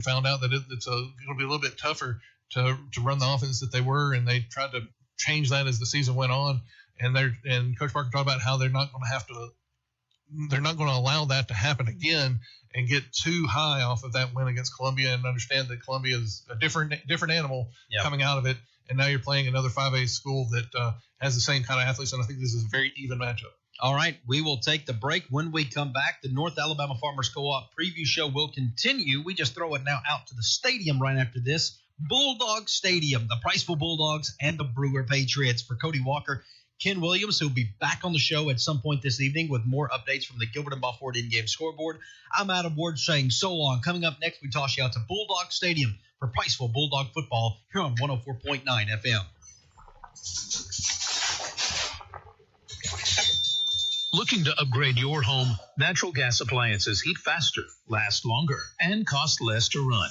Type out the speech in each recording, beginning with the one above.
found out that it's going to be a little bit tougher to run the offense that they were, and they tried to change that as the season went on. And Coach Parker talked about how they're not going to allow that to happen again and get too high off of that win against Columbia, and understand that Columbia is a different animal coming out of it. And now you're playing another 5A school that has the same kind of athletes, and I think this is a very even matchup. All right, we will take the break. When we come back, the North Alabama Farmers Co-op preview show will continue. We just throw it now out to the stadium right after this. Bulldog Stadium, the Priceville Bulldogs and the Brewer Patriots. For Cody Walker, Ken Williams, who will be back on the show at some point this evening with more updates from the Gilbert and Beaufort in-game scoreboard. I'm Adam Ward saying so long. Coming up next, we toss you out to Bulldog Stadium for Priceville Bulldog football here on 104.9 FM. Looking to upgrade your home? Natural gas appliances heat faster, last longer, and cost less to run.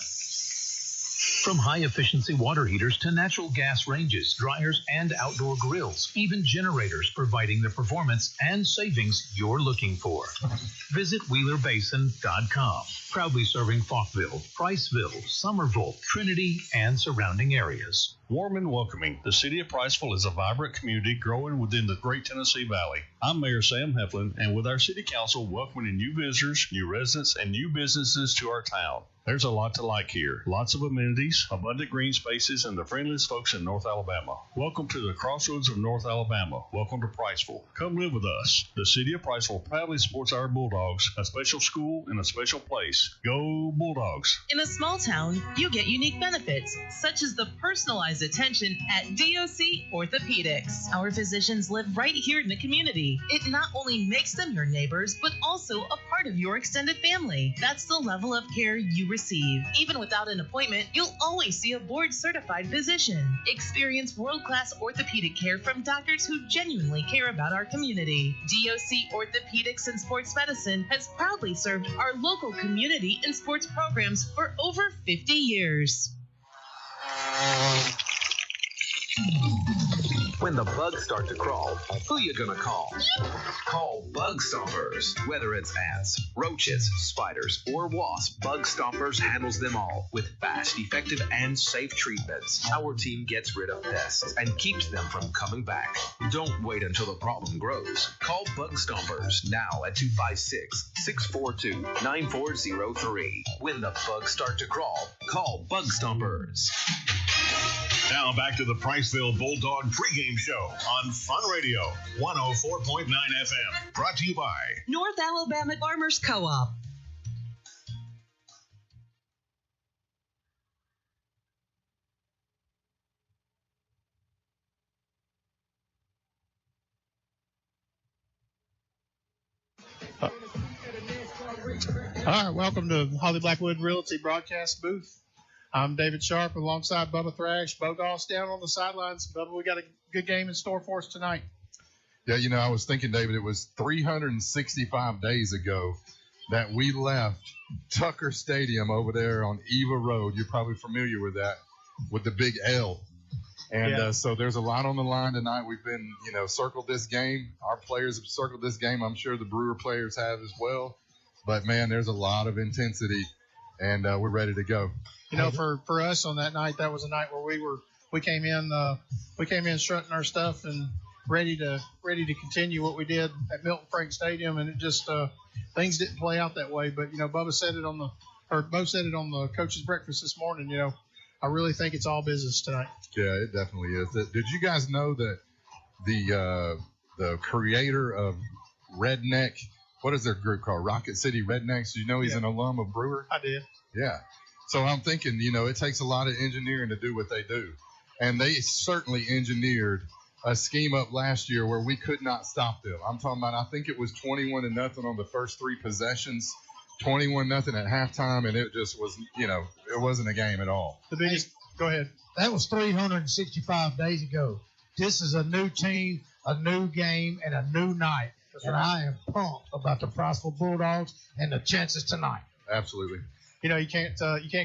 From high-efficiency water heaters to natural gas ranges, dryers, and outdoor grills, even generators providing the performance and savings you're looking for. Visit WheelerBasin.com. Proudly serving Falkville, Priceville, Somerville, Trinity, and surrounding areas. Warm and welcoming, the city of Priceville is a vibrant community growing within the Great Tennessee Valley. I'm Mayor Sam Heflin, and with our city council welcoming new visitors, new residents, and new businesses to our town. There's a lot to like here. Lots of amenities, abundant green spaces, and the friendliest folks in North Alabama. Welcome to the crossroads of North Alabama. Welcome to Priceville. Come live with us. The city of Priceville proudly supports our Bulldogs, a special school and a special place. Go Bulldogs. In a small town, you get unique benefits, such as the personalized attention at DOC Orthopedics. Our physicians live right here in the community. It not only makes them your neighbors, but also a part of your extended family. That's the level of care you receive. Even without an appointment, you'll always see a board-certified physician. Experience world-class orthopedic care from doctors who genuinely care about our community. DOC Orthopedics and Sports Medicine has proudly served our local community and sports programs for over 50 years. When the bugs start to crawl, who you gonna call? Call Bug Stompers. Whether it's ants, roaches, spiders, or wasps, Bug Stompers handles them all with fast, effective, and safe treatments. Our team gets rid of pests and keeps them from coming back. Don't wait until the problem grows. Call Bug Stompers now at 256-642-9403. When the bugs start to crawl, call Bug Stompers. Now back to the Priceville Bulldog pregame show on Fun Radio 104.9 FM. Brought to you by North Alabama Farmers Co-op. All right, welcome to Holly Blackwood Realty broadcast booth. I'm David Sharp alongside Bubba Thrash. Bogoss down on the sidelines. Bubba, we got a good game in store for us tonight. Yeah, you know, I was thinking, David, it was 365 days ago that we left Tucker Stadium over there on Eva Road. You're probably familiar with that, with the big L. And so there's a lot on the line tonight. We've been, circled this game. Our players have circled this game. I'm sure the Brewer players have as well. But, man, there's a lot of intensity, and we're ready to go. For us on that night, that was a night where we came in strutting our stuff and ready to continue what we did at Milton Frank Stadium, and it just things didn't play out that way. But Bubba said it Bo said it on the coach's breakfast this morning. I really think it's all business tonight. Yeah, it definitely is. Did you guys know that the creator of Redneck, what is their group called? Rocket City Rednecks. Did you know he's an alum of Brewer? I did. Yeah. So I'm thinking, it takes a lot of engineering to do what they do. And they certainly engineered a scheme up last year where we could not stop them. I'm talking about, I think it was 21-0 on the first three possessions, 21-0 at halftime, and it just was, it wasn't a game at all. Go ahead. That was 365 days ago. This is a new team, a new game, and a new night. And I am pumped about the Priceville Bulldogs and the chances tonight. Absolutely. You can't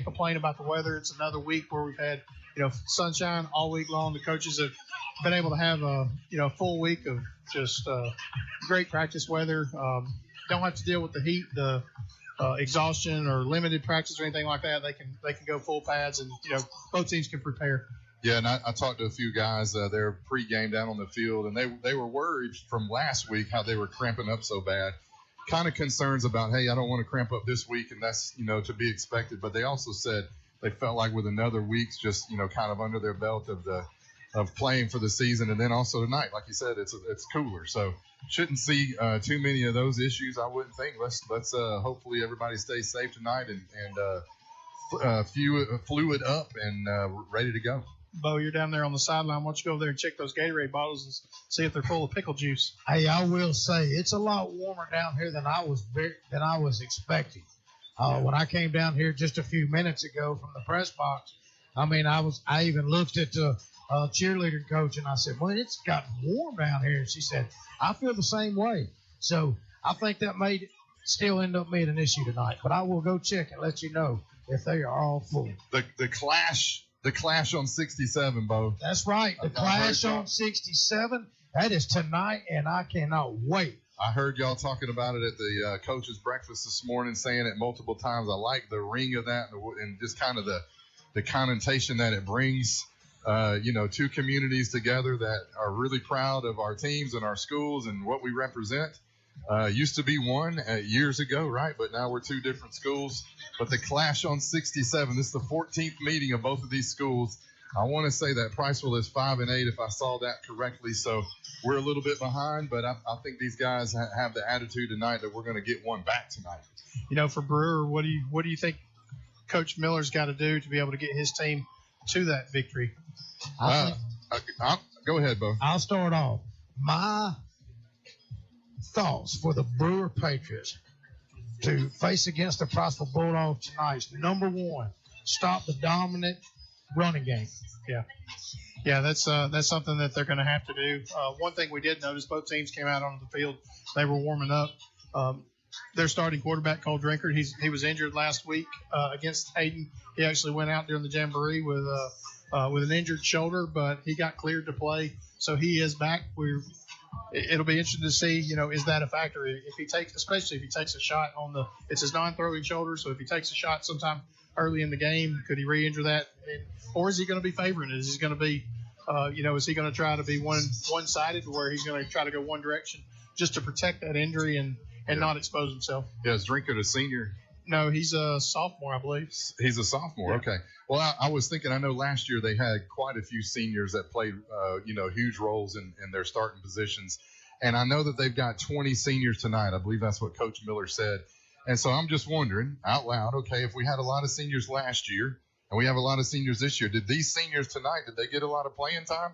complain about the weather. It's another week where we've had, sunshine all week long. The coaches have been able to have a, full week of just great practice weather. Don't have to deal with the heat. The exhaustion or limited practice or anything like that, they can go full pads, and both teams can prepare. Yeah, and I talked to a few guys. They're pre-game down on the field, and they were worried from last week how they were cramping up so bad. Kind of concerns about, hey, I don't want to cramp up this week, and that's to be expected. But they also said they felt like with another week's just kind of under their belt of playing for the season, and then also tonight, like you said, it's cooler, so shouldn't see too many of those issues. I wouldn't think. Let's hopefully everybody stays safe tonight and fluid up and ready to go. Bo, you're down there on the sideline. Why don't you go over there and check those Gatorade bottles and see if they're full of pickle juice? Hey, I will say it's a lot warmer down here than I was expecting. When I came down here just a few minutes ago from the press box, I even looked at the cheerleader coach and I said, "Well, it's gotten warm down here." And she said, "I feel the same way." So I think that may still end up being an issue tonight. But I will go check and let you know if they are all full. The Clash on 67, Bo. That's right. The Clash on 67. That is tonight, and I cannot wait. I heard y'all talking about it at the coach's breakfast this morning, saying it multiple times. I like the ring of that and just kind of the connotation that it brings, two communities together that are really proud of our teams and our schools and what we represent. Used to be one years ago, right? But now we're two different schools. But the Clash on 67, this is the 14th meeting of both of these schools. I want to say that Priceville is 5-8 if I saw that correctly. So we're a little bit behind, but I think these guys have the attitude tonight that we're going to get one back tonight. For Brewer, what do you think Coach Miller's got to do to be able to get his team to that victory? Go ahead, Bo. I'll start off. My thoughts for the Brewer Patriots to face against the Priceville Bulldogs tonight is, number one, stop the dominant running game. Yeah, that's something that they're going to have to do. One thing we did notice, both teams came out onto the field. They were warming up. Their starting quarterback, Cole Drinkard, he was injured last week against Hayden. He actually went out during the jamboree with an injured shoulder, but he got cleared to play, so he is back. It'll be interesting to see, is that a factor? Especially if he takes a shot it's his non-throwing shoulder. So if he takes a shot sometime early in the game, could he re-injure that? Or is he going to be favoring it? Is he going to be, is he going to try to be one-sided where he's going to try to go one direction just to protect that injury and not expose himself? Yeah, is Drinkard a senior? No, he's a sophomore, I believe. He's a sophomore. Yeah. Okay. Well, I was thinking, I know last year they had quite a few seniors that played, huge roles in their starting positions. And I know that they've got 20 seniors tonight. I believe that's what Coach Miller said. And so I'm just wondering out loud, okay, if we had a lot of seniors last year and we have a lot of seniors this year, did these seniors tonight, did they get a lot of playing time?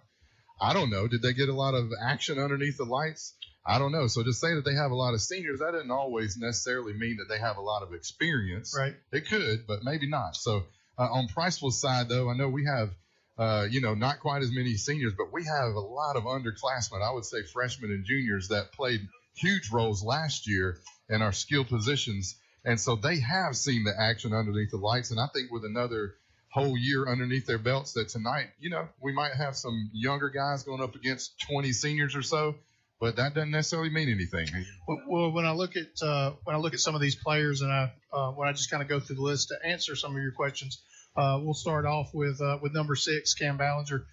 I don't know. Did they get a lot of action underneath the lights? I don't know. So to say that they have a lot of seniors, that doesn't always necessarily mean that they have a lot of experience. Right. It could, but maybe not. So on Priceville's side, though, I know we have, not quite as many seniors, but we have a lot of underclassmen, I would say freshmen and juniors that played huge roles last year in our skilled positions. And so they have seen the action underneath the lights. And I think with another whole year underneath their belts that tonight, we might have some younger guys going up against 20 seniors or so. But that doesn't necessarily mean anything. Well, when I look at some of these players, and when I just kind of go through the list to answer some of your questions, we'll start off with number 6, Cam Ballinger.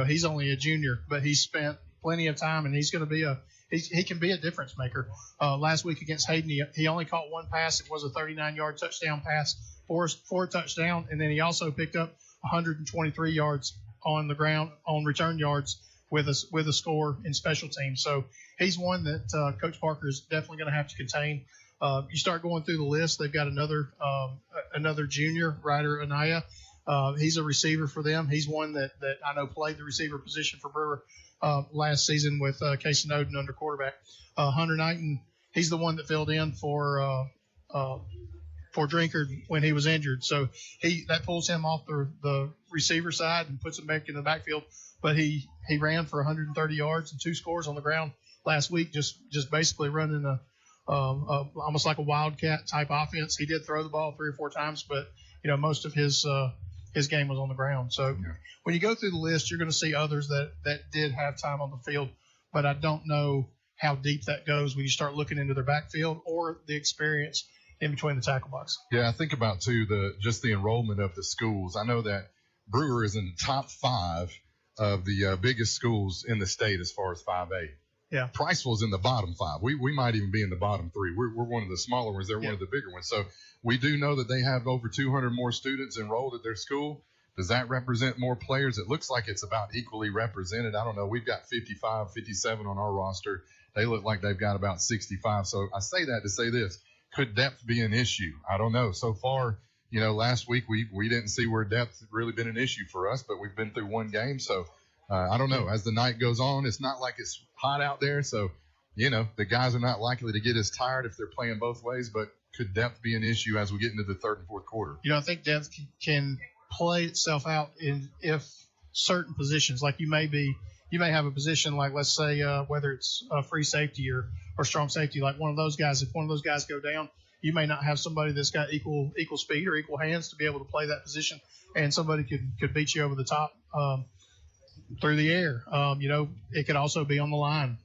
He's only a junior, but he's spent plenty of time, and he's going to be he can be a difference maker. Last week against Hayden, he only caught one pass. It was a 39-yard touchdown pass, four touchdown, and then he also picked up 123 yards on the ground on return yards with a score in special teams. So he's one that Coach Parker is definitely going to have to contain. You start going through the list, they've got another junior, Ryder Anaya. He's a receiver for them. He's one that I know played the receiver position for Brewer last season with Casey Noden under quarterback. Hunter Knighton, he's the one that filled in for Drinkard when he was injured. So that pulls him off the receiver side and puts him back in the backfield. But he ran for 130 yards and 2 scores on the ground last week, just basically running almost like a wildcat type offense. He did throw the ball 3 or 4 times, but most of his game was on the ground. So when you go through the list, you're going to see others that did have time on the field, but I don't know how deep that goes when you start looking into their backfield or the experience in between the tackle box. Yeah, I think about too the enrollment of the schools. I know that Brewer is in the top 5 of the biggest schools in the state as far as 5A. Yeah. Priceville's in the bottom 5. We might even be in the bottom 3. We're one of the smaller ones. They're one of the bigger ones. So we do know that they have over 200 more students enrolled at their school. Does that represent more players? It looks like it's about equally represented. I don't know. We've got 55, 57 on our roster. They look like they've got about 65. So I say that to say this. Could depth be an issue? I don't know. So far, last week we didn't see where depth had really been an issue for us, but we've been through one game. So I don't know. As the night goes on, it's not like it's hot out there. So, the guys are not likely to get as tired if they're playing both ways, but could depth be an issue as we get into the third and fourth quarter? I think depth can play itself out if certain positions, like you may have a position like, let's say, whether it's free safety or strong safety, like one of those guys. If one of those guys go down, you may not have somebody that's got equal speed or equal hands to be able to play that position, and somebody could beat you over the top through the air. It could also be on the line.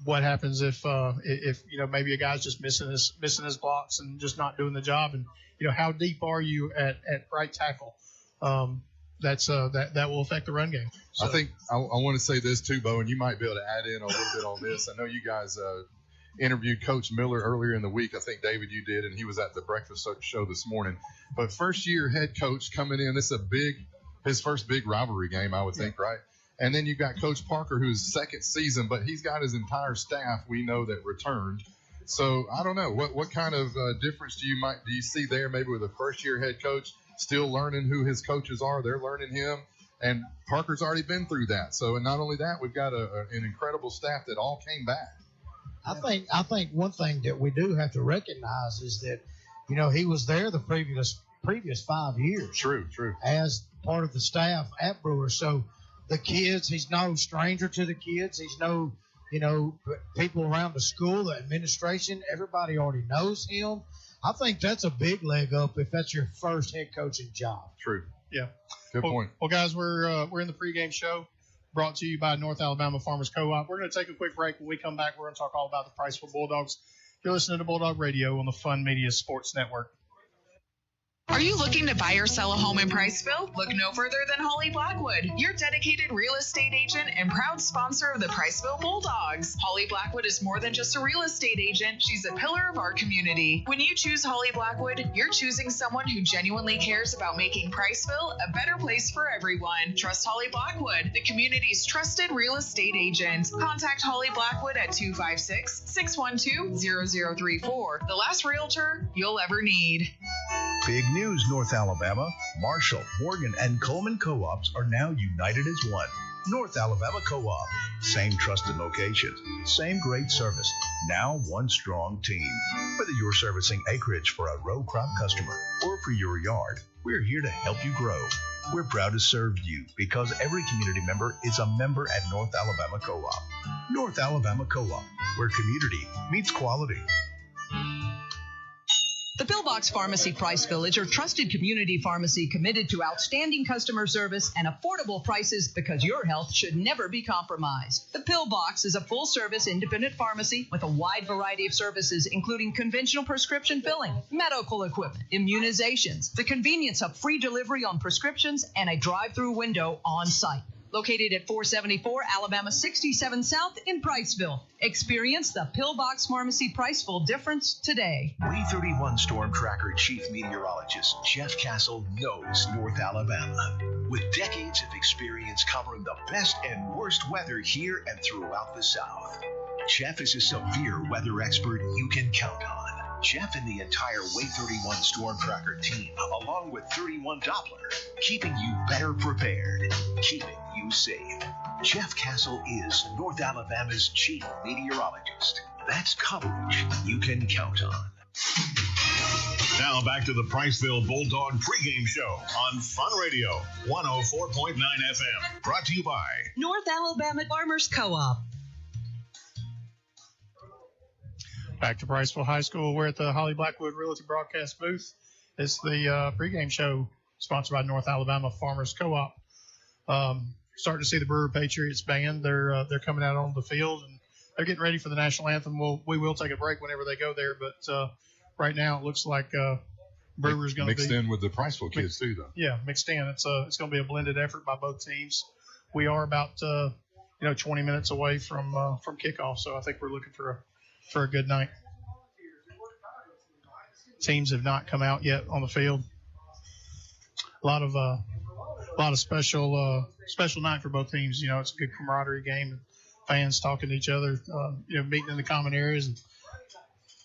What happens if maybe a guy's just missing his blocks and just not doing the job, and how deep are you at right tackle? That will affect the run game. So. I think I want to say this too, Bo, and you might be able to add in a little bit on this. I know you guys interviewed Coach Miller earlier in the week. I think, David, you did, and he was at the breakfast show this morning. But first-year head coach coming in, this is his first big rivalry game, I would think, right? And then you've got Coach Parker, who's second season, but he's got his entire staff we know that returned. So I don't know what kind of difference do you see there, maybe with a first-year head coach still learning who his coaches are. They're learning him, and Parker's already been through that. So, and not only that, we've got an incredible staff that all came back. I think one thing that we do have to recognize is that, he was there the previous 5 years. True. As part of the staff at Brewer. So the kids, he's no stranger to the kids. He's no, people around the school, the administration, everybody already knows him. I think that's a big leg up if that's your first head coaching job. True. Yeah. Good point. Well, guys, we're in the pregame show brought to you by North Alabama Farmers Co-op. We're going to take a quick break. When we come back, we're going to talk all about the Priceville Bulldogs. You're listening to Bulldog Radio on the Fun Media Sports Network. Are you looking to buy or sell a home in Priceville? Look no further than Holly Blackwood, your dedicated real estate agent and proud sponsor of the Priceville Bulldogs. Holly Blackwood is more than just a real estate agent. She's a pillar of our community. When you choose Holly Blackwood, you're choosing someone who genuinely cares about making Priceville a better place for everyone. Trust Holly Blackwood, the community's trusted real estate agent. Contact Holly Blackwood at 256-612-0034. The last realtor you'll ever need. Big news, North Alabama. Marshall, Morgan, and Coleman Co-ops are now united as one. North Alabama Co-op. Same trusted locations, same great service. Now one strong team. Whether you're servicing acreage for a row crop customer or for your yard, we're here to help you grow. We're proud to serve you because every community member is a member at North Alabama Co-op. North Alabama Co-op, where community meets quality. The Pillbox Pharmacy Priceville is your trusted community pharmacy committed to outstanding customer service and affordable prices because your health should never be compromised. The Pillbox is a full-service independent pharmacy with a wide variety of services, including conventional prescription filling, medical equipment, immunizations, the convenience of free delivery on prescriptions, and a drive-through window on site. Located at 474 Alabama 67 South in Priceville. Experience the Pillbox Pharmacy Priceville difference today. 331 Storm Tracker Chief Meteorologist Jeff Castle knows North Alabama. With decades of experience covering the best and worst weather here and throughout the South, Jeff is a severe weather expert you can count on. Jeff and the entire Way 31 Storm Tracker team, along with 31 Doppler, keeping you better prepared, keeping you safe. Jeff Castle is North Alabama's chief meteorologist. That's coverage you can count on. Now back to the Priceville Bulldog pregame show on Fun Radio 104.9 FM. Brought to you by North Alabama Farmers Co-op. Back to Priceville High School. We're at the Holly Blackwood Realty Broadcast booth. It's the pregame show sponsored by North Alabama Farmers Co-op. Starting to see the Brewer Patriots band. They're coming out on the field and they're getting ready for the national anthem. We will take a break whenever they go there, but right now it looks like Brewer's going to be mixed in with the Priceville kids too, though. Yeah, mixed in. It's going to be a blended effort by both teams. We are about 20 minutes away from kickoff, so I think we're looking for a good night. Teams have not come out yet on the field. A lot of special night for both teams. It's a good camaraderie game, and fans talking to each other. Meeting in the common areas, and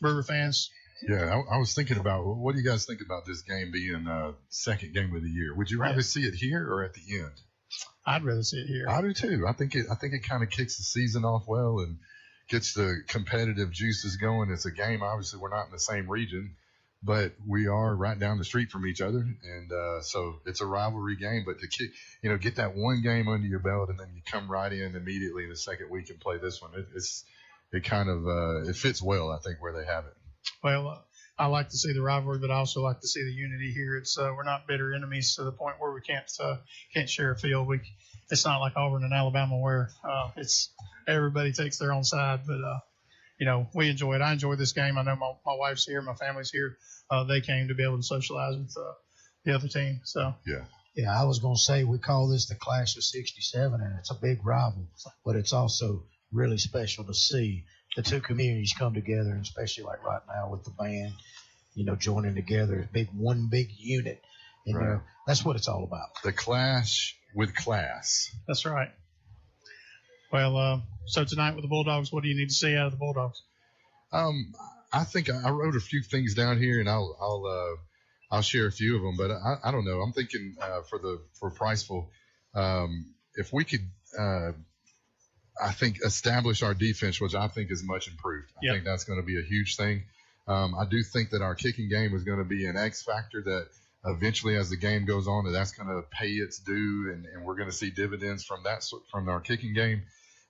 Brewer fans. Yeah, I was thinking about, what do you guys think about this game being second game of the year? Would you rather see it here or at the end? I'd rather see it here. I do too. I think it kind of kicks the season off well and gets the competitive juices going. It's a game. Obviously, we're not in the same region, but we are right down the street from each other, and so it's a rivalry game. But to get that one game under your belt, and then you come right in immediately in the second week and play this one, it kind of it fits well, I think, where they have it. Well, I like to see the rivalry, but I also like to see the unity here. It's we're not bitter enemies to the point where we can't share a field. It's not like Auburn and Alabama where it's everybody takes their own side, but we enjoy it. I enjoy this game. I know my wife's here, my family's here. They came to be able to socialize with the other team. So yeah, I was going to say we call this the Clash of '67, and it's a big rival, but it's also really special to see the two communities come together, and especially like right now with the band, joining together, one big unit, and right. That's what it's all about. The clash with class. That's right. Well, so tonight with the Bulldogs, what do you need to see out of the Bulldogs? I think I wrote a few things down here, and I'll share a few of them, but I don't know. I'm thinking for Priceville, if we could. I think establish our defense, which I think is much improved. I think that's going to be a huge thing. I do think that our kicking game is going to be an X factor that eventually, as the game goes on, that's going to pay its due, and we're going to see dividends from our kicking game.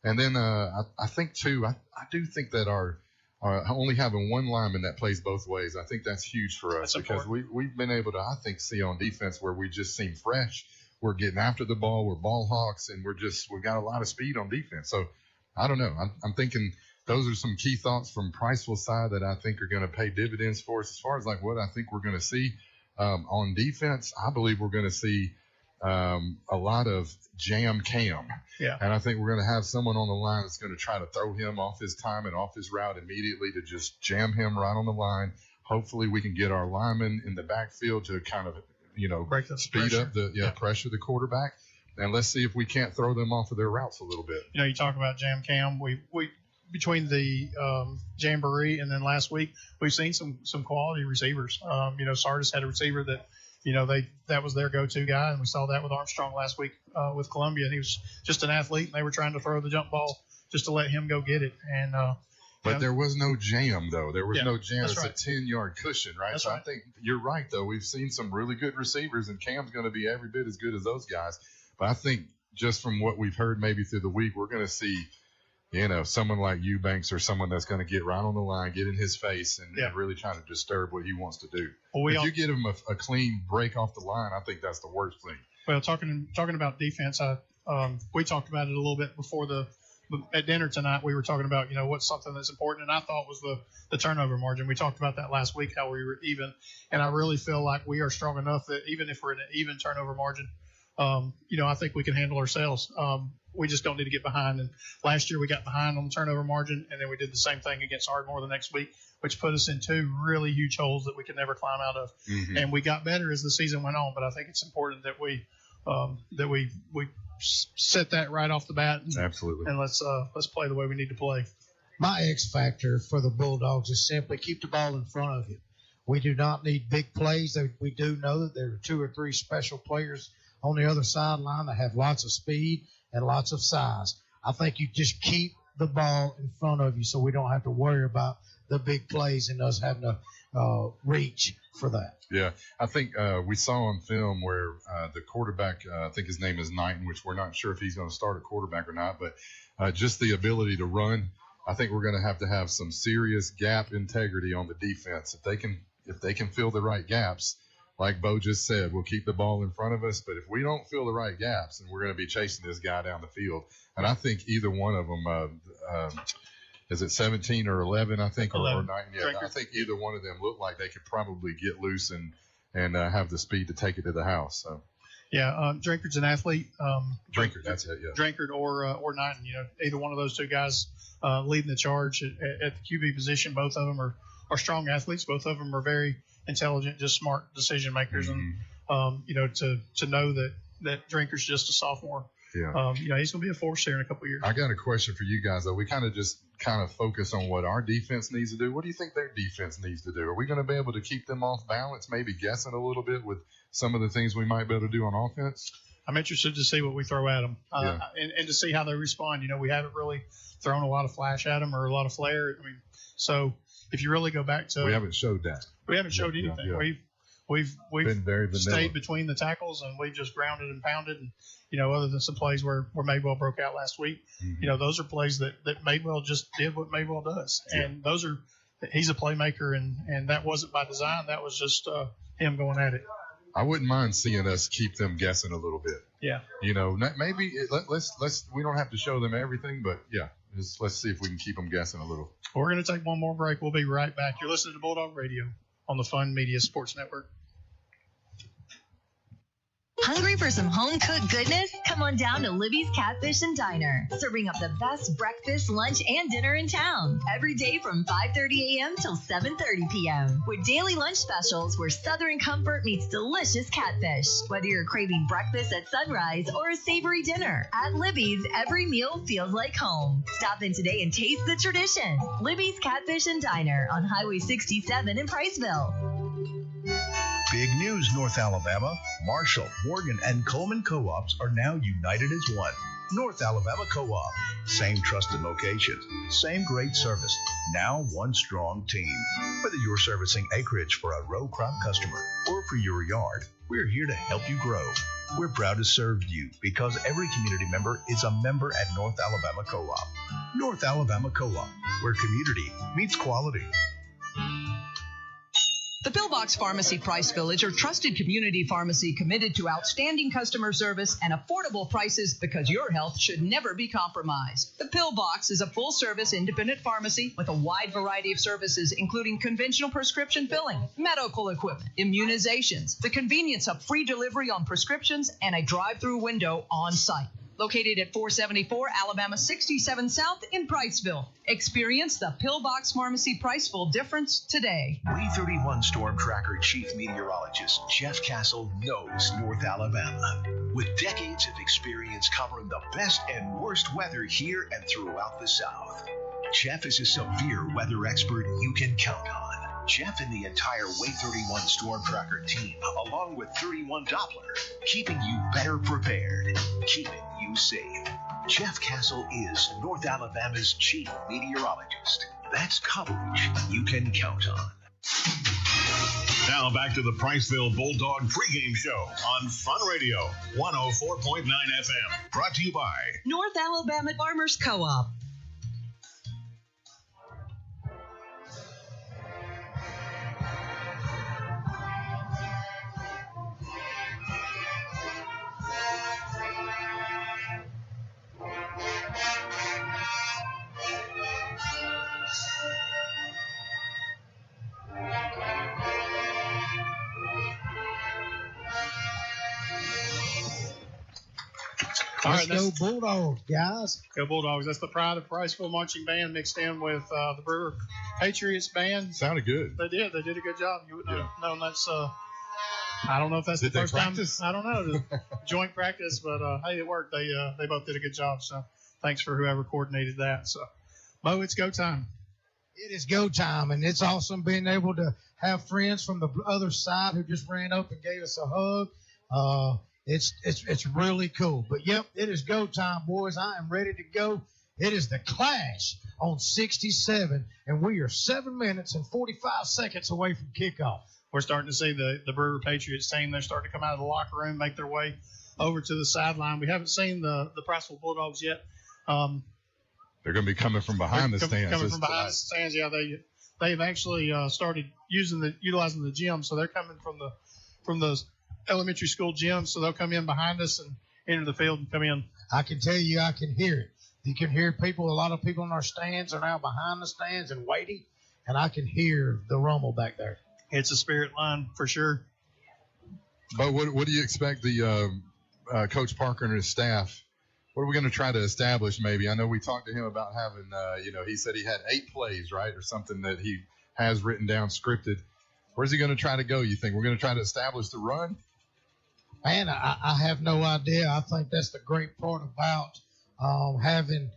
And then I think too, I do think that our only having one lineman that plays both ways, I think that's huge for us, because we've been able to, I think, see on defense where we just seem fresh. We're getting after the ball. We're ball hawks, and we've got a lot of speed on defense. So I don't know. I'm thinking those are some key thoughts from Priceville's side that I think are going to pay dividends for us. As far as like what I think we're going to see on defense, I believe we're going to see a lot of jam Cam. Yeah. And I think we're going to have someone on the line that's going to try to throw him off his time and off his route immediately to just jam him right on the line. Hopefully we can get our linemen in the backfield to kind of speed up pressure the quarterback, and let's see if we can't throw them off of their routes a little bit. You talk about Jam Cam. We between the Jamboree and then last week, we've seen some quality receivers. Sardis had a receiver that that was their go-to guy, and we saw that with Armstrong last week with Columbia, and he was just an athlete, and they were trying to throw the jump ball just to let him go get it. And but there was no jam, though. There was no jam. It's right. a 10-yard cushion, right? That's so right. I think you're right, though. We've seen some really good receivers, and Cam's going to be every bit as good as those guys. But I think just from what we've heard maybe through the week, we're going to see, someone like Eubanks or someone that's going to get right on the line, get in his face, and really try to disturb what he wants to do. Well, if you get him a clean break off the line, I think that's the worst thing. Well, talking about defense, we talked about it a little bit before at dinner tonight. We were talking about, what's something that's important, and I thought was the turnover margin. We talked about that last week, how we were even, and I really feel like we are strong enough that even if we're in an even turnover margin, I think we can handle ourselves. We just don't need to get behind. And last year we got behind on the turnover margin, and then we did the same thing against Ardmore the next week, which put us in two really huge holes that we could never climb out of. Mm-hmm. And we got better as the season went on, but I think it's important that we set that right off the bat. Absolutely. And let's play the way we need to play. My X factor for the Bulldogs is simply keep the ball in front of you. We do not need big plays. We do know that there are 2 or 3 special players on the other sideline that have lots of speed and lots of size. I think you just keep the ball in front of you so we don't have to worry about the big plays and us having to reach for that. Yeah, I think we saw on film where the quarterback, I think his name is Knighton, which we're not sure if he's going to start a quarterback or not, but just the ability to run, I think we're going to have some serious gap integrity on the defense. If they can fill the right gaps, like Bo just said, we'll keep the ball in front of us. But if we don't fill the right gaps, then we're going to be chasing this guy down the field. And I think either one of them, is it 17 or 11? I think, or 9. Yeah, Drinkers. I think either one of them looked like they could probably get loose and have the speed to take it to the house. So. Yeah, Drinkard's an athlete. Drinkard, that's it. Yeah. Drinkard or Knighton. Either one of those two guys leading the charge at the QB position. Both of them are strong athletes. Both of them are very intelligent, just smart decision makers. Mm-hmm. And to know that Drinkard's just a sophomore. Yeah. He's going to be a force here in a couple of years. I got a question for you guys, though. We kind of focus on what our defense needs to do. What do you think their defense needs to do? Are we going to be able to keep them off balance, maybe guessing a little bit with some of the things we might be able to do on offense? I'm interested to see what we throw at them and to see how they respond. We haven't really thrown a lot of flash at them or a lot of flare. So if you really go back to – we haven't showed that. We haven't showed anything. Yeah. We've been very vanilla. Stayed between the tackles, and we've just grounded and pounded. And, other than some plays where Madewell broke out last week, those are plays that Madewell just did what Madewell does. Yeah. And he's a playmaker, and that wasn't by design. That was just him going at it. I wouldn't mind seeing us keep them guessing a little bit. Yeah. Maybe let's we don't have to show them everything, but yeah, let's see if we can keep them guessing a little. We're going to take one more break. We'll be right back. You're listening to Bulldog Radio on the Fun Media Sports Network. Hungry for some home-cooked goodness? Come on down to Libby's Catfish and Diner, serving up the best breakfast, lunch, and dinner in town. Every day from 5:30 a.m. till 7:30 p.m. With daily lunch specials where Southern comfort meets delicious catfish. Whether you're craving breakfast at sunrise or a savory dinner, at Libby's, every meal feels like home. Stop in today and taste the tradition. Libby's Catfish and Diner on Highway 67 in Priceville. Big news, North Alabama. Marshall, Morgan, and Coleman Co-ops are now united as one. North Alabama Co-op. Same trusted locations, same great service. Now one strong team. Whether you're servicing acreage for a row crop customer or for your yard, we're here to help you grow. We're proud to serve you because every community member is a member at North Alabama Co-op. North Alabama Co-op, where community meets quality. The Pillbox Pharmacy Priceville is your trusted community pharmacy committed to outstanding customer service and affordable prices because your health should never be compromised. The Pillbox is a full-service independent pharmacy with a wide variety of services, including conventional prescription filling, medical equipment, immunizations, the convenience of free delivery on prescriptions, and a drive-through window on site. Located at 474 Alabama 67 South in Priceville. Experience the Pillbox Pharmacy Priceville difference today. 331 Storm Tracker Chief Meteorologist Jeff Castle knows North Alabama. With decades of experience covering the best and worst weather here and throughout the South, Jeff is a severe weather expert you can count on. Jeff and the entire Way 31 Storm Tracker team, along with 31 Doppler, keeping you better prepared, keeping you safe. Jeff Castle is North Alabama's chief meteorologist. That's coverage you can count on. Now back to the Priceville Bulldog pregame show on Fun Radio 104.9 FM. Brought to you by North Alabama Farmers Co-op. All right, go Bulldogs, guys. Go Bulldogs. That's the Pride of Priceville Marching Band mixed in with the Brewer Patriots Band. Sounded good. They did. They did a good job. You wouldn't have known that's I don't know if that's Did the first they time. practice? I don't know. Joint practice, but hey, it worked. They both did a good job. So thanks for whoever coordinated that. So, Bo, it's go time. It is go time, and it's awesome being able to have friends from the other side who just ran up and gave us a hug. It's really cool. But, yep, it is go time, boys. I am ready to go. It is the Clash on 67, and we are 7 minutes and 45 seconds away from kickoff. We're starting to see the Brewer Patriots team. They're starting to come out of the locker room, make their way over to the sideline. We haven't seen the Priceville Bulldogs yet. They're going to be coming from behind the stands. Coming from behind the stands, yeah. They've actually started utilizing the gym, so they're coming from the elementary school gym. So they'll come in behind us and enter the field and come in. I can tell you, I can hear it. You can hear people. A lot of people in our stands are now behind the stands and waiting, and I can hear the rumble back there. It's a spirit line for sure. But what do you expect the Coach Parker and his staff? What are we going to try to establish? Maybe I know we talked to him about having, he said he had 8 plays, right, or something that he has written down, scripted. Where's he going to try to go? You think we're going to try to establish the run? Man, I have no idea. I think that's the great part about having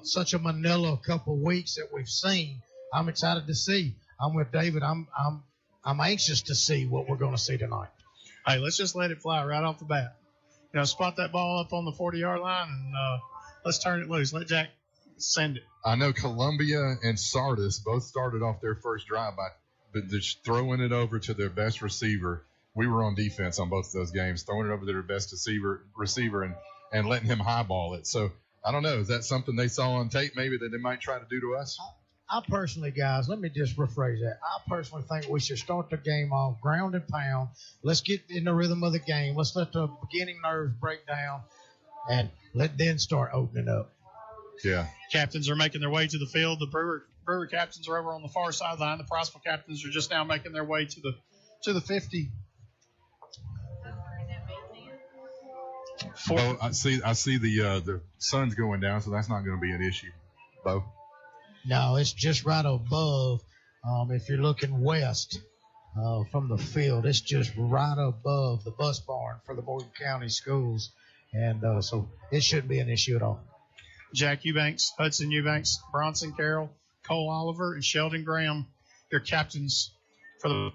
such a Manila couple weeks that we've seen. I'm excited to see. I'm with David. I'm anxious to see what we're going to see tonight. Hey, let's just let it fly right off the bat. Spot that ball up on the 40-yard line and let's turn it loose. Let Jack send it. I know Columbia and Sardis both started off their first drive by just throwing it over to their best receiver. We were on defense on both of those games, throwing it over to their best receiver and letting him highball it. So, I don't know. Is that something they saw on tape maybe that they might try to do to us? I personally, guys, let me just rephrase that. I personally think we should start the game off ground and pound. Let's get in the rhythm of the game. Let's let the beginning nerves break down and then start opening up. Yeah. Captains are making their way to the field. The Brewer captains are over on the far sideline. The Priceville captains are just now making their way to the 50. Bo, I see the sun's going down, so that's not going to be an issue. Bo? No, it's just right above. If you're looking west from the field, it's just right above the bus barn for the Morgan County schools. And so it shouldn't be an issue at all. Jack Eubanks, Hudson Eubanks, Bronson Carroll, Cole Oliver, and Sheldon Graham, your captains for the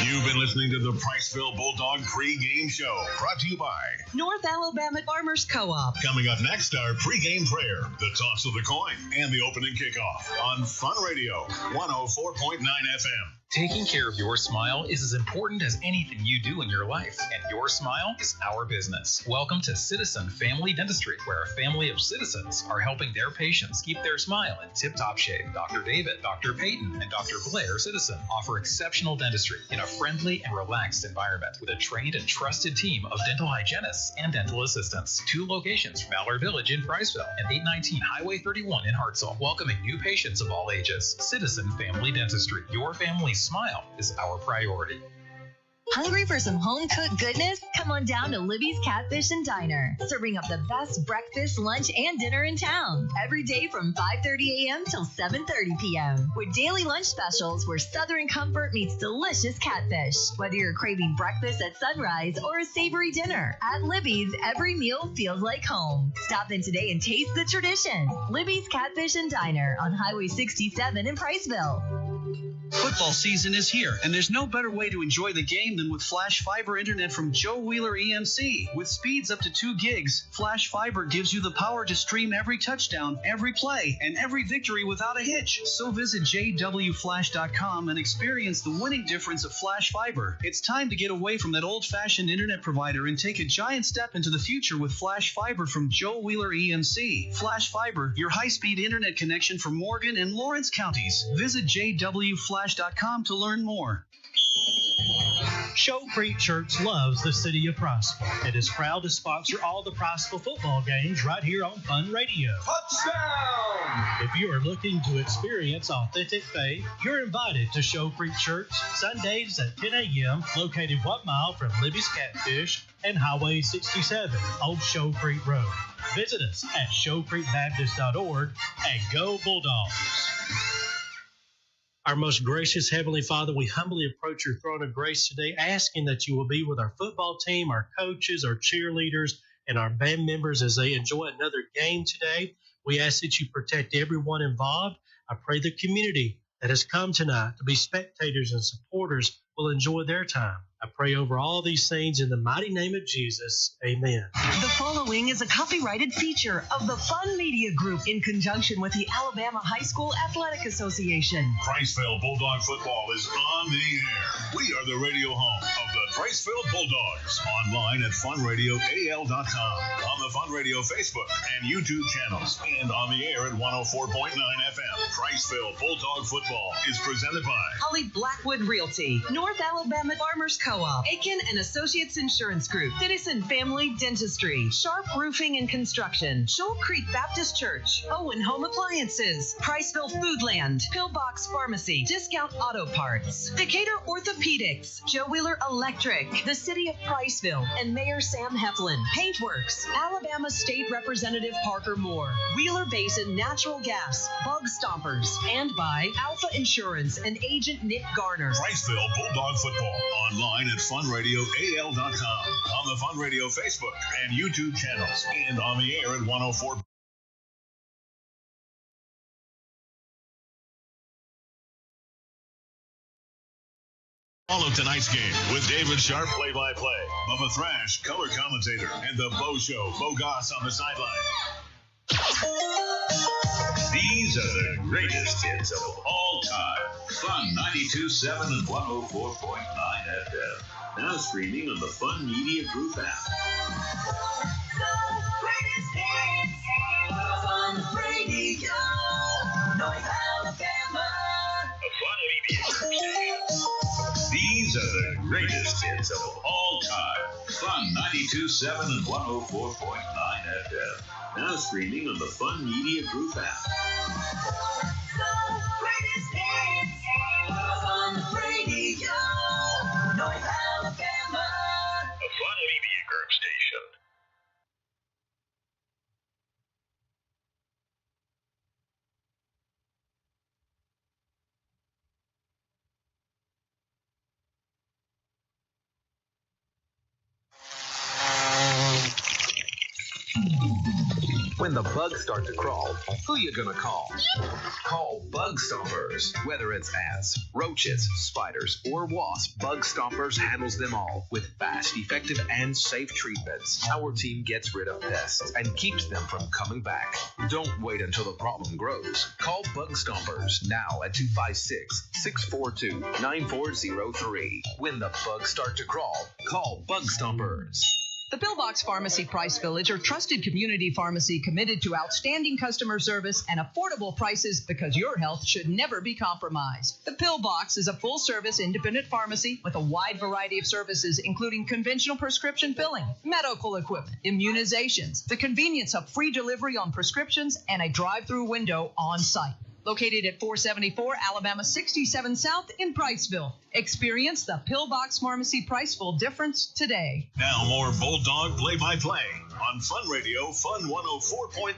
You've been listening to the Priceville Bulldog pregame show, brought to you by North Alabama Farmers Co-op. Coming up next, our pregame prayer, the toss of the coin, and the opening kickoff on Fun Radio 104.9 FM. Taking care of your smile is as important as anything you do in your life, and your smile is our business. Welcome to Citizen Family Dentistry, where a family of citizens are helping their patients keep their smile in tip-top shape. Dr. David, Dr. Peyton, and Dr. Blair Citizen offer exceptional dentistry in a friendly and relaxed environment with a trained and trusted team of dental hygienists and dental assistants. 2 locations: Mallard Village in Priceville and 819 Highway 31 in Hartselle, welcoming new patients of all ages. Citizen Family Dentistry, your family's smile is our priority. Hungry for some home-cooked goodness? Come on down to Libby's Catfish and Diner, serving up the best breakfast, lunch, and dinner in town. Every day from 5:30 a.m. till 7:30 p.m. With daily lunch specials where Southern comfort meets delicious catfish. Whether you're craving breakfast at sunrise or a savory dinner, at Libby's, every meal feels like home. Stop in today and taste the tradition. Libby's Catfish and Diner on Highway 67 in Priceville. Football season is here, and there's no better way to enjoy the game than with Flash Fiber Internet from Joe Wheeler EMC. With speeds up to 2 gigs, Flash Fiber gives you the power to stream every touchdown, every play, and every victory without a hitch. So visit jwflash.com and experience the winning difference of Flash Fiber. It's time to get away from that old-fashioned internet provider and take a giant step into the future with Flash Fiber from Joe Wheeler EMC. Flash Fiber, your high-speed internet connection for Morgan and Lawrence counties. Visit jwflash.com to learn more. Show Creek Church loves the city of Priceville. It is proud to sponsor all the Priceville football games right here on Fun Radio. Touchdown! If you are looking to experience authentic faith, you're invited to Show Creek Church Sundays at 10 a.m., located 1 mile from Libby's Catfish and Highway 67, Old Show Creek Road. Visit us at showcreekbaptist.org and go Bulldogs! Our most gracious Heavenly Father, we humbly approach your throne of grace today, asking that you will be with our football team, our coaches, our cheerleaders, and our band members as they enjoy another game today. We ask that you protect everyone involved. I pray the community that has come tonight to be spectators and supporters will enjoy their time. I pray over all these things in the mighty name of Jesus. Amen. The following is a copyrighted feature of the Fun Media Group in conjunction with the Alabama High School Athletic Association. Priceville Bulldog football is on the air. We are the radio home of the Priceville Bulldogs. Online at funradioal.com, on the Fun Radio Facebook and YouTube channels, and on the air at 104.9 FM. Priceville Bulldog football is presented by Holly Blackwood Realty, North Alabama Farmers Co-op, Aiken and Associates Insurance Group, Citizen Family Dentistry, Sharp Roofing and Construction, Shoal Creek Baptist Church, Owen Home Appliances, Priceville Foodland, Pillbox Pharmacy, Discount Auto Parts, Decatur Orthopedics, Joe Wheeler Electric, the City of Priceville, and Mayor Sam Heflin, Paintworks, Alabama State Representative Parker Moore, Wheeler Basin Natural Gas, Bug Stompers, and by Alpha Insurance and Agent Nick Garner. Priceville Bulldog football online at funradioal.com, on the Fun Radio Facebook and YouTube channels, and on the air at 104. All of tonight's game with David Sharp, play-by-play, Bubba Thrash, color commentator, and the Bo Show, Bo Goss on the sideline. These are the greatest hits of all time. Fun 92.7 and 104.9 FM. Now streaming on the Fun Media Group app. The greatest hits of Fun Radio, North Alabama. The Fun Media Group station. These are the greatest hits of all time. Fun 92.7 and 104.9 FM. Now streaming on the Fun Media Group app. The greatest hits of Fun Radio, North Alabama. The Fun Media Group station. When the bugs start to crawl, who you gonna call? Call Bug Stompers. Whether it's ants, roaches, spiders, or wasps, Bug Stompers handles them all with fast, effective, and safe treatments. Our team gets rid of pests and keeps them from coming back. Don't wait until the problem grows. Call Bug Stompers now at 256-642-9403. When the bugs start to crawl, call Bug Stompers. The Pillbox Pharmacy Priceville is your trusted community pharmacy committed to outstanding customer service and affordable prices because your health should never be compromised. The Pillbox is a full-service independent pharmacy with a wide variety of services, including conventional prescription filling, medical equipment, immunizations, the convenience of free delivery on prescriptions, and a drive-through window on site. Located at 474 Alabama 67 South in Priceville. Experience the Pillbox Pharmacy Priceville difference today. Now more Bulldog play-by-play on Fun Radio, Fun 104.9.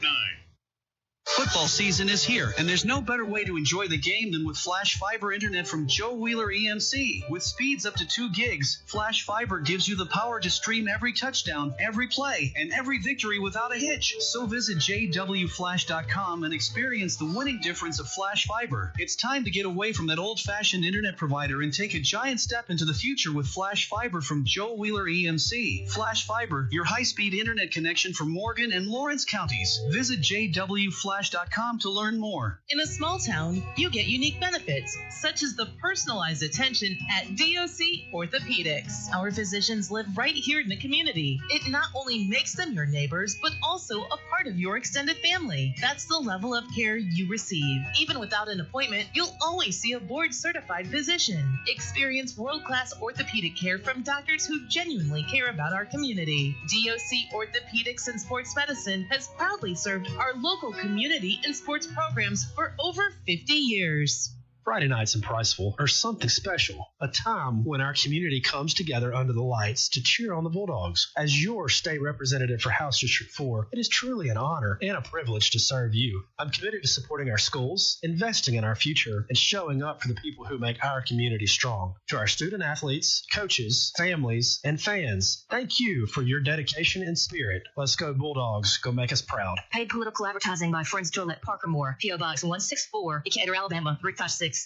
Football season is here, and there's no better way to enjoy the game than with Flash Fiber Internet from Joe Wheeler EMC. With speeds up to 2 gigs, Flash Fiber gives you the power to stream every touchdown, every play, and every victory without a hitch. So visit jwflash.com and experience the winning difference of Flash Fiber. It's time to get away from that old-fashioned internet provider and take a giant step into the future with Flash Fiber from Joe Wheeler EMC. Flash Fiber, your high-speed internet connection for Morgan and Lawrence counties. Visit jwflash.com to learn more. In a small town, you get unique benefits, such as the personalized attention at DOC Orthopedics. Our physicians live right here in the community. It not only makes them your neighbors, but also a part of your extended family. That's the level of care you receive. Even without an appointment, you'll always see a board-certified physician. Experience world-class orthopedic care from doctors who genuinely care about our community. DOC Orthopedics and Sports Medicine has proudly served our local community and sports programs for over 50 years. Friday nights in Priceville are something special, a time when our community comes together under the lights to cheer on the Bulldogs. As your state representative for House District 4, it is truly an honor and a privilege to serve you. I'm committed to supporting our schools, investing in our future, and showing up for the people who make our community strong. To our student athletes, coaches, families, and fans, thank you for your dedication and spirit. Let's go Bulldogs, go make us proud. Paid political advertising by Friends Gillette Parker Moore, P.O. Box 164, Decatur, Alabama 35602.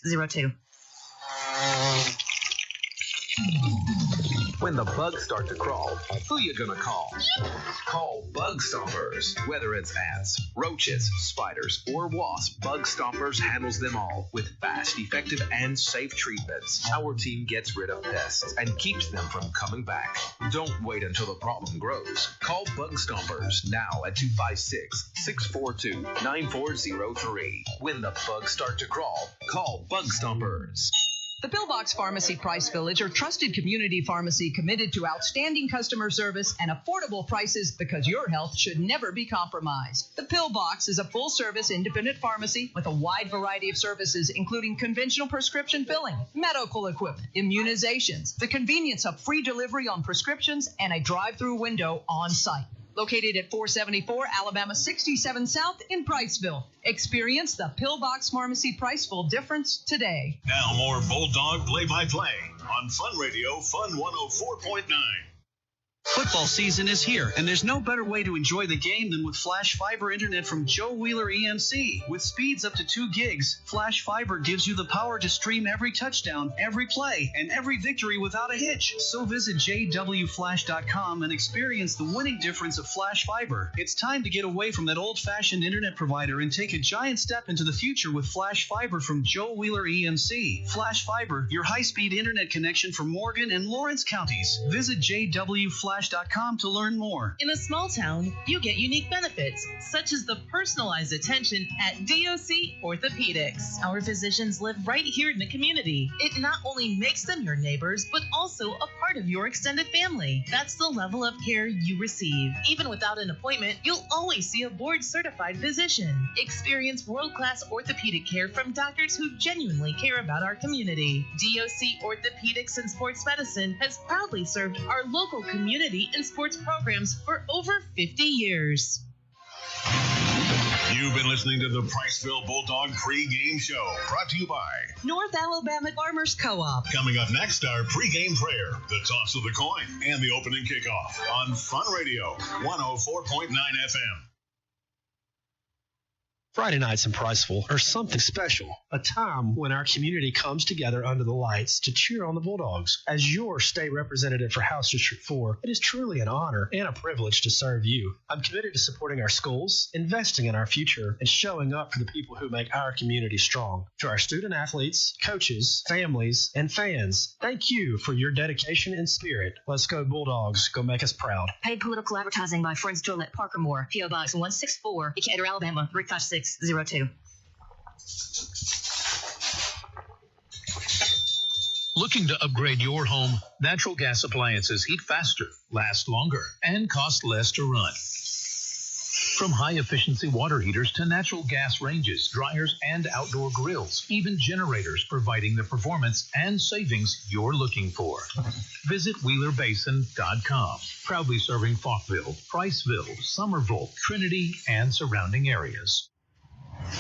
When the bugs start to crawl, who you gonna call? Call Bug Stompers. Whether it's ants, roaches, spiders, or wasps, Bug Stompers handles them all with fast, effective, and safe treatments. Our team gets rid of pests and keeps them from coming back. Don't wait until the problem grows. Call Bug Stompers now at 256-642-9403. When the bugs start to crawl, call Bug Stompers. The Pillbox Pharmacy Priceville is your trusted community pharmacy committed to outstanding customer service and affordable prices because your health should never be compromised. The Pillbox is a full-service independent pharmacy with a wide variety of services including conventional prescription filling, medical equipment, immunizations, the convenience of free delivery on prescriptions, and a drive-through window on site. Located at 474 Alabama 67 South in Priceville. Experience the Pillbox Pharmacy Priceville difference today. Now more Bulldog play-by-play on Fun Radio, Fun 104.9. Football season is here, and there's no better way to enjoy the game than with Flash Fiber Internet from Joe Wheeler EMC. With speeds up to 2 gigs, Flash Fiber gives you the power to stream every touchdown, every play, and every victory without a hitch. So visit jwflash.com and experience the winning difference of Flash Fiber. It's time to get away from that old-fashioned internet provider and take a giant step into the future with Flash Fiber from Joe Wheeler EMC. Flash Fiber, your high-speed internet connection for Morgan and Lawrence counties. Visit jwflash.com to learn more. In a small town, you get unique benefits, such as the personalized attention at DOC Orthopedics. Our physicians live right here in the community. It not only makes them your neighbors, but also a part of your extended family. That's the level of care you receive. Even without an appointment, you'll always see a board-certified physician. Experience world-class orthopedic care from doctors who genuinely care about our community. DOC Orthopedics and Sports Medicine has proudly served our local community and sports programs for over 50 years. You've been listening to the Priceville Bulldog pregame show, brought to you by North Alabama Farmers Co-op. Coming up next, our pregame prayer, the toss of the coin, and the opening kickoff on Fun Radio 104.9 FM. Friday nights in Priceville are something special, a time when our community comes together under the lights to cheer on the Bulldogs. As your state representative for House District 4, it is truly an honor and a privilege to serve you. I'm committed to supporting our schools, investing in our future, and showing up for the people who make our community strong. To our student athletes, coaches, families, and fans, thank you for your dedication and spirit. Let's go Bulldogs, go make us proud. Paid political advertising by Friends Gillette Parker Moore, P.O. Box 164, Decatur, Alabama 35602. Looking to upgrade your home? Natural gas appliances heat faster, last longer, and cost less to run. From high-efficiency water heaters to natural gas ranges, dryers, and outdoor grills, even generators providing the performance and savings you're looking for. Visit WheelerBasin.com, proudly serving Falkville, Priceville, Somerville, Trinity, and surrounding areas.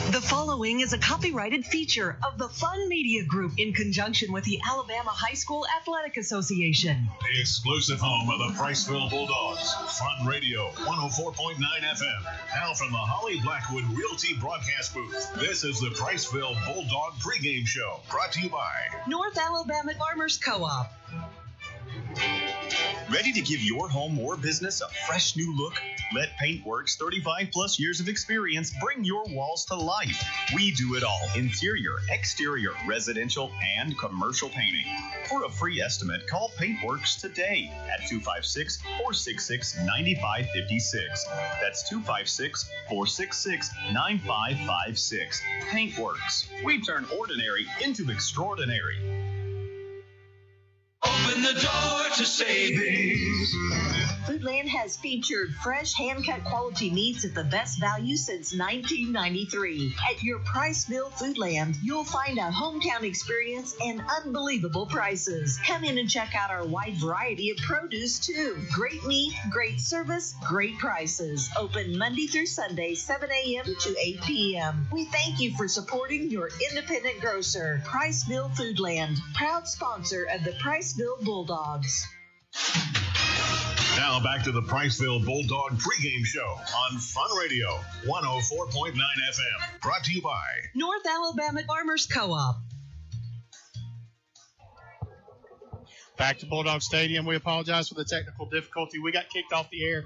The following is a copyrighted feature of the Fun Media Group in conjunction with the Alabama High School Athletic Association. The exclusive home of the Priceville Bulldogs. Fun Radio 104.9 FM. Now from the Holly Blackwood Realty broadcast booth, this is the Priceville Bulldog pregame show. Brought to you by North Alabama Farmers Co-op. Ready to give your home or business a fresh new look? Let Paintworks 35 plus years of experience bring your walls to life. We do it all: interior, exterior, residential, and commercial painting. For a free estimate, call Paintworks today at 256-466-9556. That's 256-466-9556. Paintworks. We turn ordinary into extraordinary. Open the door to savings. Foodland has featured fresh, hand-cut quality meats at the best value since 1993. At your Priceville Foodland, you'll find a hometown experience and unbelievable prices. Come in and check out our wide variety of produce, too. Great meat, great service, great prices. Open Monday through Sunday, 7 a.m. to 8 p.m. We thank you for supporting your independent grocer. Priceville Foodland, proud sponsor of the Priceville Bulldogs. Now back to the Priceville Bulldog pregame show on Fun Radio 104.9 FM. Brought to you by North Alabama Farmers Co-op. Back to Bulldog Stadium. We apologize for the technical difficulty. We got kicked off the air.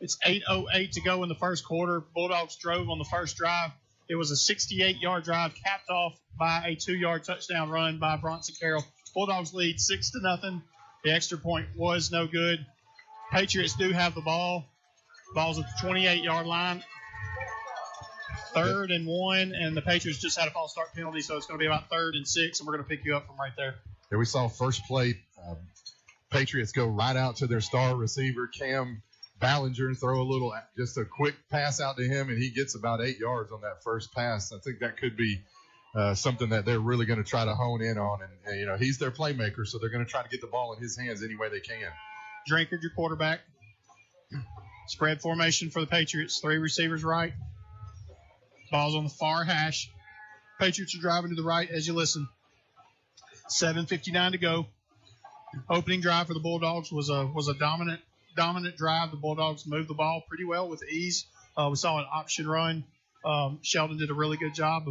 It's 8:08 to go in the first quarter. Bulldogs drove on the first drive. It was a 68-yard drive capped off by a 2-yard touchdown run by Bronson Carroll. Bulldogs lead 6-0. The extra point was no good. Patriots do have the ball. Ball's at the 28-yard line. 3rd and 1, and the Patriots just had a false start penalty, so it's going to be about 3rd and 6, and we're going to pick you up from right there. Yeah, we saw first play. Patriots go right out to their star receiver, Cam Ballinger, throw just a quick pass out to him, and he gets about 8 yards on that first pass. I think that could be something that they're really going to try to hone in on. And he's their playmaker, so they're going to try to get the ball in his hands any way they can. Drinkard, your quarterback. Spread formation for the Patriots. 3 receivers right. Ball's on the far hash. Patriots are driving to the right as you listen. 7:59 to go. Opening drive for the Bulldogs was a dominant drive. The Bulldogs moved the ball pretty well with ease. We saw an option run. Sheldon did a really good job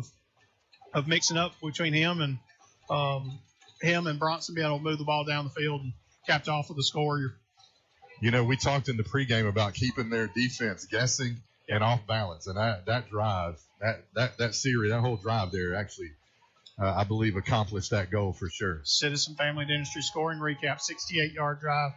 of mixing up between him and Bronson being able to move the ball down the field and capped off with a score. We talked in the pregame about keeping their defense guessing and off balance, and that drive, that series, that whole drive there actually, I believe, accomplished that goal for sure. Citizen Family Dentistry scoring recap: 68-yard drive,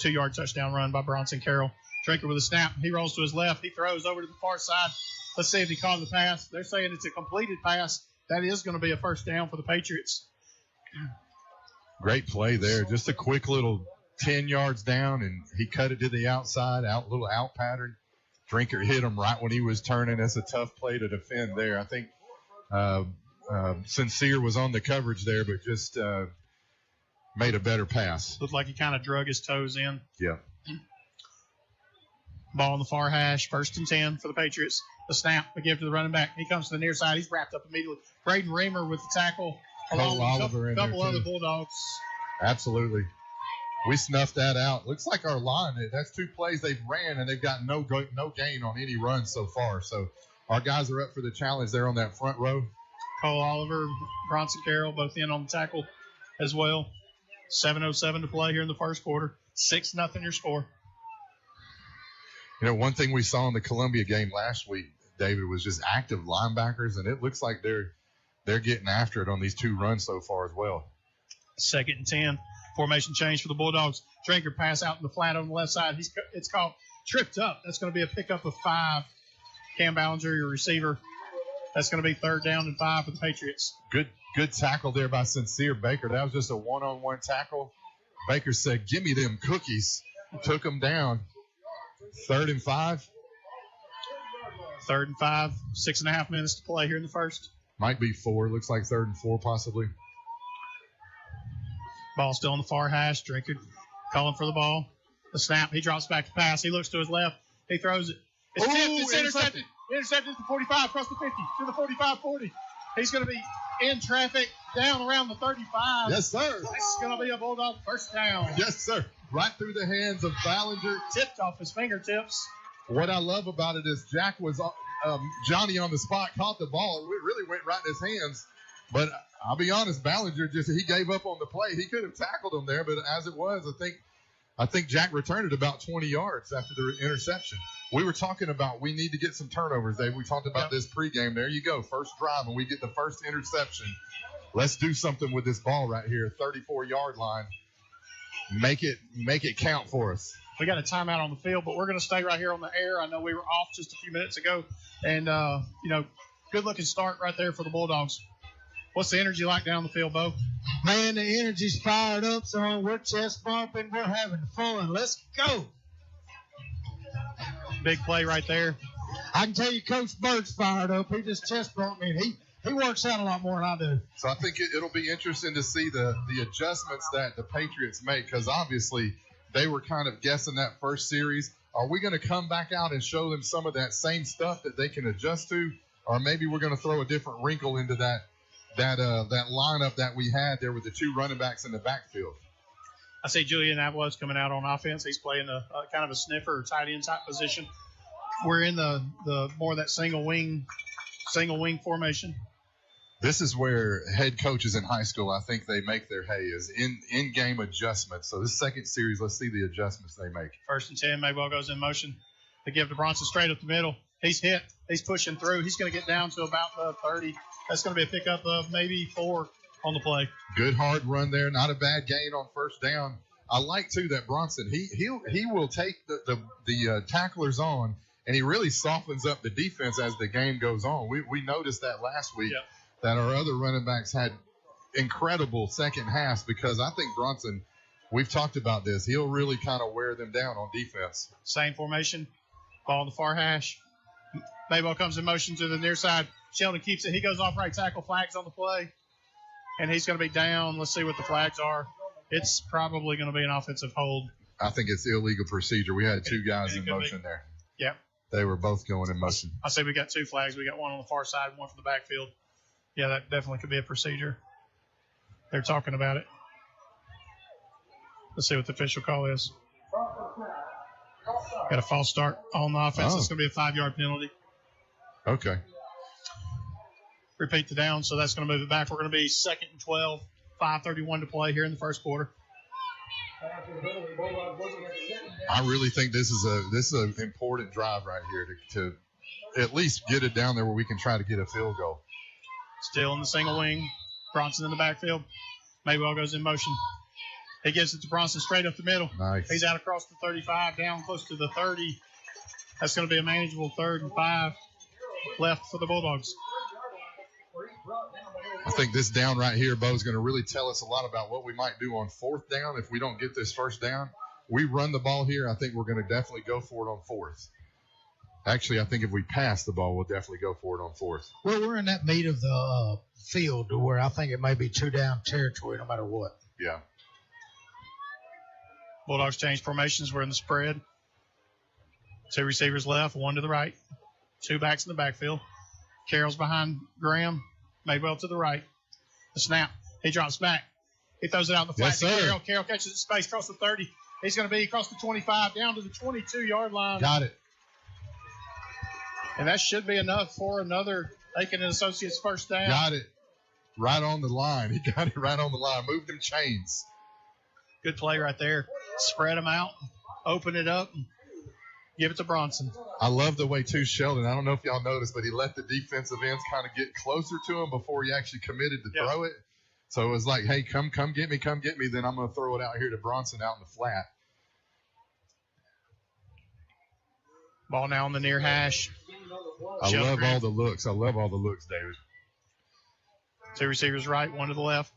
2-yard touchdown run by Bronson Carroll. Drinker with a snap. He rolls to his left. He throws over to the far side. Let's see if he caught the pass. They're saying it's a completed pass. That is going to be a first down for the Patriots. Great play there. Just a quick little 10 yards down, and he cut it to the outside, little out pattern. Drinker hit him right when he was turning. That's a tough play to defend there. I think Sincere was on the coverage there, but just made a better pass. Looked like he kind of drug his toes in. Yeah. Ball on the far hash, 1st and 10 for the Patriots. The snap, we give to the running back. He comes to the near side. He's wrapped up immediately. Braden Reamer with the tackle. Along with a couple other Bulldogs. Absolutely. We snuffed that out. Looks like our line, that's 2 plays they've ran, and they've got no gain on any run so far. So our guys are up for the challenge there on that front row. Cole Oliver, Bronson Carroll, both in on the tackle as well. 7:07 to play here in the first quarter. 6-0 your score. One thing we saw in the Columbia game last week, David, was just active linebackers, and it looks like they're getting after it on these 2 runs so far as well. 2nd and 10. Formation change for the Bulldogs. Drinker pass out in the flat on the left side. It's called tripped up. That's going to be a pickup of 5. Cam Ballinger, your receiver. That's going to be 3rd down and 5 for the Patriots. Good tackle there by Sincere Baker. That was just a one-on-one tackle. Baker said, "Give me them cookies." Took him down. 3rd and 5. 3rd and 5. 6.5 minutes to play here in the first. Might be 4. Looks like 3rd and 4 possibly. Ball still on the far hash. Drinker calling for the ball. The snap. He drops back to pass. He looks to his left. He throws it. It's tipped. It's intercepted. Intercepted at the 45, across the 50, to the 45-40. He's going to be in traffic down around the 35. Yes, sir. That's going to be a Bulldog first down. Yes, sir. Right through the hands of Ballinger. Tipped off his fingertips. What I love about it is Jack was Johnny on the spot, caught the ball, and it really went right in his hands. But I'll be honest, Ballinger he gave up on the play. He could have tackled him there, but as it was, I think Jack returned it about 20 yards after the interception. We were talking about we need to get some turnovers, Dave. We talked about this pregame. There you go, first drive, and we get the first interception. Let's do something with this ball right here, 34-yard line. Make it count for us. We got a timeout on the field, but we're going to stay right here on the air. I know we were off just a few minutes ago, and good-looking start right there for the Bulldogs. What's the energy like down the field, Bo? Man, the energy's fired up, son. We're chest bumping. We're having fun. Let's go. Big play right there. I can tell you Coach Bird's fired up. He just chest bumped me, and he works out a lot more than I do. So I think it'll be interesting to see the adjustments that the Patriots make, because obviously they were kind of guessing that first series. Are we going to come back out and show them some of that same stuff that they can adjust to, or maybe we're going to throw a different wrinkle into that lineup that we had there with the two running backs in the backfield? I see Julian Abelo's coming out on offense. He's playing a kind of a sniffer or tight end type position. We're in the more of that single wing formation. This is where head coaches in high school, I think they make their hay, is in-game adjustments. So this second series, let's see the adjustments they make. 1st and 10, Maybell goes in motion. They give to Bronson straight up the middle. He's hit. He's pushing through. He's going to get down to about the 30. That's going to be a pickup of maybe 4 on the play. Good hard run there. Not a bad gain on first down. I like, too, that Bronson, he will take the tacklers on, and he really softens up the defense as the game goes on. We noticed that last week. Yep. That our other running backs had incredible second halves, because I think Bronson, we've talked about this, he'll really kind of wear them down on defense. Same formation, ball on the far hash. Maybell comes in motion to the near side. Sheldon keeps it. He goes off right tackle, flags on the play, and he's going to be down. Let's see what the flags are. It's probably going to be an offensive hold. I think it's illegal procedure. We had 2 guys in motion there. Yep. They were both going in motion. I say we got 2 flags. We got one on the far side, one from the backfield. Yeah, that definitely could be a procedure. They're talking about it. Let's see what the official call is. Got a false start on the offense. It's going to be a 5-yard penalty. Okay. Repeat the down, so that's going to move it back. We're going to be 2nd and 12, 5:31 to play here in the first quarter. I really think this is an important drive right here to at least get it down there where we can try to get a field goal. Still in the single wing. Bronson in the backfield. Maybell goes in motion. He gives it to Bronson straight up the middle. Nice. He's out across the 35, down close to the 30. That's going to be a manageable 3rd and 5 left for the Bulldogs. I think this down right here, Bo, is going to really tell us a lot about what we might do on 4th down if we don't get this first down. We run the ball here. I think we're going to definitely go for it on 4th. Actually, I think if we pass the ball, we'll definitely go for it on 4th. Well, we're in that meat of the field where I think it may be 2-down territory no matter what. Yeah. Bulldogs change formations. We're in the spread. 2 receivers left, 1 to the right. 2 backs in the backfield. Carroll's behind Graham. Maybell to the right. The snap. He drops back. He throws it out in the flat to Carroll. Carroll catches it in space across the 30. He's going to be across the 25 down to the 22-yard line. Got it. And that should be enough for another Aiken and Associates first down. Got it. Right on the line. He got it right on the line. Moved them chains. Good play right there. Spread them out. Open it up. And give it to Bronson. I love the way, too, Sheldon. I don't know if y'all noticed, but he let the defensive ends kind of get closer to him before he actually committed to throw it. So it was like, hey, come get me. Then I'm going to throw it out here to Bronson out in the flat. Ball now on the near hash. I love all the looks. David. 2 receivers right, 1 to the left.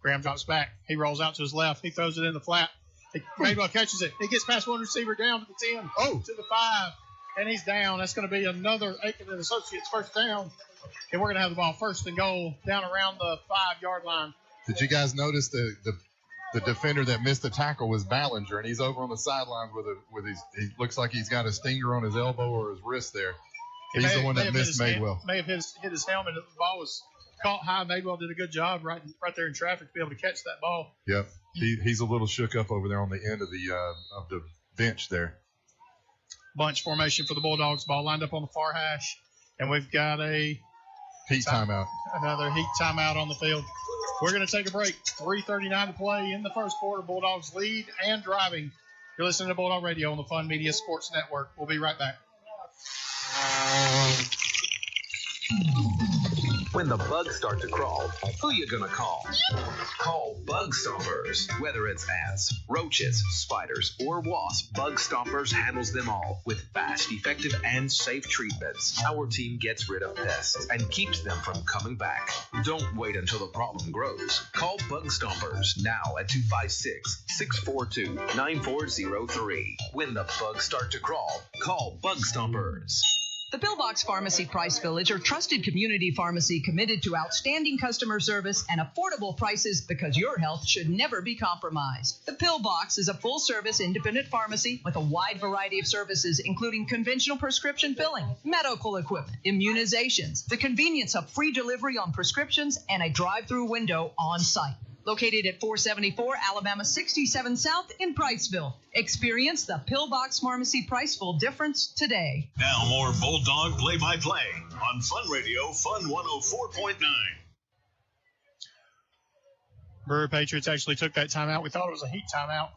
Graham drops back. He rolls out to his left. He throws it in the flat. Maybell catches it. He gets past 1 receiver down to the 10. To the 5. And he's down. That's going to be another Aiken and Associates first down. And we're going to have the ball 1st and goal down around the 5-yard line. Did you guys notice the defender that missed the tackle was Ballinger, and he's over on the sidelines with his. He looks like he's got a stinger on his elbow or his wrist there. He's the one that missed Madewell. May have hit his helmet. The ball was caught high. Madewell did a good job right there in traffic to be able to catch that ball. Yep. He's a little shook up over there on the end of the bench there. Bunch formation for the Bulldogs. Ball lined up on the far hash. And we've got a heat timeout. Another heat timeout on the field. We're going to take a break. 3:39 to play in the first quarter. Bulldogs lead and driving. You're listening to Bulldog Radio on the Fun Media Sports Network. We'll be right back. When the bugs start to crawl, who you gonna call? Call Bug Stompers. Whether it's ants, roaches, spiders, or wasps, Bug Stompers handles them all with fast, effective, and safe treatments. Our team gets rid of pests and keeps them from coming back. Don't wait until the problem grows. Call Bug Stompers now at 256-642-9403. When the bugs start to crawl, call Bug Stompers. The Pillbox Pharmacy Priceville is your trusted community pharmacy committed to outstanding customer service and affordable prices because your health should never be compromised. The Pillbox is a full-service independent pharmacy with a wide variety of services, including conventional prescription filling, medical equipment, immunizations, the convenience of free delivery on prescriptions, and a drive-through window on site. Located at 474 Alabama 67 South in Priceville. Experience the Pillbox Pharmacy Priceville difference today. Now more Bulldog play-by-play on Fun Radio, Fun 104.9. Brewer Patriots actually took that timeout. We thought it was a heat timeout.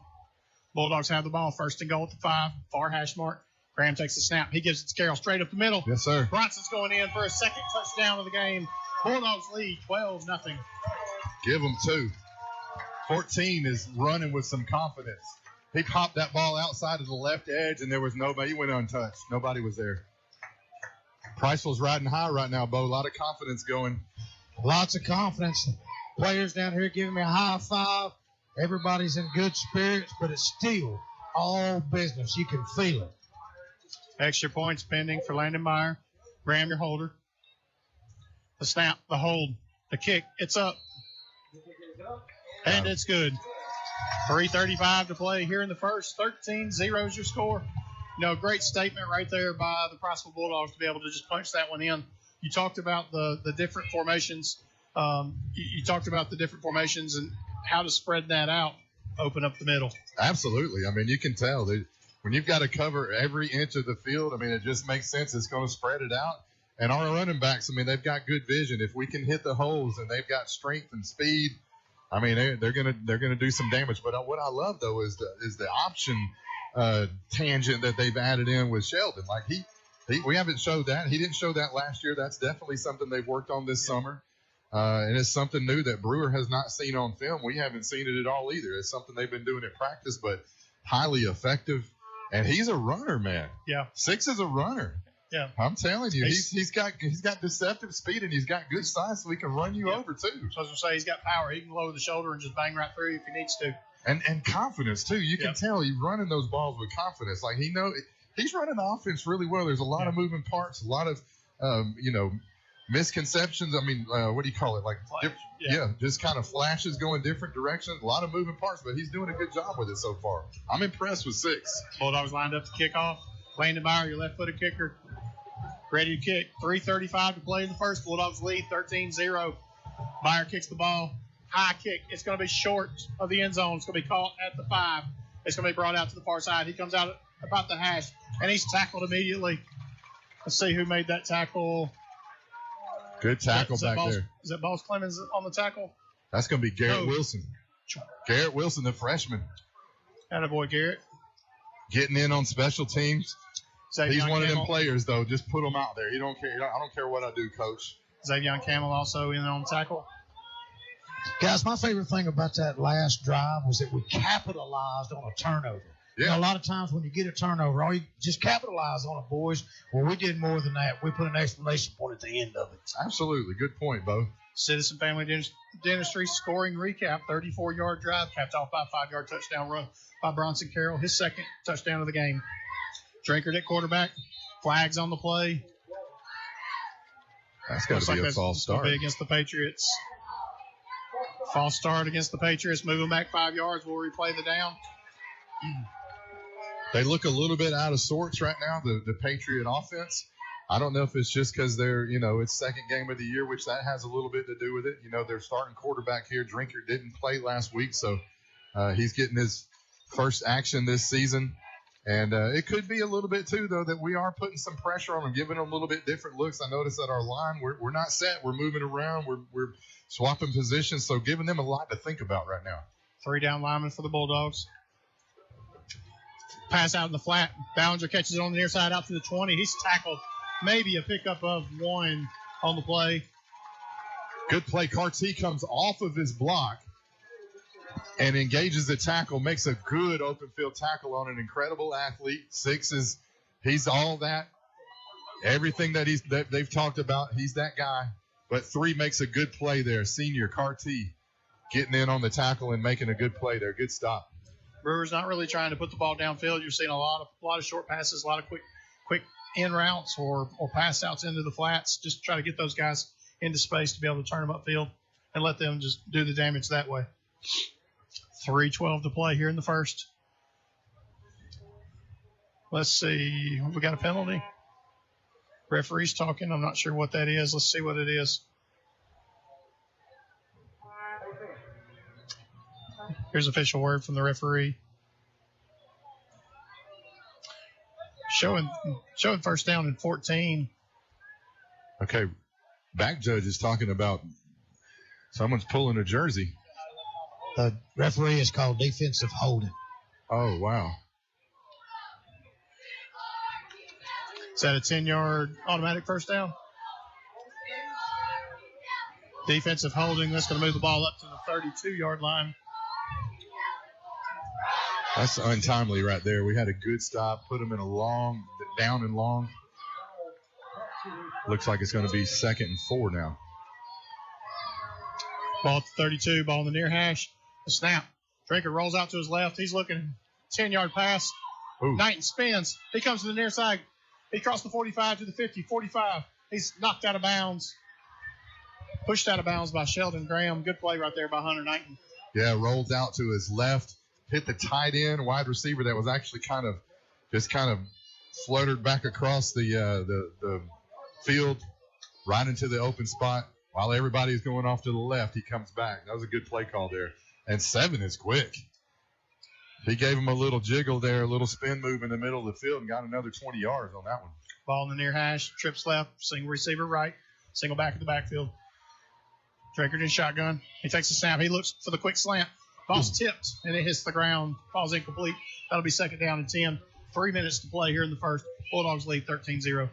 Bulldogs have the ball. First and goal at the 5. Far hash mark. Graham takes the snap. He gives it to Carroll straight up the middle. Yes, sir. Bronson's going in for a second touchdown of the game. Bulldogs lead 12-0. Give them 2. 14 is running with some confidence. He popped that ball outside of the left edge, and there was nobody. He went untouched. Nobody was there. Priceville's riding high right now, Bo. A lot of confidence going. Lots of confidence. Players down here giving me a high five. Everybody's in good spirits, but it's still all business. You can feel it. Extra points pending for Landon Meyer. Graham, your holder. The snap, the hold, the kick. It's up. And it's good. 3:35 to play here in the first. 13-0 is your score. Great statement right there by the Priceville Bulldogs to be able to just punch that one in. You talked about the different formations. You talked about the different formations and how to spread that out, open up the middle. Absolutely. I mean, you can tell that when you've got to cover every inch of the field, I mean, it just makes sense. It's going to spread it out. And our running backs, I mean, they've got good vision. If we can hit the holes and they've got strength and speed, I mean, they're gonna do some damage. But what I love though is the option tangent that they've added in with Sheldon. Like we haven't showed that. He didn't show that last year. That's definitely something they've worked on this summer, and it's something new that Brewer has not seen on film. We haven't seen it at all either. It's something they've been doing at practice, but highly effective. And he's a runner, man. Yeah, 6 is a runner. Yeah, I'm telling you, he's got deceptive speed and he's got good size, so he can run you over too. So I was gonna say he's got power. He can lower the shoulder and just bang right through if he needs to. And confidence too. You can tell he's running those balls with confidence. Like he's running the offense really well. There's a lot of moving parts, a lot of misconceptions. I mean, what do you call it? Like just kind of flashes going different directions. A lot of moving parts, but he's doing a good job with it so far. I'm impressed with 6. Bulldogs lined up to kick off. Landon Meyer, your left-footed kicker. Ready to kick. 3:35 to play in the first. Bulldogs lead 13-0. Meyer kicks the ball. High kick. It's going to be short of the end zone. It's going to be caught at the 5. It's going to be brought out to the far side. He comes out about the hash, and he's tackled immediately. Let's see who made that tackle. Good tackle back there. Is that Boss Clemens on the tackle? That's going to be Garrett Wilson. Garrett Wilson, the freshman. Attaboy, Garrett. Getting in on special teams. He's one of them players, though. Just put him out there. He don't care. I don't care what I do, Coach. Xavier Camel also in on tackle. Guys, my favorite thing about that last drive was that we capitalized on a turnover. Yeah. A lot of times when you get a turnover, you just capitalize on it, boys. Well, we did more than that. We put an exclamation point at the end of it. Absolutely. Good point, Bo. Citizen Family Dentistry scoring recap. 34-yard drive capped off by a 5-yard touchdown run by Bronson Carroll. His second touchdown of the game. Drinkard at quarterback. Flags on the play. That's got to be a false start. Against the Patriots. False start against the Patriots. Moving back 5 yards. We'll replay the down. They look a little bit out of sorts right now, the Patriot offense. I don't know if it's just because they're, it's second game of the year, which that has a little bit to do with it. Their starting quarterback here, Drinker, didn't play last week, so he's getting his first action this season. And it could be a little bit, too, though, that we are putting some pressure on them, giving them a little bit different looks. I noticed that our line, we're not set. We're moving around. We're swapping positions, so giving them a lot to think about right now. 3 down linemen for the Bulldogs. Pass out in the flat. Ballinger catches it on the near side out to the 20. He's tackled. Maybe a pickup of 1 on the play. Good play. Carty comes off of his block and engages the tackle, makes a good open field tackle on an incredible athlete. 6 he's all that. Everything that they've talked about, he's that guy. But 3 makes a good play there. Senior Carty getting in on the tackle and making a good play there. Good stop. Brewer's not really trying to put the ball downfield. You're seeing a lot of short passes, a lot of quick in routes or pass outs into the flats. Just try to get those guys into space to be able to turn them upfield and let them just do the damage that way. 3:12 to play here in the first. Let's see. We got a penalty. Referee's talking. I'm not sure what that is. Let's see what it is. Here's official word from the referee. Showing first down and 14. Okay. Back judge is talking about someone's pulling a jersey. The referee is called defensive holding. Oh, wow. Is that a 10-yard automatic first down? Defensive holding. That's going to move the ball up to the 32-yard line. That's untimely right there. We had a good stop, put him in a down and long. Looks like it's going to be 2nd and 4 now. Ball at the 32, ball in the near hash. The snap. Drinker rolls out to his left. He's looking 10-yard pass. Ooh. Knighton spins. He comes to the near side. He crossed the 45 to the 50, 45. He's knocked out of bounds. Pushed out of bounds by Sheldon Graham. Good play right there by Hunter Knighton. Yeah, rolled out to his left. Hit the tight end wide receiver that was actually kind of fluttered back across the field right into the open spot. While everybody's going off to the left, he comes back. That was a good play call there. And 7 is quick. He gave him a little jiggle there, a little spin move in the middle of the field, and got another 20 yards on that one. Ball in the near hash, trips left, single receiver right, single back in the backfield. Drinker in shotgun. He takes the snap. He looks for the quick slant. Ball's tipped, and it hits the ground. Ball's incomplete. That'll be 2nd down and 10. 3 minutes to play here in the first. Bulldogs lead 13-0.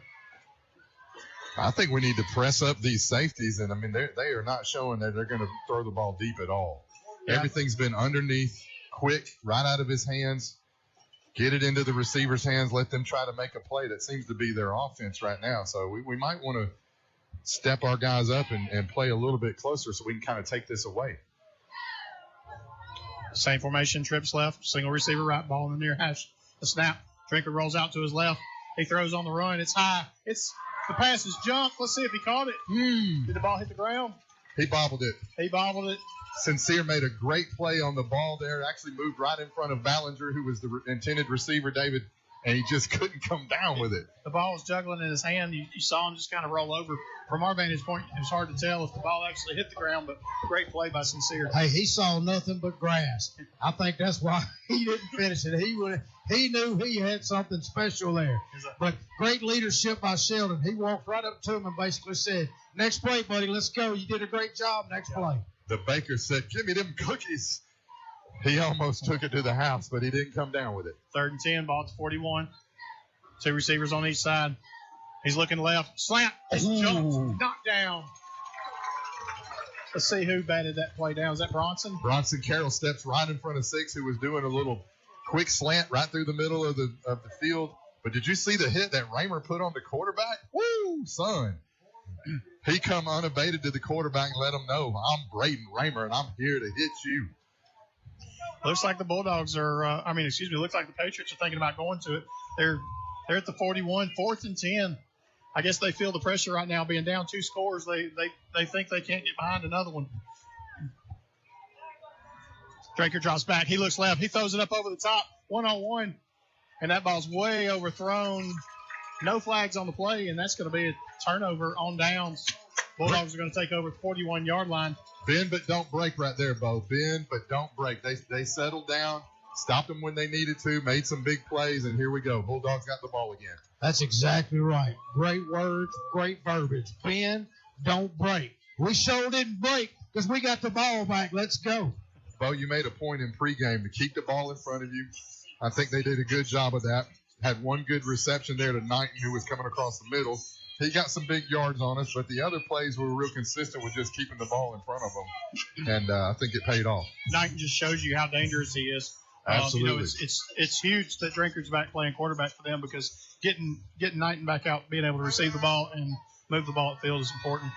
I think we need to press up these safeties, and, they are not showing that they're going to throw the ball deep at all. Yeah. Everything's been underneath, quick, right out of his hands. Get it into the receiver's hands. Let them try to make a play. That seems to be their offense right now. So we might want to step our guys up and play a little bit closer so we can kind of take this away. Same formation, trips left, single receiver right, ball in the near hash. The snap. Drinker rolls out to his left. He throws on the run. It's high. The pass is jumped. Let's see if he caught it. Did the ball hit the ground? He bobbled it. Sincere made a great play on the ball there. Actually moved right in front of Ballinger, who was the intended receiver, David, and he just couldn't come down with it. The ball was juggling in his hand. You saw him just kind of roll over. From our vantage point, it was hard to tell if the ball actually hit the ground, but great play by Sincere. Hey, he saw nothing but grass. I think that's why he didn't finish it. He knew he had something special there. But great leadership by Sheldon. He walked right up to him and basically said, "Next play, buddy, let's go. You did a great job. Next play." The baker said, "Give me them cookies." He almost took it to the house, but he didn't come down with it. 3rd and 10, ball to 41. 2 receivers on each side. He's looking left. Slant. Jumped. Knocked down. Let's see who batted that play down. Is that Bronson? Bronson Carroll steps right in front of 6, who was doing a little quick slant right through the middle of the field. But did you see the hit that Raymer put on the quarterback? Woo, son. He come unabated to the quarterback and let him know, "I'm Braden Raymer, and I'm here to hit you." Looks like the Bulldogs are, looks like the Patriots are thinking about going to it. They're at the 41, 4th and 10. I guess they feel the pressure right now, being down 2 scores. They think they can't get behind another one. Draker drops back. He looks left. He throws it up over the top, 1-on-1, and that ball's way overthrown No flags on the play, and that's going to be a turnover on downs. Bulldogs are going to take over the 41-yard line. Bend but don't break right there, Bo. Bend but don't break. They settled down, stopped them when they needed to, made some big plays, and here we go. Bulldogs got the ball again. That's exactly right. Great words, great verbiage. Bend, don't break. We sure didn't break because we got the ball back. Let's go. Bo, you made a point in pregame to keep the ball in front of you. I think they did a good job of that. Had one good reception there to Knighton, who was coming across the middle. He got some big yards on us, but the other plays were real consistent with just keeping the ball in front of them, and I think it paid off. Knighton just shows you how dangerous he is. Absolutely. It's huge that Drinker's back playing quarterback for them because getting Knighton back out, being able to receive the ball and move the ball at field is important.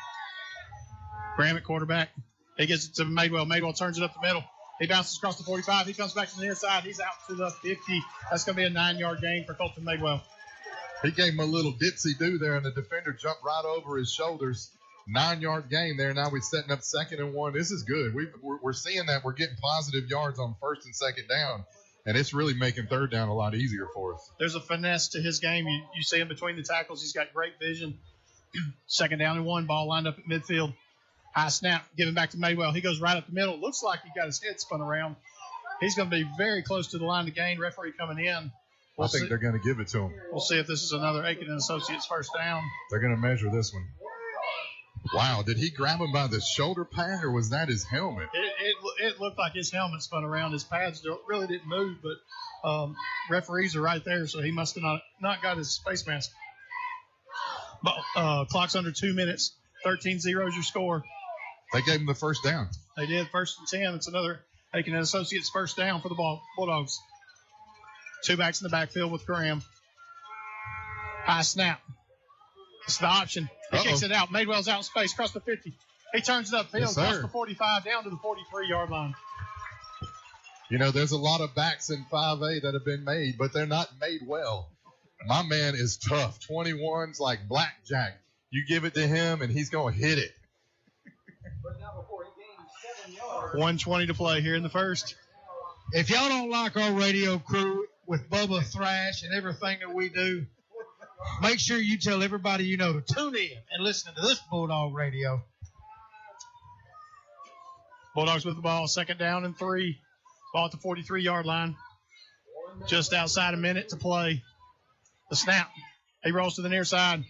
Graham at quarterback. He gets it to Madewell. Madewell turns it up the middle. He bounces across the 45. He comes back to the near side. He's out to the 50. That's going to be a 9-yard gain for Colton Madewell. He gave him a little ditsy-do there, and the defender jumped right over his shoulders. 9-yard gain there. Now we're setting up 2nd and 1. This is good. We're seeing that we're getting positive yards on 1st and 2nd down, and it's really making 3rd down a lot easier for us. There's a finesse to his game. You see him between the tackles. He's got great vision. 2nd down and 1. Ball lined up at midfield. High snap, giving back to Madewell. He goes right up the middle. Looks like he got his head spun around. He's going to be very close to the line of gain. Referee coming in. I think they're going to give it to him. We'll see if this is another Aiken and Associates 1st down. They're going to measure this one. Wow, did he grab him by the shoulder pad, or was that his helmet? It looked like his helmet spun around. His pads really didn't move, but referees are right there, so he must have not got his face mask. But, clock's under 2 minutes. 13-0 is your score. They gave him the 1st down. They did. 1st and 10. It's another Aiken and Associates 1st down for the Bulldogs. 2 backs in the backfield with Graham. High snap. It's the option. He kicks it out. Madewell's out in space, across the 50. He turns it upfield, across the 45, down to the 43-yard line. You know, there's a lot of backs in 5A that have been made, but they're not made well. My man is tough. 21's like blackjack. You give it to him, and he's going to hit it. 1:20 to play here in the 1st. If y'all don't like our radio crew with Bubba Thrash and everything that we do, make sure you tell everybody you know to tune in and listen to this Bulldog Radio. Bulldogs with the ball, 2nd down and 3. Ball at the 43-yard line. Just outside a minute to play. The snap. He rolls to the near side.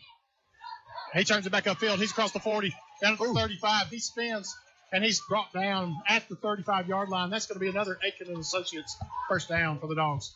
He turns it back upfield. He's across the 40, down to the 35. He spins, and he's brought down at the 35-yard line. That's going to be another Aiken and Associates 1st down for the Dogs.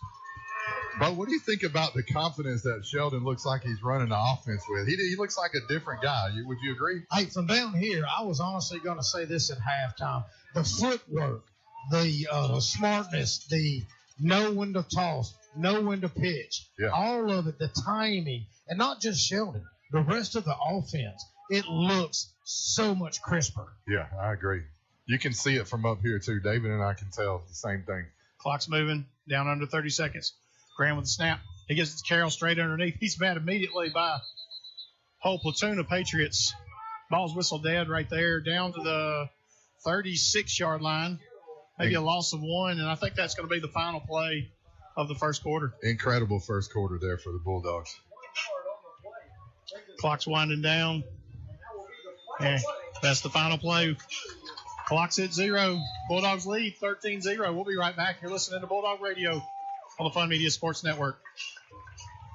But what do you think about the confidence that Sheldon looks like he's running the offense with? He looks like a different guy. Would you agree? Hey, from down here, I was honestly going to say this at halftime. The footwork, the smartness, the know when to toss, know when to pitch, all of it, the timing, and not just Sheldon, the rest of the offense, it looks so much crisper. Yeah, I agree. You can see it from up here, too. David and I can tell the same thing. Clock's moving, down under 30 seconds. Graham with the snap. He gets it to Carroll straight underneath. He's met immediately by a whole platoon of Patriots. Ball's whistled dead right there, down to the 36-yard line. Maybe a loss of 1, and I think that's going to be the final play of the 1st quarter. Incredible 1st quarter there for the Bulldogs. Clock's winding down. And that's the final play. Clock's at 0. Bulldogs lead 13-0. We'll be right back. You're listening to Bulldog Radio on the Fun Media Sports Network.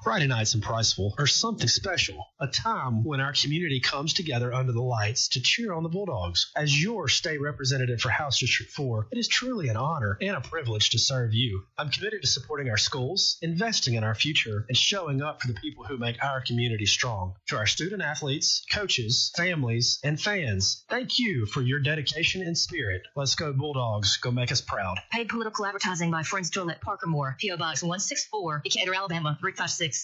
Friday nights in Priceville are something special, a time when our community comes together under the lights to cheer on the Bulldogs. As your state representative for House District 4, it is truly an honor and a privilege to serve you. I'm committed to supporting our schools, investing in our future, and showing up for the people who make our community strong. To our student athletes, coaches, families, and fans, thank you for your dedication and spirit. Let's go Bulldogs. Go make us proud. Paid political advertising by Friends Toilet, Parker Moore, P.O. Box 164, Decatur, Alabama 35602.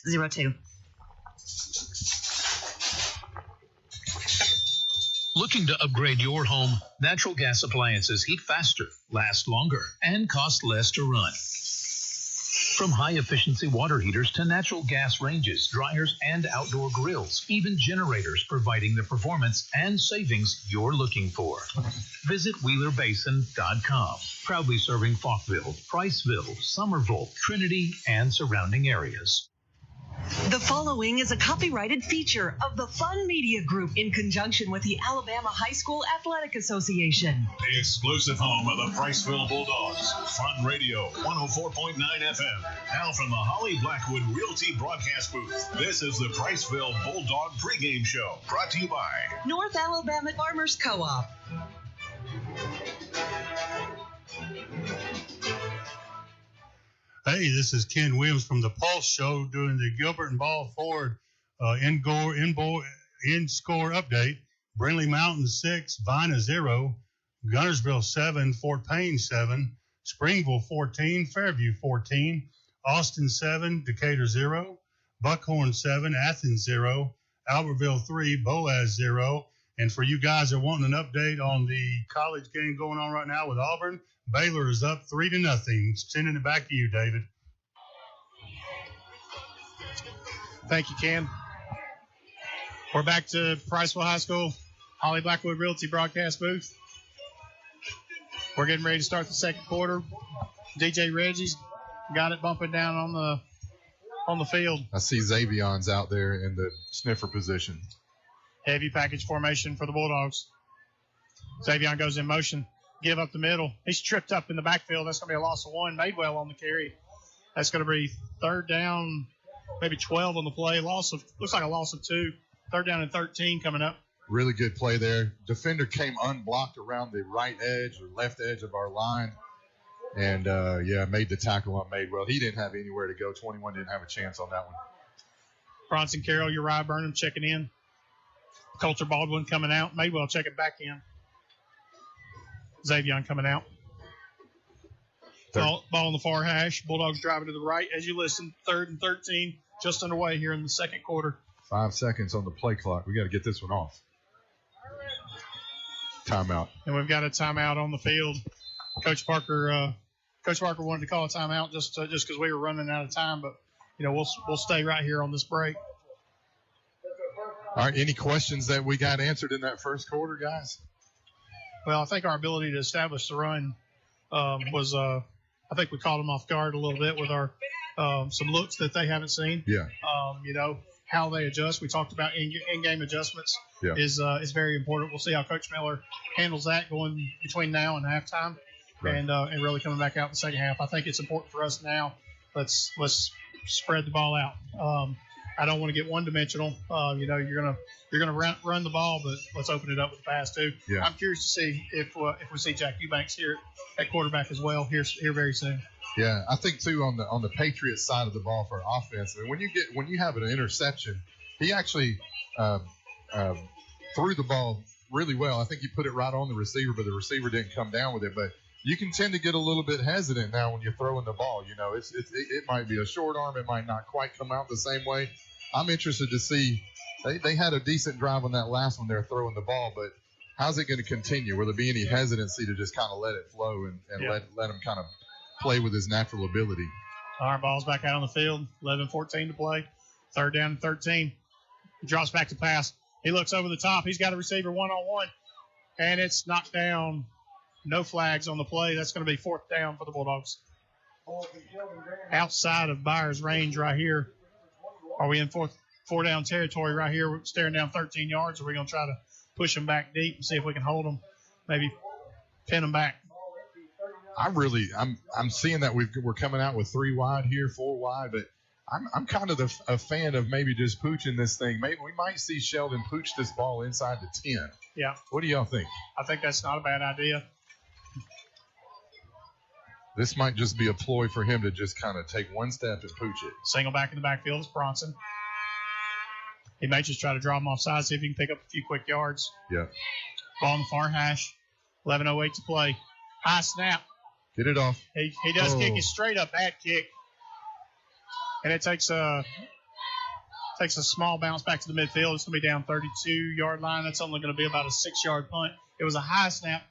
Looking to upgrade your home? Natural gas appliances heat faster, last longer, and cost less to run. From high-efficiency water heaters to natural gas ranges, dryers, and outdoor grills, even generators providing the performance and savings you're looking for. Visit WheelerBasin.com, proudly serving Falkville, Priceville, Somerville, Trinity, and surrounding areas. The following is a copyrighted feature of the Fun Media Group in conjunction with the Alabama High School Athletic Association. The exclusive home of the Priceville Bulldogs. Fun Radio 104.9 FM. Now from the Holly Blackwood Realty broadcast booth, this is the Priceville Bulldog pregame show, brought to you by North Alabama Farmers Co-op. Hey, this is Ken Williams from the Pulse Show doing the Gilbert and Ball Ford in-score update. Brindley Mountain 6, Vina 0, Gunnersville 7, Fort Payne 7, Springville 14, Fairview 14, Austin 7, Decatur 0, Buckhorn 7, Athens 0, Albertville 3, Boaz 0. And for you guys that are wanting an update on the college game going on right now with Auburn, Baylor is up 3-0. Sending it back to you, David. Thank you, Ken. We're back to Priceville High School, Holly Blackwood Realty broadcast booth. We're getting ready to start the second quarter. DJ Reggie's got it bumping down on the field. I see Xavion's out there in the sniffer position. Heavy package formation for the Bulldogs. Xavion goes in motion. Give up the middle. He's tripped up in the backfield. That's going to be a loss of 1. Madewell on the carry. That's going to be third down, maybe 12 on the play. Looks like a loss of 2. Third down and 13 coming up. Really good play there. Defender came unblocked around the right edge or left edge of our line. And, made the tackle on Madewell. He didn't have anywhere to go. 21 didn't have a chance on that one. Bronson Carroll, Uriah Burnham checking in. Coulter Baldwin coming out. Madewell checking back in. Xavion coming out. Ball on the far hash. Bulldogs driving to the right. As you listen, 3rd and 13, just underway here in the second quarter. 5 seconds on the play clock. We got to get this one off. Timeout. And we've got a timeout on the field. Coach Parker wanted to call a timeout just because we were running out of time, but we'll stay right here on this break. All right. Any questions that we got answered in that first quarter, guys? Well, I think our ability to establish the run was I think we caught them off guard a little bit with our some looks that they haven't seen. Yeah. How they adjust. We talked about in-game adjustments is very important. We'll see how Coach Miller handles that going between now and halftime, right. and really coming back out in the second half. I think it's important for us now. Let's spread the ball out. I don't want to get one-dimensional. You're gonna run the ball, but let's open it up with the pass too. Yeah. I'm curious to see if we see Jack Eubanks here at quarterback as well here very soon. Yeah, I think too on the Patriots side of the ball for offense. I mean, when you have an interception, he actually threw the ball really well. I think he put it right on the receiver, but the receiver didn't come down with it. But you can tend to get a little bit hesitant now when you're throwing the ball. It might be a short arm. It might not quite come out the same way. I'm interested to see. They had a decent drive on that last one. They're throwing the ball, but how's it going to continue? Will there be any hesitancy to just kind of let it flow and let him kind of play with his natural ability? All right, ball's back out on the field. 11-14 to play. 3rd down and 13. He drops back to pass. He looks over the top. He's got a receiver one-on-one, and it's knocked down. No flags on the play. That's going to be 4th down for the Bulldogs. Outside of Byers' range right here. Are we in four down territory right here? We're staring down 13 yards. Or are we going to try to push them back deep and see if we can hold them, maybe pin them back? I'm seeing that we're coming out with 3 wide here, 4 wide, but I'm kind of a fan of maybe just pooching this thing. Maybe we might see Sheldon pooch this ball inside the 10. Yeah. What do y'all think? I think that's not a bad idea. This might just be a ploy for him to just kind of take one step and pooch it. Single back in the backfield is Bronson. He may just try to draw him offside, see if he can pick up a few quick yards. Yeah. Ball on the far hash. 11:08 to play. High snap. Get it off. He does kick it straight up. Bad kick. And it takes a small bounce back to the midfield. It's going to be down 32-yard line. That's only going to be about a 6-yard punt. It was a high snap.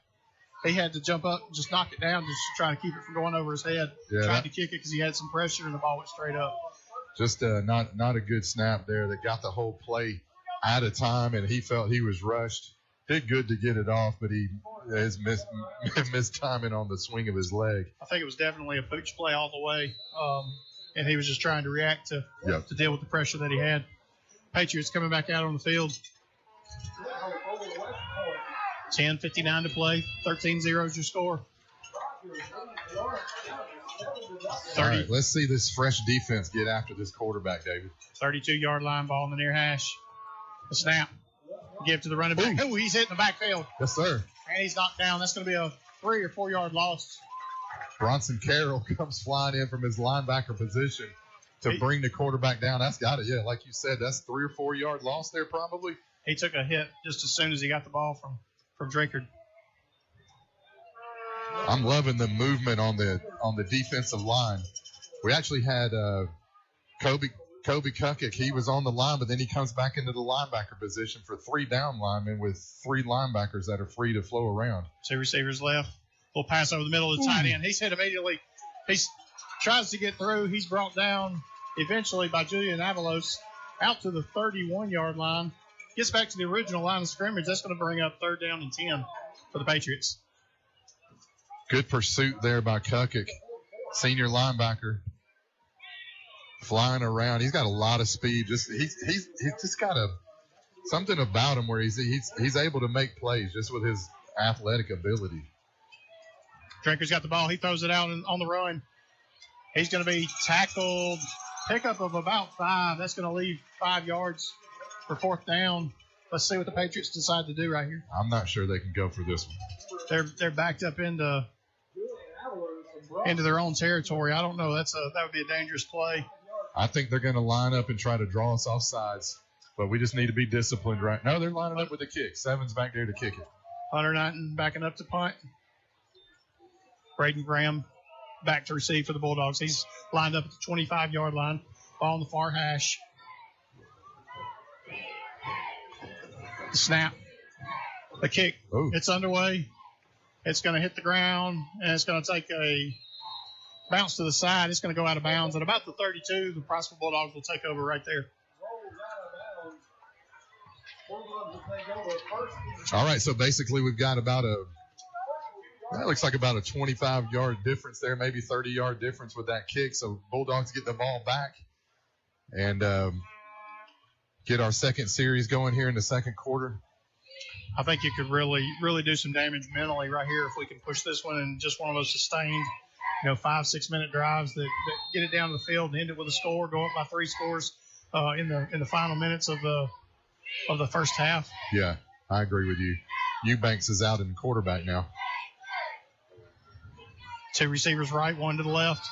He had to jump up and just knock it down just to try to keep it from going over his head. Yeah. Tried to kick it because he had some pressure, and the ball went straight up. Just not a good snap there that got the whole play out of time, and he felt he was rushed. Did good to get it off, but he has missed timing on the swing of his leg. I think it was definitely a pooch play all the way. and he was just trying to react to deal with the pressure that he had. Patriots coming back out on the field. 10:59 to play. 13-0 is your score. All right, let's see this fresh defense get after this quarterback, David. 32-yard line, ball in the near hash. The snap. Give to the running back. Oh, he's hitting the backfield. Yes, sir. And he's knocked down. That's going to be a 3 or 4 yard loss. Bronson Carroll comes flying in from his linebacker position to bring the quarterback down. That's got it. Yeah, like you said, that's 3 or 4 yard loss there probably. He took a hit just as soon as he got the ball from Drinkard. I'm loving the movement on the defensive line. We actually had Kobe Kukic. He was on the line, but then he comes back into the linebacker position for 3 down linemen with 3 linebackers that are free to flow around. 2 receivers left. Little pass over the middle of the tight end. He's hit immediately. He tries to get through. He's brought down eventually by Julian Avalos out to the 31-yard line. Gets back to the original line of scrimmage. That's going to bring up 3rd down and 10 for the Patriots. Good pursuit there by Kukic, senior linebacker, flying around. He's got a lot of speed. He's just got something about him where he's able to make plays just with his athletic ability. Drinker's got the ball. He throws it out on the run. He's going to be tackled. Pickup of about 5. That's going to leave 5 yards for 4th down. Let's see what the Patriots decide to do right here. I'm not sure they can go for this one. They're backed up into their own territory. I don't know. That would be a dangerous play. I think they're going to line up and try to draw us off sides, but we just need to be disciplined right now. They're lining up with the kick. 7's back there to kick it. Hunter Knighton backing up to punt. Braden Graham back to receive for the Bulldogs. He's lined up at the 25-yard line. Ball on the far hash. The snap. The kick. Ooh. It's underway. It's going to hit the ground, and it's going to take a bounce to the side. It's going to go out of bounds. At about the 32, the Priceville Bulldogs will take over right there. All right, so basically we've got that looks like about a 25-yard difference there, maybe 30-yard difference with that kick. So Bulldogs get the ball back and get our second series going here in the second quarter. I think you could really, really do some damage mentally right here if we can push this one in just one of those sustained, 5-6 minute drives that get it down to the field and end it with a score, go up by 3 scores in the final minutes of the first half. Yeah, I agree with you. Eubanks is out in the quarterback now. 2 receivers right, 1 to the left.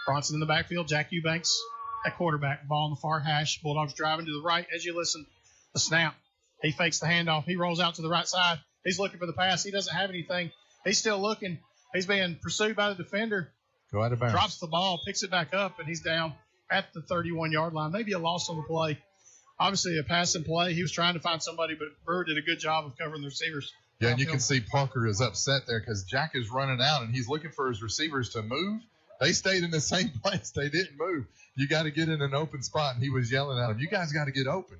Bronson in the backfield. Jack Eubanks at quarterback. Ball on the far hash. Bulldogs driving to the right. As you listen, the snap. He fakes the handoff. He rolls out to the right side. He's looking for the pass. He doesn't have anything. He's still looking. He's being pursued by the defender. Go out of bounds. Drops the ball, picks it back up, and he's down at the 31-yard line. Maybe a loss on the play. Obviously a passing play. He was trying to find somebody, but Brewer did a good job of covering the receivers. Yeah, and you can see Parker is upset there because Jack is running out, and he's looking for his receivers to move. They stayed in the same place. They didn't move. You got to get in an open spot, and he was yelling at him, you guys got to get open.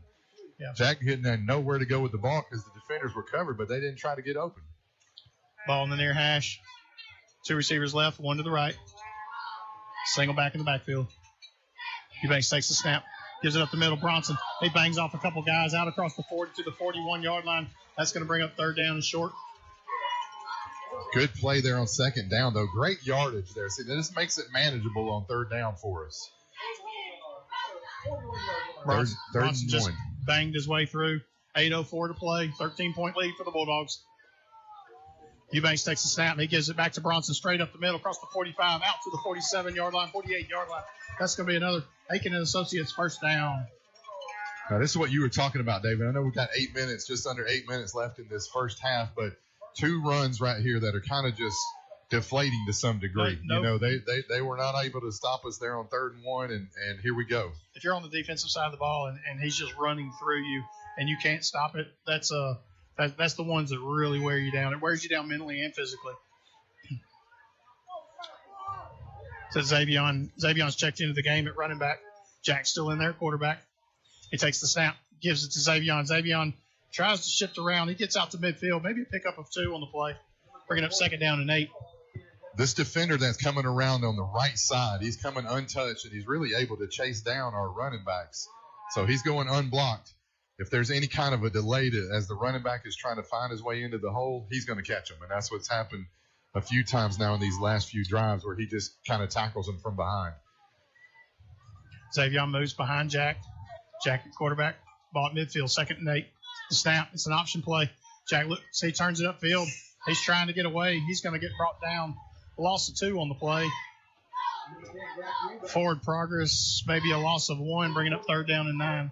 Yeah. Jack didn't know where to go with the ball because the defenders were covered, but they didn't try to get open. Ball in the near hash. 2 receivers left, 1 to the right. Single back in the backfield. Eubanks takes the snap, gives it up the middle. Bronson, he bangs off a couple guys out across the 40 to the 41-yard line. That's going to bring up 3rd down and short. Good play there on 2nd down, though. Great yardage there. See, this makes it manageable on 3rd down for us. Bronson just banged his way through. 8:04 to play. 13-point lead for the Bulldogs. Eubanks takes the snap, and he gives it back to Bronson straight up the middle, across the 45, out to the 47-yard line, 48-yard line. That's going to be another Aiken and Associates 1st down. Now, this is what you were talking about, David. I know we've got 8 minutes, just under 8 minutes left in this first half, but 2 runs right here that are kind of just deflating to some degree. Nope. They were not able to stop us there on 3rd and 1, and here we go. If you're on the defensive side of the ball and he's just running through you and you can't stop it, that's the ones that really wear you down. It wears you down mentally and physically. So Xavion's checked into the game at running back. Jack's still in there at quarterback. He takes the snap, gives it to Xavion. Xavion tries to shift around. He gets out to midfield, maybe a pickup of 2 on the play, bringing up 2nd down and 8. This defender that's coming around on the right side, he's coming untouched, and he's really able to chase down our running backs. So he's going unblocked. If there's any kind of a delay as the running back is trying to find his way into the hole, he's going to catch him. And that's what's happened a few times now in these last few drives where he just kind of tackles him from behind. Xavier moves behind Jack. Jack at quarterback. Ball at midfield, 2nd and 8. The snap. It's an option play. Jack, look, see, turns it upfield. He's trying to get away. He's going to get brought down. Loss of 2 on the play. Forward progress, maybe a loss of 1, bringing up 3rd down and 9.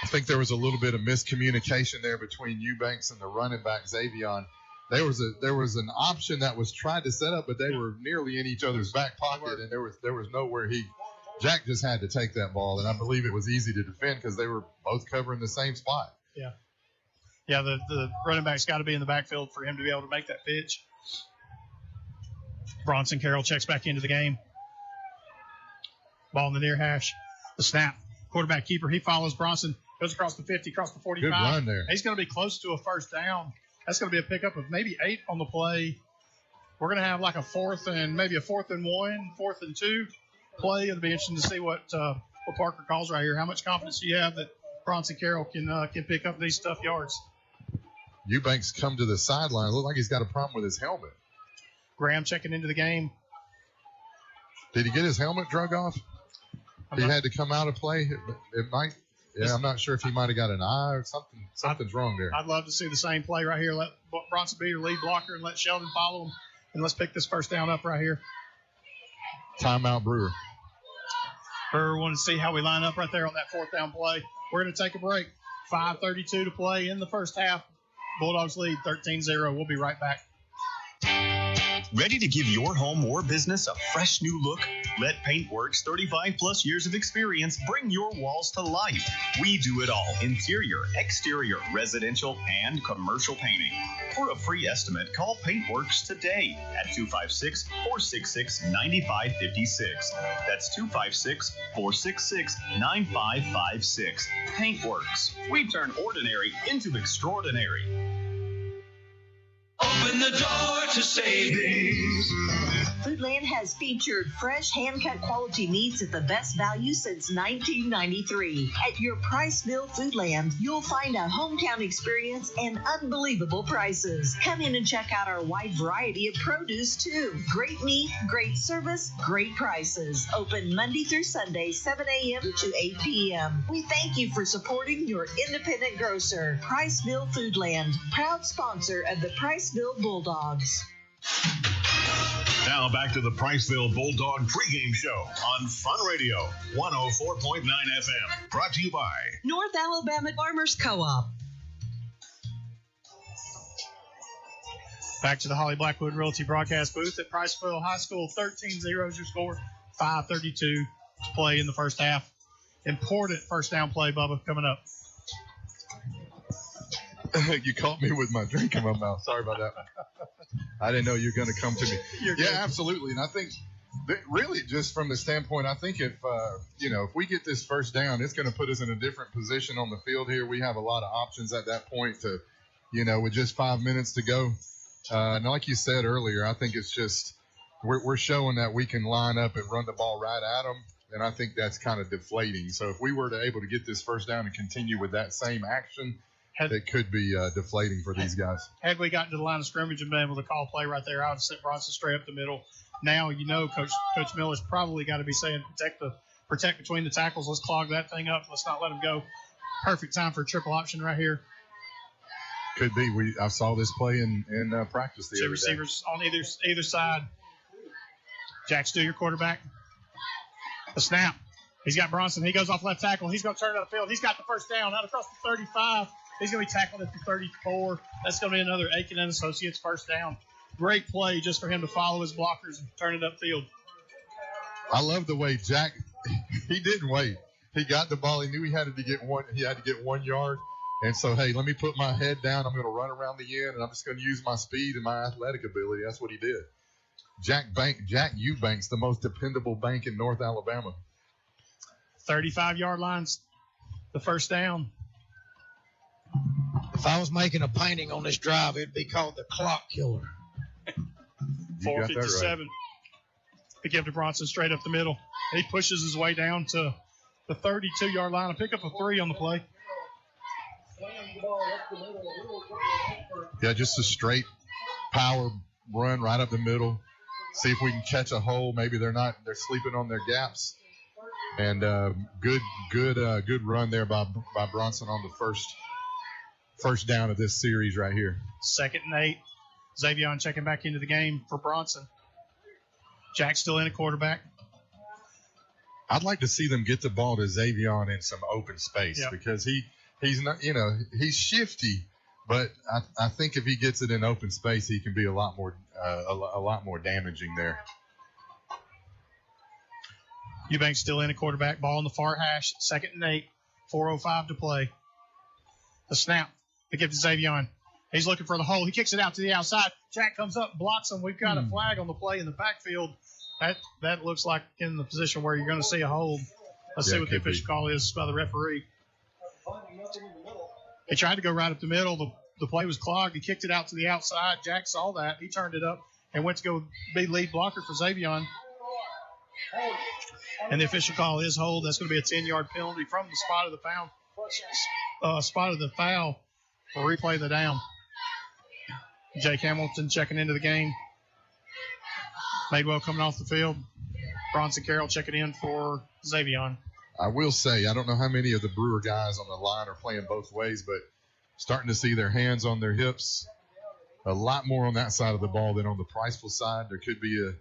I think there was a little bit of miscommunication there between Eubanks and the running back, Xavier. There was an option that was tried to set up, but they were nearly in each other's back pocket, and there was nowhere Jack just had to take that ball, and I believe it was easy to defend because they were both covering the same spot. Yeah. Yeah, the running back's got to be in the backfield for him to be able to make that pitch. Bronson Carroll checks back into the game. Ball in the near hash. The snap. Quarterback keeper. He follows Bronson. Goes across the 50, across the 45. Good run there. He's going to be close to a 1st down. That's going to be a pickup of maybe 8 on the play. We're going to have like a 4th and 1, 4th and 2 play. It'll be interesting to see what Parker calls right here. How much confidence do you have that Bronson Carroll can pick up these tough yards? Eubanks come to the sideline. Look like he's got a problem with his helmet. Graham checking into the game. Did he get his helmet drug off? He had to come out of play. It might. Yeah, I'm not sure if he might have got an eye or something. Something's wrong there. I'd love to see the same play right here. Let Bronson be your lead blocker and let Sheldon follow him. And let's pick this 1st down up right here. Timeout, Brewer. Brewer wanted to see how we line up right there on that 4th down play. We're going to take a break. 5:32 to play in the first half. Bulldogs lead 13-0. We'll be right back. Ready to give your home or business a fresh new look? Let Paintworks' 35-plus years of experience bring your walls to life. We do it all: interior, exterior, residential, and commercial painting. For a free estimate, call Paintworks today at 256-466-9556. That's 256-466-9556. Paintworks. We turn ordinary into extraordinary. Open the door to savings. Foodland has featured fresh, hand-cut quality meats at the best value since 1993. At your Priceville Foodland, you'll find a hometown experience and unbelievable prices. Come in and check out our wide variety of produce, too. Great meat, great service, great prices. Open Monday through Sunday, 7 a.m. to 8 p.m. We thank you for supporting your independent grocer. Priceville Foodland, proud sponsor of the Priceville Bulldogs. Now back to the Priceville Bulldog pregame show on Fun Radio 104.9 FM. Brought to you by North Alabama Farmers Co-op. Back to the Holly Blackwood Realty broadcast booth at Priceville High School. 13-0 is your score. 5:32 to play in the first half. Important 1st down play, Bubba, coming up. You caught me with my drink in my mouth. Sorry about that. I didn't know you were going to come to me. Yeah, absolutely. And I think that really just from the standpoint, I think if we get this 1st down, it's going to put us in a different position on the field here. We have a lot of options at that point to, with just 5 minutes to go. And like you said earlier, I think it's just we're showing that we can line up and run the ball right at them. And I think that's kind of deflating. So if we were to able to get this 1st down and continue with that same action, it could be deflating for these guys. Had we gotten to the line of scrimmage and been able to call play right there, I would have sent Bronson straight up the middle. Now, Coach Miller's probably got to be saying protect between the tackles. Let's clog that thing up. Let's not let them go. Perfect time for a triple option right here. Could be. I saw this play in practice the other day. Receivers on either side. Jack Stew, your quarterback. The snap. He's got Bronson. He goes off left tackle. He's going to turn it upfield. He's got the 1st down out across the 35. He's going to be tackled at the 34. That's going to be another Aiken and Associates 1st down. Great play just for him to follow his blockers and turn it upfield. I love the way Jack, he didn't wait. He got the ball. He knew he had to get 1 yard. And so, hey, let me put my head down. I'm going to run around the end, and I'm just going to use my speed and my athletic ability. That's what he did. Jack Eubanks, the most dependable bank in North Alabama. 35-yard lines, the 1st down. If I was making a painting on this drive, it'd be called the Clock Killer. You got that right. 4:57. They give to Bronson straight up the middle. He pushes his way down to the 32-yard line and pick up a 3 on the play. Yeah, just a straight power run right up the middle. See if we can catch a hole. Maybe they're sleeping on their gaps. And good run there by Bronson on the first down of this series right here. 2nd and 8. Xavier checking back into the game for Bronson. Jack still in at quarterback. I'd like to see them get the ball to Xavier in some open space because he's not, he's shifty, but I think if he gets it in open space, he can be a lot more damaging there. Eubanks still in at quarterback. Ball in the far hash. 2nd and 8. 4:05 to play. The snap. They give to Xavier. He's looking for the hole. He kicks it out to the outside. Jack comes up, blocks him. We've got a flag on the play in the backfield. That looks like in the position where you're going to see a hold. Let's see what the official call is by the referee. He tried to go right up the middle. The play was clogged. He kicked it out to the outside. Jack saw that. He turned it up and went to go be lead blocker for Xavier. And the official call is hold. That's going to be a 10-yard penalty from the spot of the foul. We'll replay the down. Jake Hamilton checking into the game. Madewell coming off the field. Bronson Carroll checking in for Xavier. I will say, I don't know how many of the Brewer guys on the line are playing both ways, but starting to see their hands on their hips a lot more on that side of the ball than on the Priceville side. There could be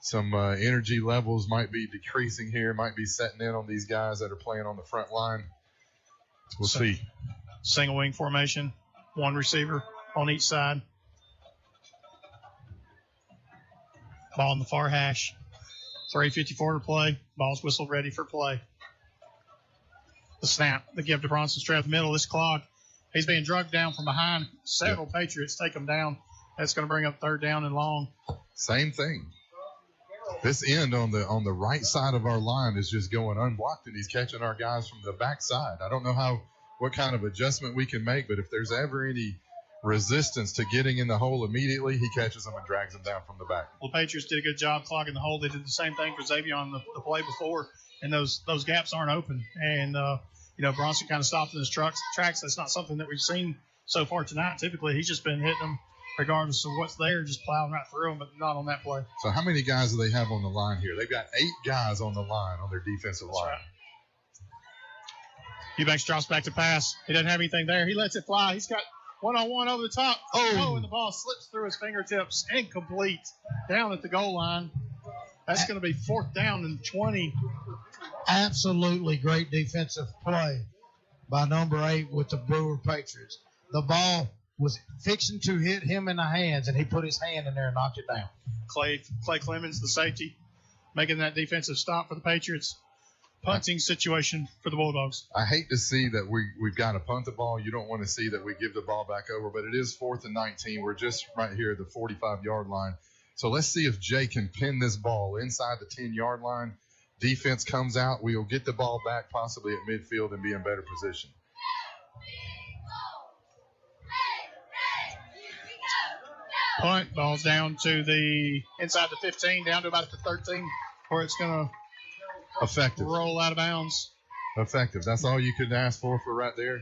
some energy levels might be decreasing here, might be setting in on these guys that are playing on the front line. We'll see. Single wing formation, one receiver on each side. Ball in the far hash. 3:54 to play. Ball's whistled, ready for play. The snap. The give to Bronson straight up the middle. This clock. He's being drugged down from behind. Several Patriots take him down. That's going to bring up 3rd down and long. Same thing. This end on the right side of our line is just going unblocked, and he's catching our guys from the backside. I don't know what kind of adjustment we can make, but if there's ever any resistance to getting in the hole immediately, he catches them and drags them down from the back. Well, the Patriots did a good job clogging the hole. They did the same thing for Xavier on the play before, and those gaps aren't open. And, Bronson kind of stopped in his tracks. That's not something that we've seen so far tonight. Typically, he's just been hitting them regardless of what's there, just plowing right through them, but not on that play. So how many guys do they have on the line here? They've got 8 guys on the line on their defensive line. Right. Eubanks drops back to pass. He doesn't have anything there. He lets it fly. He's got one-on-one over the top. Oh, and the ball slips through his fingertips. Incomplete. Down at the goal line. That's going to be 4th down and 20. Absolutely great defensive play by number 8 with the Brewer Patriots. The ball was fixing to hit him in the hands, and he put his hand in there and knocked it down. Clay Clemens, the safety, making that defensive stop for the Patriots. Punting situation for the Bulldogs. I hate to see that we've got to punt the ball. You don't want to see that we give the ball back over, but it is 4th and 19. We're just right here at the 45-yard line. So let's see if Jay can pin this ball inside the 10-yard line. Defense comes out. We'll get the ball back possibly at midfield and be in better position. Punt. Ball's down to the inside the 15, down to about the 13, where it's going to effective roll out of bounds. Effective. That's all you could ask for right there.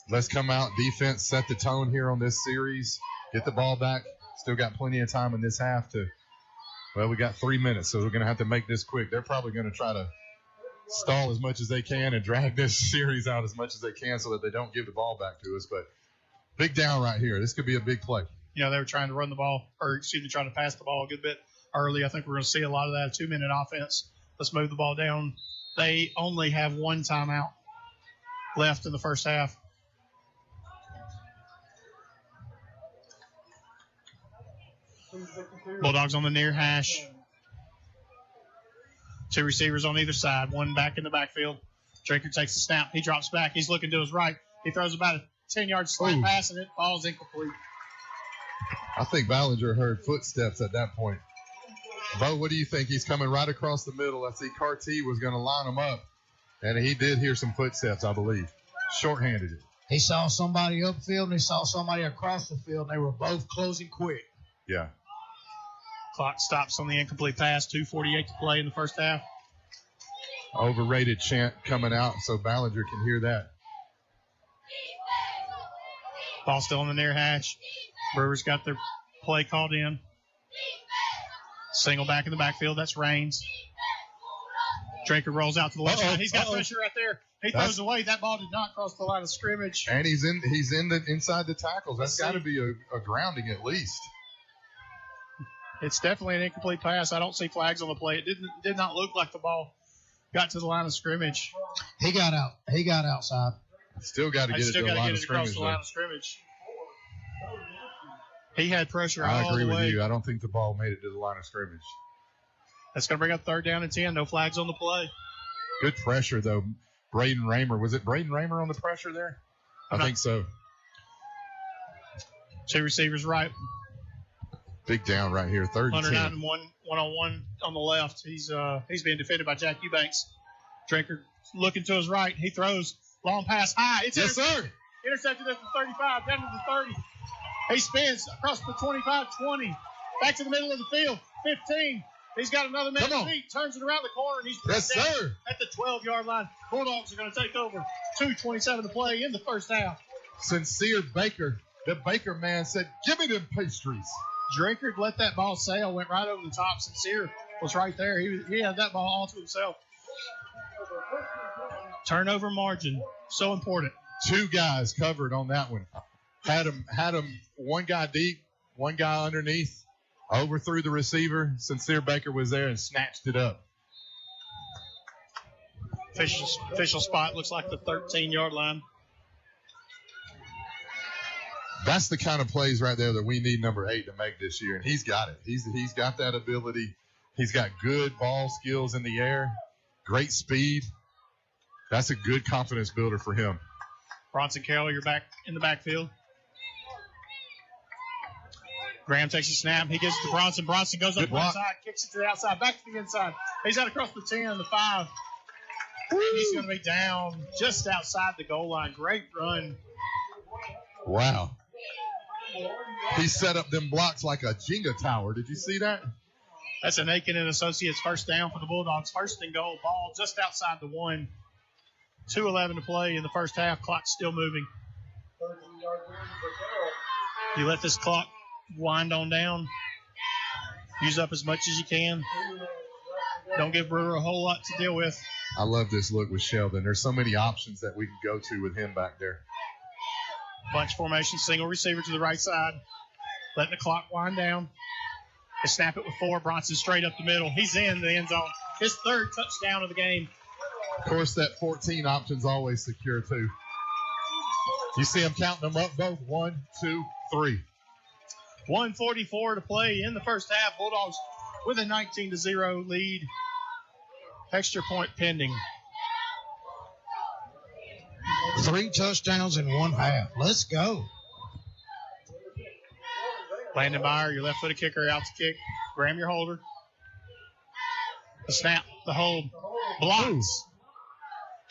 Let's come out. Defense set the tone here on this series. Get the ball back. Still got plenty of time in this half we got 3 minutes, so we're going to have to make this quick. They're probably going to try to stall as much as they can and drag this series out as much as they can so that they don't give the ball back to us. But big down right here. This could be a big play. They were trying to run the ball, trying to pass the ball a good bit early. I think we're going to see a lot of that 2-minute offense. Let's move the ball down. They only have 1 timeout left in the first half. Bulldogs on the near hash. 2 receivers on either side. 1 back in the backfield. Draker takes the snap. He drops back. He's looking to his right. He throws about a 10-yard slant pass, and it falls incomplete. I think Ballinger heard footsteps at that point. Bo, what do you think? He's coming right across the middle. I see Carty was going to line him up, and he did hear some footsteps, I believe. Short-handed it. He saw somebody upfield and he saw somebody across the field, and they were both closing quick. Yeah. Clock stops on the incomplete pass. 2:48 to play in the first half. Overrated chant coming out so Ballinger can hear that. Ball still on the near hash. Brewers got their play called in. Single back in the backfield. That's Raines. Drinker rolls out to the left side. He's got pressure right there. He throws away. That ball did not cross the line of scrimmage. And he's inside the tackles. That's got to be a grounding at least. It's definitely an incomplete pass. I don't see flags on the play. It did not look like the ball got to the line of scrimmage. He got out. He got outside. Still got to get it to the line of scrimmage. Across the line of scrimmage. He had pressure I all the way. agree with you. I don't think the ball made it to the line of scrimmage. That's going to bring up 3rd down and 10. No flags on the play. Good pressure, though. Braden Raymer. Was it Braden Raymer on the pressure there? I think so. 2 receivers right. Big down right here. 3rd and 10. 109 and 1-on-1 on the left. He's being defended by Jack Eubanks. Drinker looking to his right. He throws. Long pass high. It's yes, sir. Intercepted at the 35, down to the 30. He spins across the 25, 20. Back to the middle of the field. 15. He's got another man feet. Turns it around the corner, and he's down at the 12-yard line. Bulldogs are going to take over. 2:27 to play in the first half. Sincere Baker. The Baker man said, "Give me them pastries." Drinker let that ball sail. Went right over the top. Sincere was right there. He had that ball all to himself. Turnover margin, so important. 2 guys covered on that one. Had him one guy deep, one guy underneath, overthrew the receiver. Sincere Baker was there and snatched it up. Official spot looks like the 13-yard line. That's the kind of plays right there that we need number 8 to make this year, and he's got it. He's got that ability. He's got good ball skills in the air, great speed. That's a good confidence builder for him. Bronson Carroll, you're back in the backfield. Graham takes a snap. He gets it to Bronson. Bronson goes up one side, kicks it to the outside, back to the inside. He's out across the 10, the 5. He's going to be down just outside the goal line. Great run. Wow. He set up them blocks like a Jenga tower. Did you see that? That's an Aiken and Associates first down for the Bulldogs. 1st and goal. Ball just outside the 1. 2:11 to play in the first half. Clock's still moving. You let this clock wind on down. Use up as much as you can. Don't give Brewer a whole lot to deal with. I love this look with Sheldon. There's so many options that we can go to with him back there. Bunch formation, single receiver to the right side. Letting the clock wind down. They snap it with 4. Bronson straight up the middle. He's in the end zone. His 3rd touchdown of the game. Of course, that 14 option's always secure, too. You see him counting them up both. 1, 2, 3. 1:44 to play in the first half. Bulldogs with a 19-0 lead. Extra point pending. 3 touchdowns in 1 half. Let's go. Landon Meyer, your left-footed kicker, out to kick. Graham, your holder. The snap, the hold, blocks.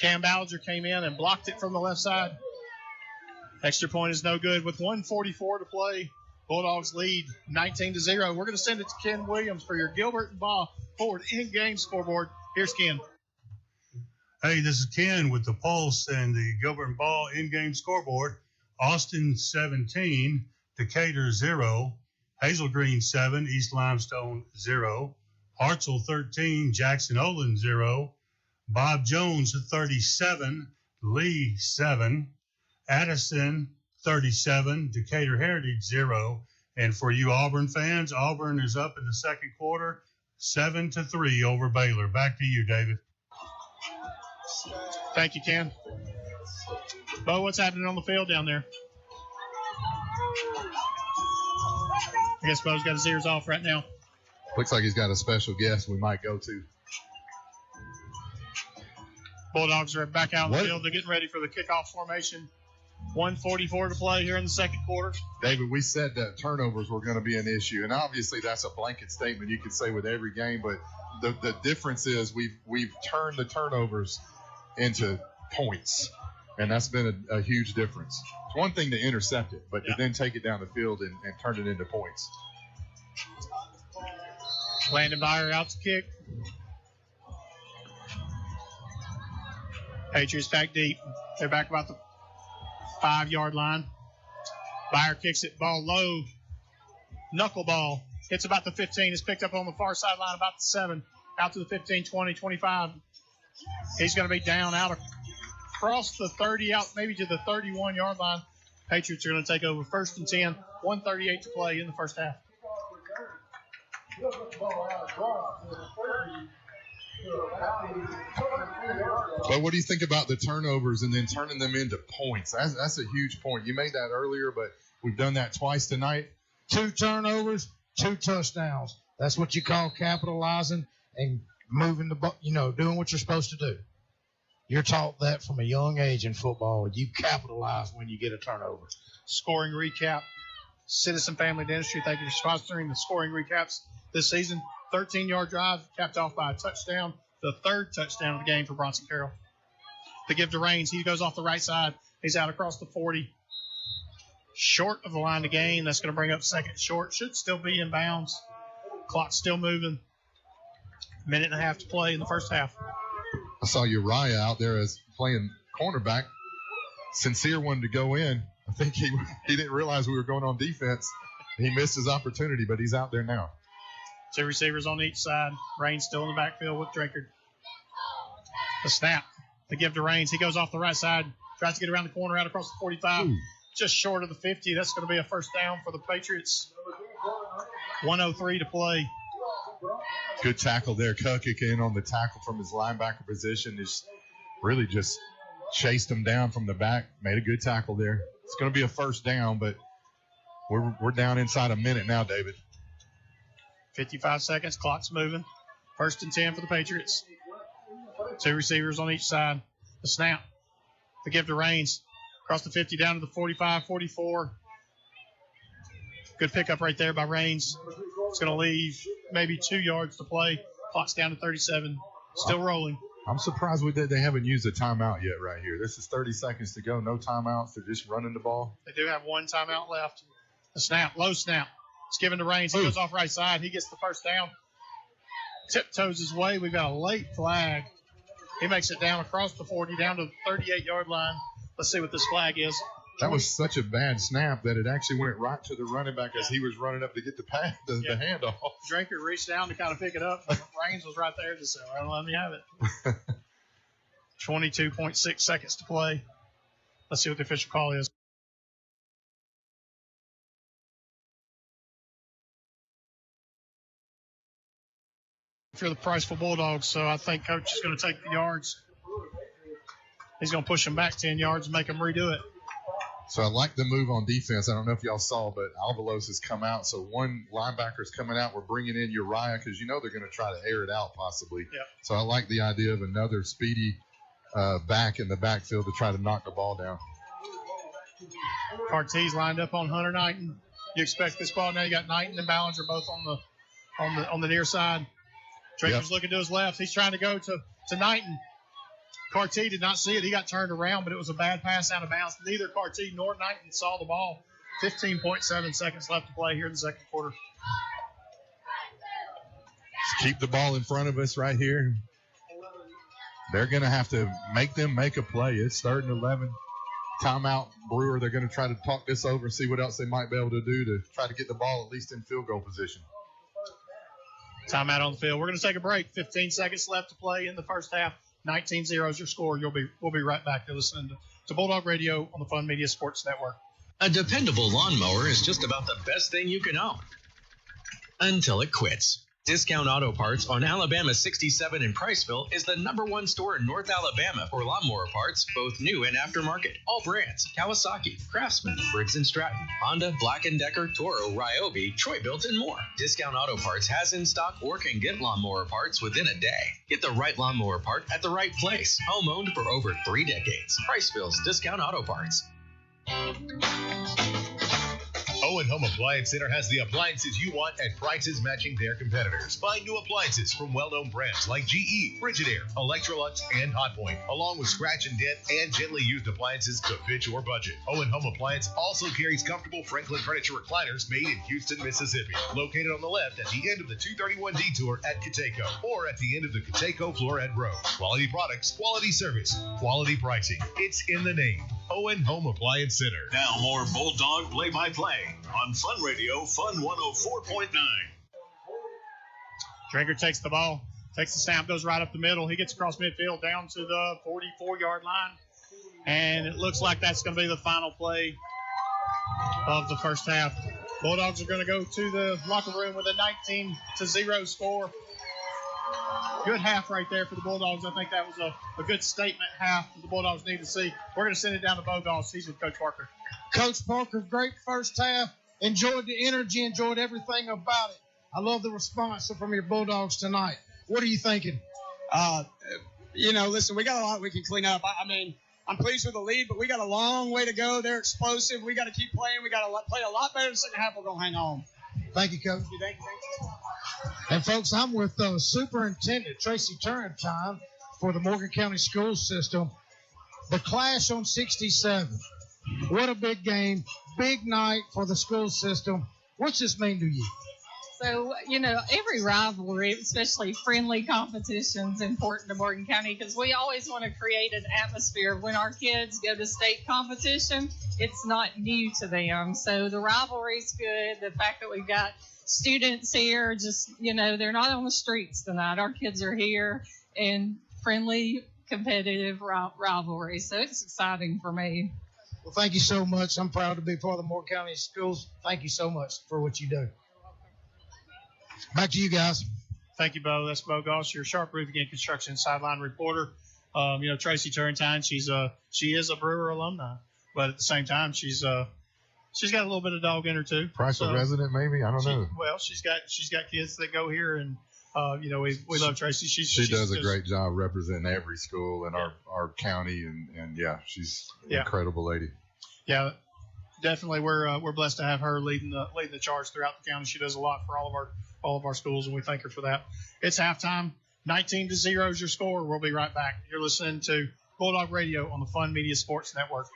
Cam Ballinger came in and blocked it from the left side. Extra point is no good with 1:44 to play. Bulldogs lead 19-0. We're going to send it to Ken Williams for your Gilbert and Ball Ford in-game scoreboard. Here's Ken. Hey, this is Ken with the Pulse and the Gilbert and Ball in-game scoreboard. Austin 17, Decatur 0, Hazel Green 7, East Limestone 0, Hartselle 13, Jackson Olin 0, Bob Jones 37, Lee 7, Addison 37, Decatur Heritage 0. And for you Auburn fans, Auburn is up in the second quarter, 7-3 over Baylor. Back to you, David. Thank you, Ken. Bo, what's happening on the field down there? I guess Bo's got his ears off right now. Looks like he's got a special guest we might go to. Bulldogs are back out on the field. They're getting ready for the kickoff formation. 1:44 to play here in the second quarter. David, we said that turnovers were going to be an issue, and obviously that's a blanket statement you could say with every game, but the difference is we've turned the turnovers into points. And that's been a huge difference. It's one thing to intercept it, but to then take it down the field and turn it into points. Landon Byer out to kick. Patriots back deep. They're back about the 5-yard line. Byer kicks it, ball low. Knuckleball. Hits about the 15. Is picked up on the far sideline about the 7. Out to the 15, 20, 25. He's going to be down out across the 30, out maybe to the 31-yard line. Patriots are going to take over 1st and 10. 1:38 to play in the first half. But what do you think about the turnovers and then turning them into points? That's a huge point. You made that earlier, but we've done that twice tonight. 2 turnovers, 2 touchdowns. That's what you call capitalizing and moving the ball, doing what you're supposed to do. You're taught that from a young age in football. You capitalize when you get a turnover. Scoring recap. Citizen Family Dentistry, thank you for sponsoring the scoring recaps this season. 13-yard drive, capped off by a touchdown. The 3rd touchdown of the game for Bronson Carroll. The give to Raines. He goes off the right side. He's out across the 40. Short of the line to gain. That's going to bring up 2nd short. Should still be in bounds. Clock's still moving. 1.5 to play in the first half. I saw Uriah out there as playing cornerback. Sincere wanted to go in. I think he didn't realize we were going on defense. He missed his opportunity, but he's out there now. 2 receivers on each side. Raines still in the backfield with Drinkard. The snap. The give to Raines. He goes off the right side. Tries to get around the corner out across the 45. Ooh. Just short of the 50. That's going to be a first down for the Patriots. 1:03 to play. Good tackle there. Kukic in on the tackle from his linebacker position. Is really just chased him down from the back. Made a good tackle there. It's going to be a first down, but we're down inside a minute now, David. 55 seconds. Clock's moving. 1st and 10 for the Patriots. 2 receivers on each side. The snap. The give to Raines. Across the 50 down to the 45, 44. Good pickup right there by Raines. It's going to leave maybe 2 yards to play. Clock's down to 37. Still rolling. I'm surprised they haven't used a timeout yet right here. This is 30 seconds to go. No timeouts. They're just running the ball. They do have 1 timeout left. The snap. Low snap. It's given to Raines. He goes off right side. He gets the first down. Tiptoes his way. We've got a late flag. He makes it down across the 40, down to the 38-yard line. Let's see what this flag is. That was such a bad snap that it actually went right to the running back as he was running up to get the handoff. Drinkard reached down to kind of pick it up. Raines was right there to say, all right, let me have it. 22.6 seconds to play. Let's see what the official call is. For the Priceville Bulldogs, so I think Coach is going to take the yards. He's going to push them back 10 yards and make them redo it. So I like the move on defense. I don't know if y'all saw, but Alvalos has come out. So 1 linebacker's coming out. We're bringing in Uriah because they're going to try to air it out possibly. Yep. So I like the idea of another speedy back in the backfield to try to knock the ball down. Cartese lined up on Hunter Knighton. You expect this ball now. You got Knighton and Ballinger both on the near side. Drinker's looking to his left. He's trying to go to Knighton. Cartee did not see it. He got turned around, but it was a bad pass out of bounds. Neither Cartee nor Knighton saw the ball. 15.7 seconds left to play here in the second quarter. Just keep the ball in front of us right here. They're going to have to make a play. It's 3rd and 11. Timeout, Brewer. They're going to try to talk this over and see what else they might be able to do to try to get the ball at least in field goal position. Timeout on the field. We're going to take a break. 15 seconds left to play in the first half. 19-0 is your score. We'll be right back. You're listening to Bulldog Radio on the Fun Media Sports Network. A dependable lawnmower is just about the best thing you can own. Until it quits. Discount Auto Parts on Alabama 67 in Priceville is the #1 store in North Alabama for lawnmower parts, both new and aftermarket. All brands: Kawasaki, Craftsman, Briggs & Stratton, Honda, Black & Decker, Toro, Ryobi, Troy-Built, and more. Discount Auto Parts has in stock or can get lawnmower parts within a day. Get the right lawnmower part at the right place. Home-owned for over 3 decades. Priceville's Discount Auto Parts. Owen Home Appliance Center has the appliances you want at prices matching their competitors. Find new appliances from well-known brands like GE, Frigidaire, Electrolux, and Hotpoint, along with scratch and dent and gently used appliances to fit your budget. Owen Home Appliance also carries comfortable Franklin furniture recliners made in Houston, Mississippi, located on the left at the end of the 231 detour at Cateco, or at the end of the Cateco Floret Road. Quality products, quality service, quality pricing. It's in the name. Owen Home Appliance Center. Now more Bulldog play-by-play on Fun Radio, Fun 104.9. Drinker takes the ball, takes the snap, goes right up the middle. He gets across midfield down to the 44-yard line. And it looks like that's going to be the final play of the first half. Bulldogs are going to go to the locker room with a 19-0 score. Good half right there for the Bulldogs. I think that was a good statement half that the Bulldogs need to see. We're going to send it down to Bogoss. He's with Coach Parker. Coach Parker, great first half. Enjoyed the energy, enjoyed everything about it. I love the response from your Bulldogs tonight. What are you thinking? Listen, we got a lot we can clean up. I mean, I'm pleased with the lead, but we got a long way to go. They're explosive. We got to keep playing. We got to play a lot better in the second half. We're going to hang on. Thank you, Coach. Thank you. And, folks, I'm with Superintendent Tracy Turrentine for the Morgan County School System. The clash on 67. What a big game, big night for the school system. What's this mean to you? So, every rivalry, especially friendly competition, is important to Morgan County because we always want to create an atmosphere. When our kids go to state competition, it's not new to them. So the rivalry's good. The fact that we've got students here, they're not on the streets tonight. Our kids are here and friendly, competitive rivalry. So it's exciting for me. Well, thank you so much. I'm proud to be part of the Morgan County Schools. Thank you so much for what you do. Back to you guys. Thank you, Bo. That's Bo Goss, your Sharp Roofing and Construction sideline reporter. Tracy Turrentine, she is a Brewer alumni, but at the same time, she's got a little bit of dog in her too. Priceville resident, maybe, I don't know. Well, she's got kids that go here, and we love Tracy. She does a great job representing every school in our county, and she's an incredible lady. Yeah, definitely. We're blessed to have her leading the charge throughout the county. She does a lot for all of our schools, and we thank her for that. It's halftime. 19-0 is your score. We'll be right back. You're listening to Bulldog Radio on the Fun Media Sports Network.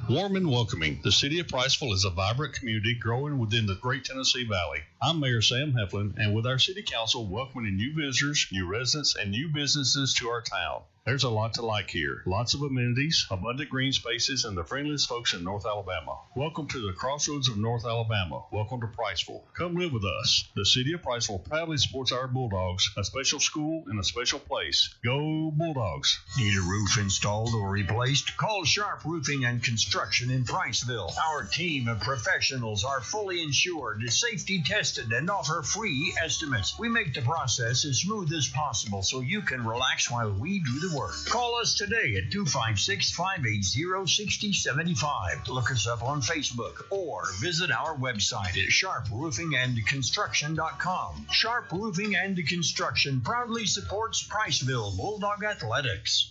Warm and welcoming, the city of Priceville is a vibrant community growing within the Great Tennessee Valley. I'm Mayor Sam Heflin, and with our city council welcoming new visitors, new residents, and new businesses to our town. There's a lot to like here. Lots of amenities, abundant green spaces, and the friendliest folks in North Alabama. Welcome to the crossroads of North Alabama. Welcome to Priceville. Come live with us. The city of Priceville proudly supports our Bulldogs, a special school and a special place. Go Bulldogs. Need a roof installed or replaced? Call Sharp Roofing and Construction in Priceville. Our team of professionals are fully insured, safety tested, and offer free estimates. We make the process as smooth as possible so you can relax while we do the work. Call us today at 256-580-6075. Look us up on Facebook or visit our website at sharproofingandconstruction.com. Sharp Roofing and Construction proudly supports Priceville Bulldog Athletics.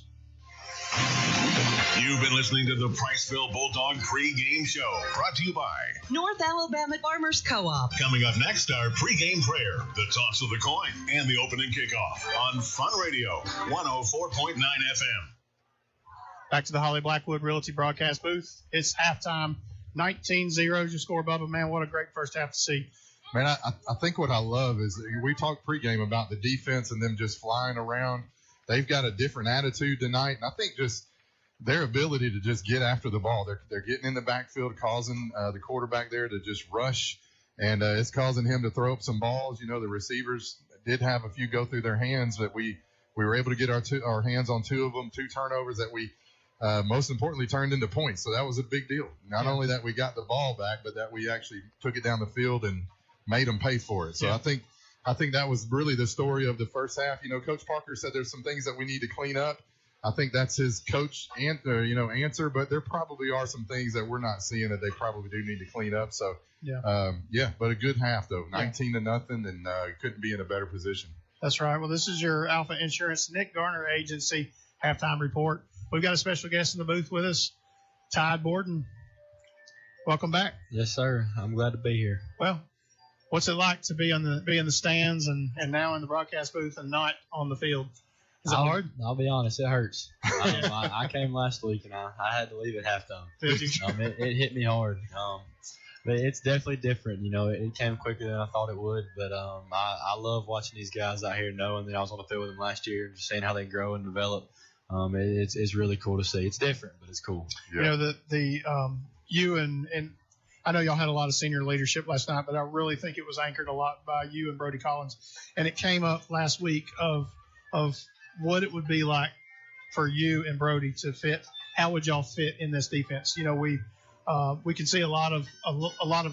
You've been listening to the Priceville Bulldog pregame show, brought to you by North Alabama Farmers Co-op. Coming up next, our pregame prayer, the toss of the coin, and the opening kickoff on Fun Radio 104.9 FM. Back to the Holly Blackwood Realty broadcast booth. It's halftime. 19-0 is your score, Bubba. Man, what a great first half to see. Man, I think what I love is we talked pregame about the defense and them just flying around. They've got a different attitude tonight, and I think just their ability to just get after the ball. They're getting in the backfield, causing the quarterback there to just rush, and it's causing him to throw up some balls. The receivers did have a few go through their hands, but we were able to get our hands on two of them, 2 turnovers that we most importantly turned into points. So that was a big deal. Not only that we got the ball back, but that we actually took it down the field and made them pay for it. So I think that was really the story of the first half. Coach Parker said there's some things that we need to clean up. I think that's his coach answer, but there probably are some things that we're not seeing that they probably do need to clean up. So, but a good half, though, 19-0, and couldn't be in a better position. That's right. Well, this is your Alpha Insurance Nick Garner Agency halftime report. We've got a special guest in the booth with us, Todd Borden. welcome back. Yes, sir. I'm glad to be here. Well, what's it like to be in the stands and now in the broadcast booth and not on the field? Is it hard? I'll be honest, it hurts. I came last week and I had to leave at halftime. Did you? It hit me hard. But it's definitely different. It came quicker than I thought it would. But I love watching these guys out here, knowing that I was on the field with them last year and just seeing how they grow and develop. It's really cool to see. It's different, but it's cool. Yeah. You and I know y'all had a lot of senior leadership last night, but I really think it was anchored a lot by you and Brody Collins. And it came up last week of what it would be like for you and Brody to fit. How would y'all fit in this defense? We can see a lot of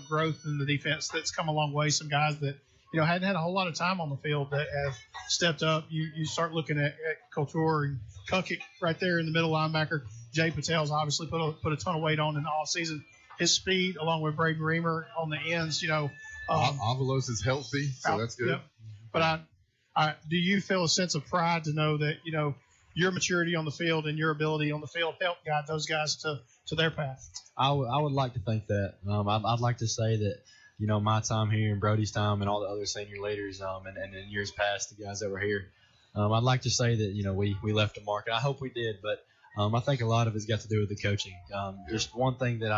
growth in the defense that's come a long way. Some guys that hadn't had a whole lot of time on the field that have stepped up. You start looking at Couture and Kukic right there in the middle linebacker. Jay Patel's obviously put a ton of weight on in the off season. His speed, along with Braden Reamer on the ends. Avalos is healthy, so that's good. Yep. But do you feel a sense of pride to know that your maturity on the field and your ability on the field helped guide those guys to their path? I would like to think that. I'd like to say that, my time here and Brody's time and all the other senior leaders and in years past, the guys that were here, I'd like to say that, we left a mark. And I hope we did, but I think a lot of it's got to do with the coaching. Just one thing that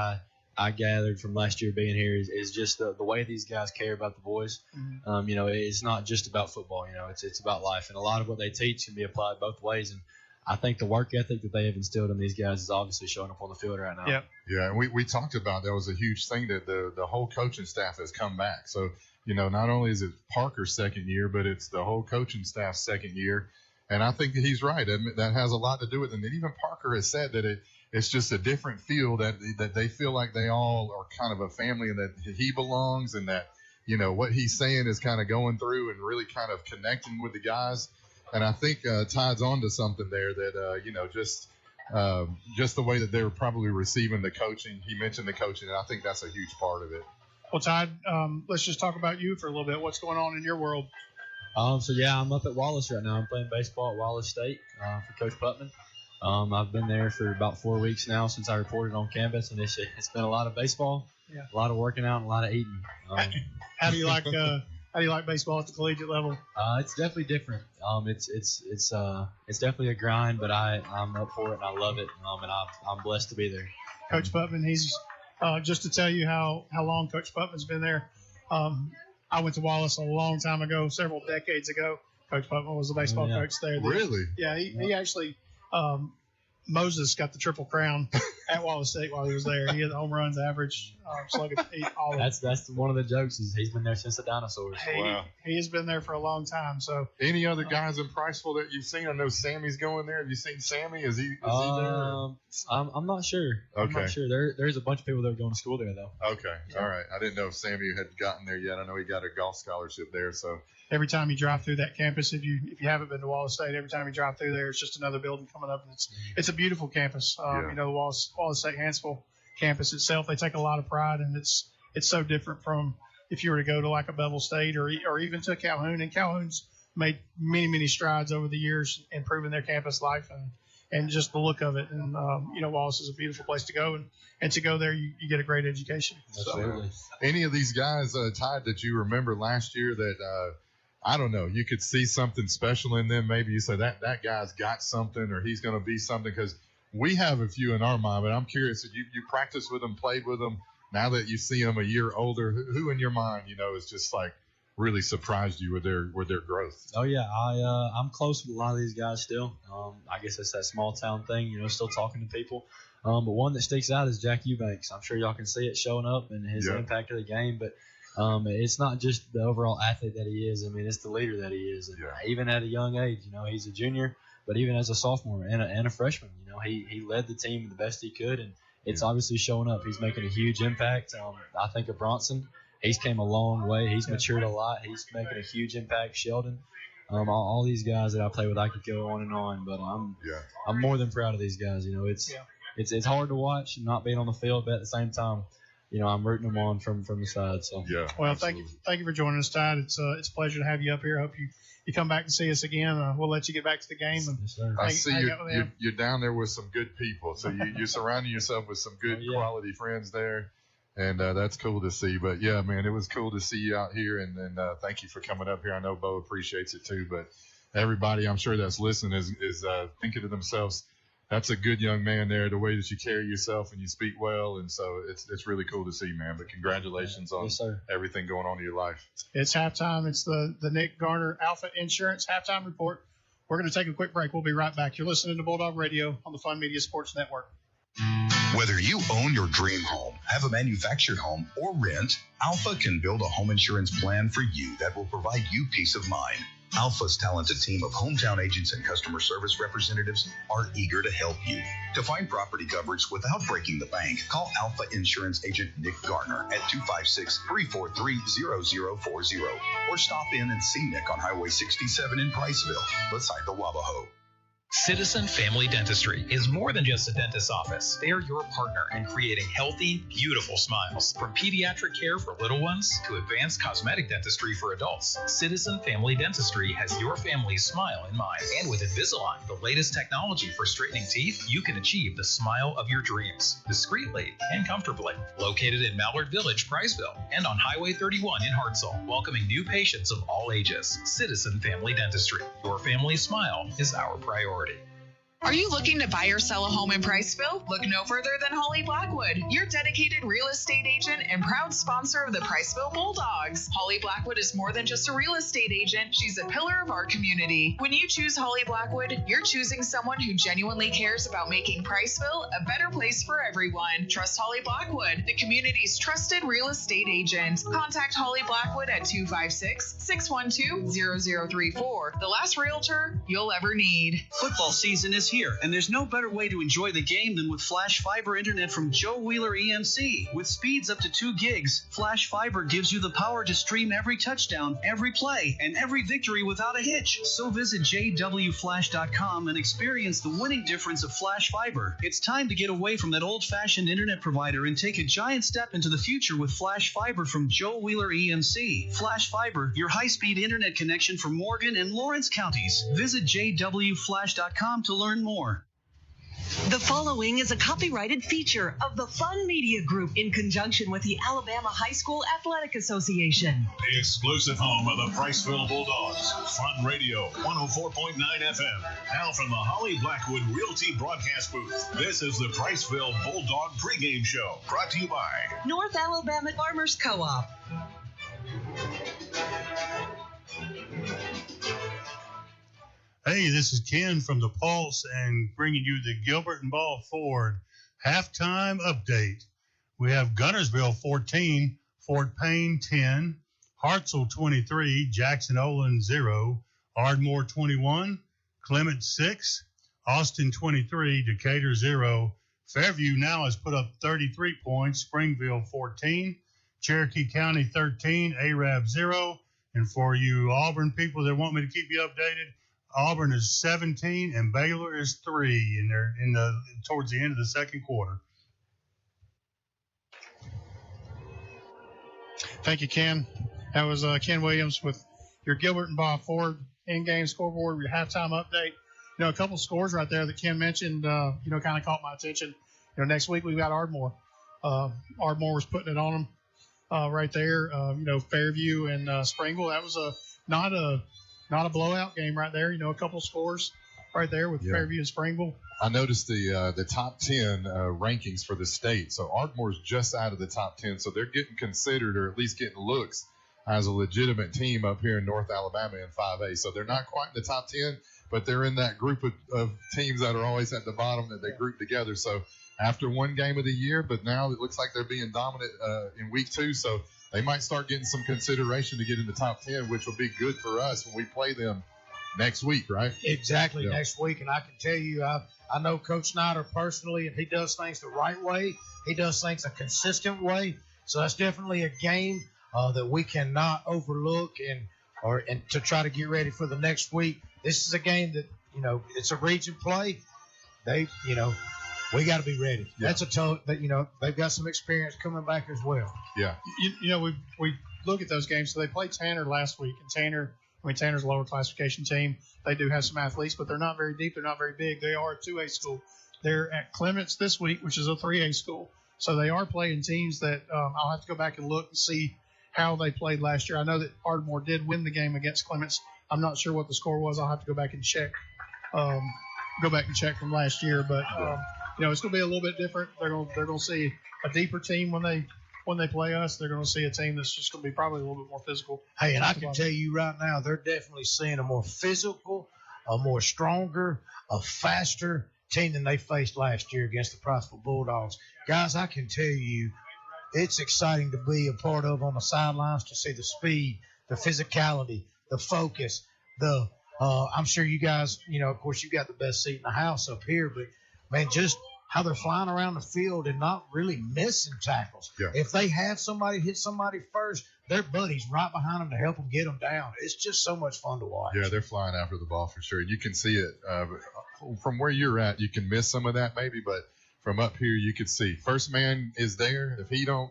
I gathered from last year being here is just the way these guys care about the boys. Mm-hmm. It's not just about football. It's about life, and a lot of what they teach can be applied both ways. And I think the work ethic that they have instilled in these guys is obviously showing up on the field right now. Yeah, and we talked about that was a huge thing that the whole coaching staff has come back. So not only is it Parker's second year, but it's the whole coaching staff's second year. And I think that he's right. That has a lot to do with it. And even Parker has said that it's just a different feel that they feel like they all are kind of a family and that he belongs and that, what he's saying is kind of going through and really kind of connecting with the guys. And I think Todd's on to something there that, just the way that they were probably receiving the coaching. He mentioned the coaching, and I think that's a huge part of it. Well, Todd, let's just talk about you for a little bit. What's going on in your world? I'm up at Wallace right now. I'm playing baseball at Wallace State for Coach Putman. I've been there for about 4 weeks now since I reported on campus, and it's been a lot of baseball, a lot of working out, and a lot of eating. How do you like baseball at the collegiate level? It's definitely different. It's definitely a grind, but I'm up for it and I love it, and I'm blessed to be there. Coach Putman, he's just to tell you how long Coach Putman's been there. I went to Wallace a long time ago, several decades ago. Coach Putman was the baseball coach there. Really? Yeah, he actually Moses got the Triple Crown at Wallace State while he was there. He had the home runs average, slugging all of it. That's one of the jokes is he's been there since the dinosaurs. Wow. He has been there for a long time. So, any other guys in Priceville that you've seen? I know Sammy's going there. Have you seen Sammy? Is he there? I'm not sure. Okay. I'm not sure. There's a bunch of people that are going to school there though. Okay. All right. I didn't know if Sammy had gotten there yet. I know he got a golf scholarship there. So every time you drive through that campus, if you haven't been to Wallace State, every time you drive through there, it's just another building coming up, and it's a beautiful campus. The Wallace State Hansville campus itself, they take a lot of pride, and it's so different from if you were to go to like a Bevel State or even to Calhoun. And Calhoun's made many strides over the years improving their campus life and just the look of it. And Wallace is a beautiful place to go, and to go there you get a great education. Absolutely. So, any of these guys, Todd, that you remember last year that I don't know, you could see something special in them? Maybe you say that guy's got something or he's going to be something, because we have a few in our mind, but I'm curious, you practiced with them, played with them, now that you see them a year older, who in your mind, is just like really surprised you with their growth? Oh yeah, I'm close with a lot of these guys still. I guess it's that small town thing, still talking to people. But one that sticks out is Jack Eubanks. I'm sure y'all can see it showing up and his impact of the game, but it's not just the overall athlete that he is. I mean, it's the leader that he is. And even at a young age, he's a junior, but even as a sophomore and a freshman, he led the team the best he could, and it's obviously showing up. He's making a huge impact. I think of Bronson. He's came a long way. He's matured a lot. He's making a huge impact. Sheldon, all these guys that I play with, I could go on and on, but I'm more than proud of these guys. It's hard to watch and not being on the field, but at the same time, I'm rooting them on from the side. So well, thank you for joining us, Todd. It's a pleasure to have you up here. I hope you come back and see us again. We'll let you get back to the game. And I see you're down there with some good people. So you're surrounding yourself with some good quality friends there. And that's cool to see. But, yeah, man, it was cool to see you out here. And thank you for coming up here. I know Bo appreciates it too. But everybody, I'm sure that's listening is thinking to themselves, that's a good young man there, the way that you carry yourself and you speak well. And so it's really cool to see, man. But congratulations on everything going on in your life. It's halftime. It's the Nick Garner Alpha Insurance halftime report. We're going to take a quick break. We'll be right back. You're listening to Bulldog Radio on the Fun Media Sports Network. Whether you own your dream home, have a manufactured home, or rent, Alpha can build a home insurance plan for you that will provide you peace of mind. Alpha's talented team of hometown agents and customer service representatives are eager to help you. To find property coverage without breaking the bank, call Alpha Insurance Agent Nick Garner at 256-343-0040 or stop in and see Nick on Highway 67 in Priceville, beside the Wabahoe. Citizen Family Dentistry is more than just a dentist's office. They are your partner in creating healthy, beautiful smiles. From pediatric care for little ones to advanced cosmetic dentistry for adults, Citizen Family Dentistry has your family's smile in mind. And with Invisalign, the latest technology for straightening teeth, you can achieve the smile of your dreams, discreetly and comfortably. Located in Mallard Village, Priceville, and on Highway 31 in Hartselle, welcoming new patients of all ages. Citizen Family Dentistry. Your family's smile is our priority. Are you looking to buy or sell a home in Priceville? Look no further than Holly Blackwood, your dedicated real estate agent and proud sponsor of the Priceville Bulldogs. Holly Blackwood is more than just a real estate agent. She's a pillar of our community. When you choose Holly Blackwood, you're choosing someone who genuinely cares about making Priceville a better place for everyone. Trust Holly Blackwood, the community's trusted real estate agent. Contact Holly Blackwood at 256-612-0034. The last realtor you'll ever need. Football season is here, and there's no better way to enjoy the game than with Flash Fiber Internet from Joe Wheeler EMC. With speeds up to 2 gigs, Flash Fiber gives you the power to stream every touchdown, every play, and every victory without a hitch. So visit jwflash.com and experience the winning difference of Flash Fiber. It's time to get away from that old-fashioned internet provider and take a giant step into the future with Flash Fiber from Joe Wheeler EMC. Flash Fiber, your high-speed internet connection for Morgan and Lawrence counties. Visit jwflash.com to learn more. The following is a copyrighted feature of the Fun Media Group in conjunction with the Alabama High School Athletic Association. The exclusive home of the Priceville Bulldogs. Fun Radio, 104.9 FM. Now from the Holly Blackwood Realty broadcast booth, this is the Priceville Bulldog pregame show, brought to you by North Alabama Farmers Co-op. Hey, this is Ken from The Pulse and bringing you the Gilbert and Ball Ford halftime update. We have Guntersville 14, Fort Payne 10, Hartselle 23, Jackson Olin 0, Ardmore 21, Clement 6, Austin 23, Decatur 0. Fairview now has put up 33 points, Springville 14, Cherokee County 13, Arab 0. And for you Auburn people that want me to keep you updated, Auburn is 17 and Baylor is 3, and they're towards the end of the second quarter. Thank you, Ken. That was Ken Williams with your Gilbert and Bob Ford in-game scoreboard, your halftime update. You know, a couple scores right there that Ken mentioned, kind of caught my attention. Next week we've got Ardmore. Ardmore was putting it on them right there. Fairview and Springville. That was not a blowout game right there. A couple scores right there with Fairview and Springville. I noticed the top 10 rankings for the state. So Ardmore's just out of the top 10. So they're getting considered, or at least getting looks, as a legitimate team up here in North Alabama in 5A. So they're not quite in the top 10, but they're in that group of teams that are always at the bottom that they group together. So after one game of the year, but now it looks like they're being dominant in week 2. So they might start getting some consideration to get in the top 10, which will be good for us when we play them next week, right? Exactly, next week. And I can tell you, I know Coach Snyder personally, and he does things the right way. He does things a consistent way. So that's definitely a game that we cannot overlook and to try to get ready for the next week. This is a game that, it's a region play. We got to be ready. Yeah. That's a tough. They've got some experience coming back as well. Yeah. We look at those games. So they played Tanner last week, and Tanner's a lower classification team. They do have some athletes, but they're not very deep. They're not very big. They are a 2A school. They're at Clements this week, which is a 3A school. So they are playing teams that I'll have to go back and look and see how they played last year. I know that Ardmore did win the game against Clements. I'm not sure what the score was. I'll have to go back and check. From last year, but it's going to be a little bit different. They're going to see a deeper team when they play us. They're going to see a team that's just going to be probably a little bit more physical. Hey, and I can tell you right now, they're definitely seeing a more physical, a more stronger, a faster team than they faced last year against the Priceville Bulldogs. Guys, I can tell you, it's exciting to be a part of on the sidelines, to see the speed, the physicality, the focus, I'm sure you guys, of course, you got the best seat in the house up here, but, man, just how they're flying around the field and not really missing tackles. Yeah. If they have somebody hit somebody first, their buddies right behind them to help them get them down. It's just so much fun to watch. Yeah, they're flying after the ball for sure. You can see it. From where you're at, you can miss some of that maybe, but from up here you can see. First man is there. If he don't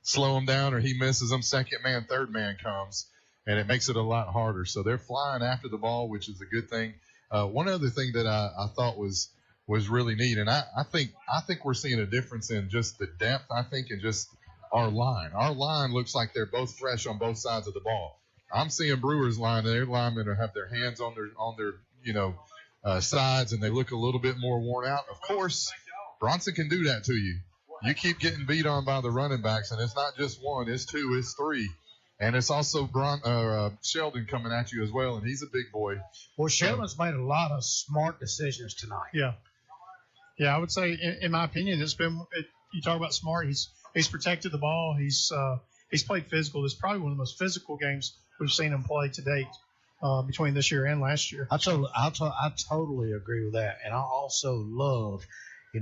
slow him down or he misses them, second man, third man comes. And it makes it a lot harder. So they're flying after the ball, which is a good thing. One other thing that I thought was really neat, and I think we're seeing a difference in just the depth, I think, and just our line. Our line looks like they're both fresh on both sides of the ball. I'm seeing Brewer's line, and their linemen have their hands on their sides, and they look a little bit more worn out. Of course, Bronson can do that to you. You keep getting beat on by the running backs, and it's not just one, it's two, it's three. And it's also Sheldon coming at you as well, and he's a big boy. Well, Sheldon's made a lot of smart decisions tonight. Yeah, I would say, in my opinion, you talk about smart. He's protected the ball. He's played physical. It's probably one of the most physical games we've seen him play to date between this year and last year. I totally agree with that, and I also love. We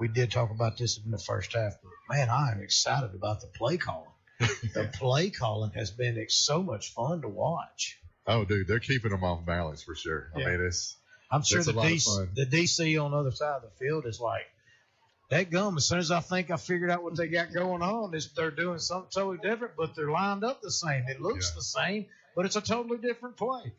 did talk about this in the first half, but man, I am excited about the play calling. The play calling has been so much fun to watch. Oh, dude, they're keeping them off balance for sure. Yeah. I mean, I'm sure the DC on the other side of the field is like, that gum, as soon as I think I figured out what they got going on, they're doing something totally different, but they're lined up the same. It looks the same, but it's a totally different play.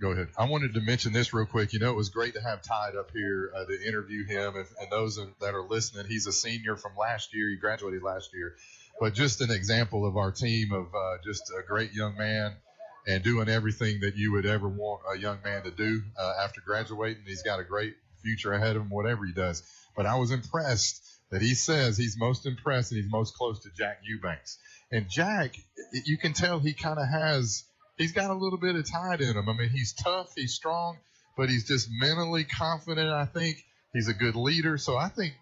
Go ahead. I wanted to mention this real quick. It was great to have Tide up here to interview him. And those that are listening, he's a senior from last year. He graduated last year. But just an example of our team of just a great young man and doing everything that you would ever want a young man to do after graduating. He's got a great future ahead of him, whatever he does. But I was impressed that he says he's most impressed and he's most close to Jack Eubanks. And Jack, you can tell he kind of he's got a little bit of Tide in him. I mean, he's tough, he's strong, but he's just mentally confident, I think. He's a good leader. So I think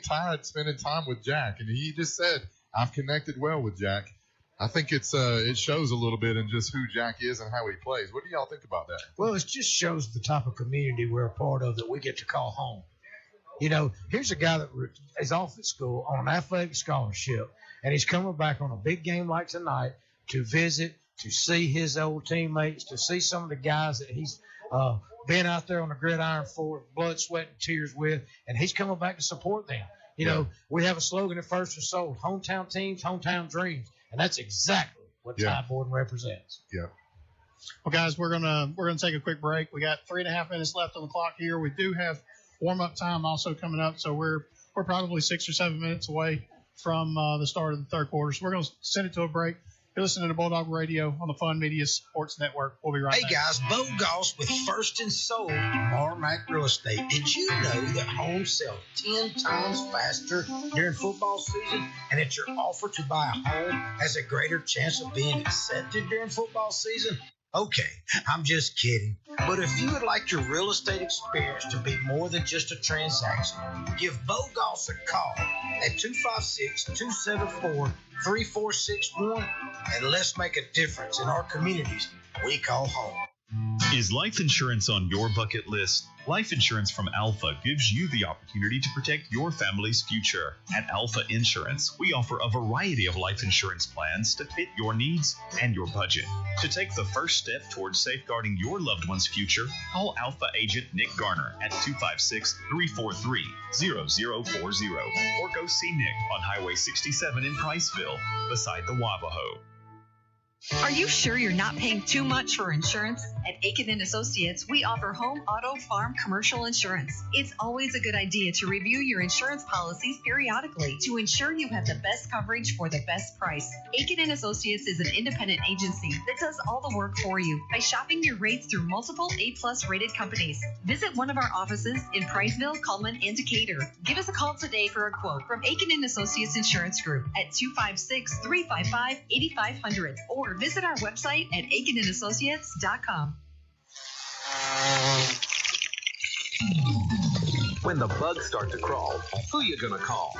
Tide spending time with Jack, and he just said, I've connected well with Jack. I think it shows a little bit in just who Jack is and how he plays. What do y'all think about that? Well, it just shows the type of community we're a part of that we get to call home. Here's a guy that is off at school on an athletic scholarship, and he's coming back on a big game like tonight to visit, to see his old teammates, to see some of the guys that he's been out there on the gridiron for, blood, sweat, and tears with, and he's coming back to support them. We have a slogan at First and Sold: hometown teams, hometown dreams, and that's exactly what Tide Borden represents. Yeah. Well, guys, we're gonna take a quick break. We got 3.5 minutes left on the clock here. We do have warm-up time also coming up, so we're probably 6 or 7 minutes away from the start of the third quarter. So we're gonna send it to a break. You're listening to Bulldog Radio on the Fun Media Sports Network. We'll be right back. Hey, guys, Bo Goss with First and Sold, Marmac Real Estate. Did you know that homes sell 10 times faster during football season, and that your offer to buy a home has a greater chance of being accepted during football season? Okay, I'm just kidding. But if you would like your real estate experience to be more than just a transaction, give Bo Goss a call at 256-274-3461, and let's make a difference in our communities we call home. Is life insurance on your bucket list? Life insurance from Alpha gives you the opportunity to protect your family's future. At Alpha Insurance, we offer a variety of life insurance plans to fit your needs and your budget. To take the first step towards safeguarding your loved one's future, call Alpha agent Nick Garner at 256-343-0040 or go see Nick on Highway 67 in Priceville beside the Wabahoe. Are you sure you're not paying too much for insurance? At Aiken & Associates, we offer home, auto, farm, commercial insurance. It's always a good idea to review your insurance policies periodically to ensure you have the best coverage for the best price. Aiken & Associates is an independent agency that does all the work for you by shopping your rates through multiple A-plus rated companies. Visit one of our offices in Priceville, Cullman, and Decatur. Give us a call today for a quote from Aiken & Associates Insurance Group at 256-355-8500 or visit our website at aikenandassociates.com. When the bugs start to crawl, who you gonna call?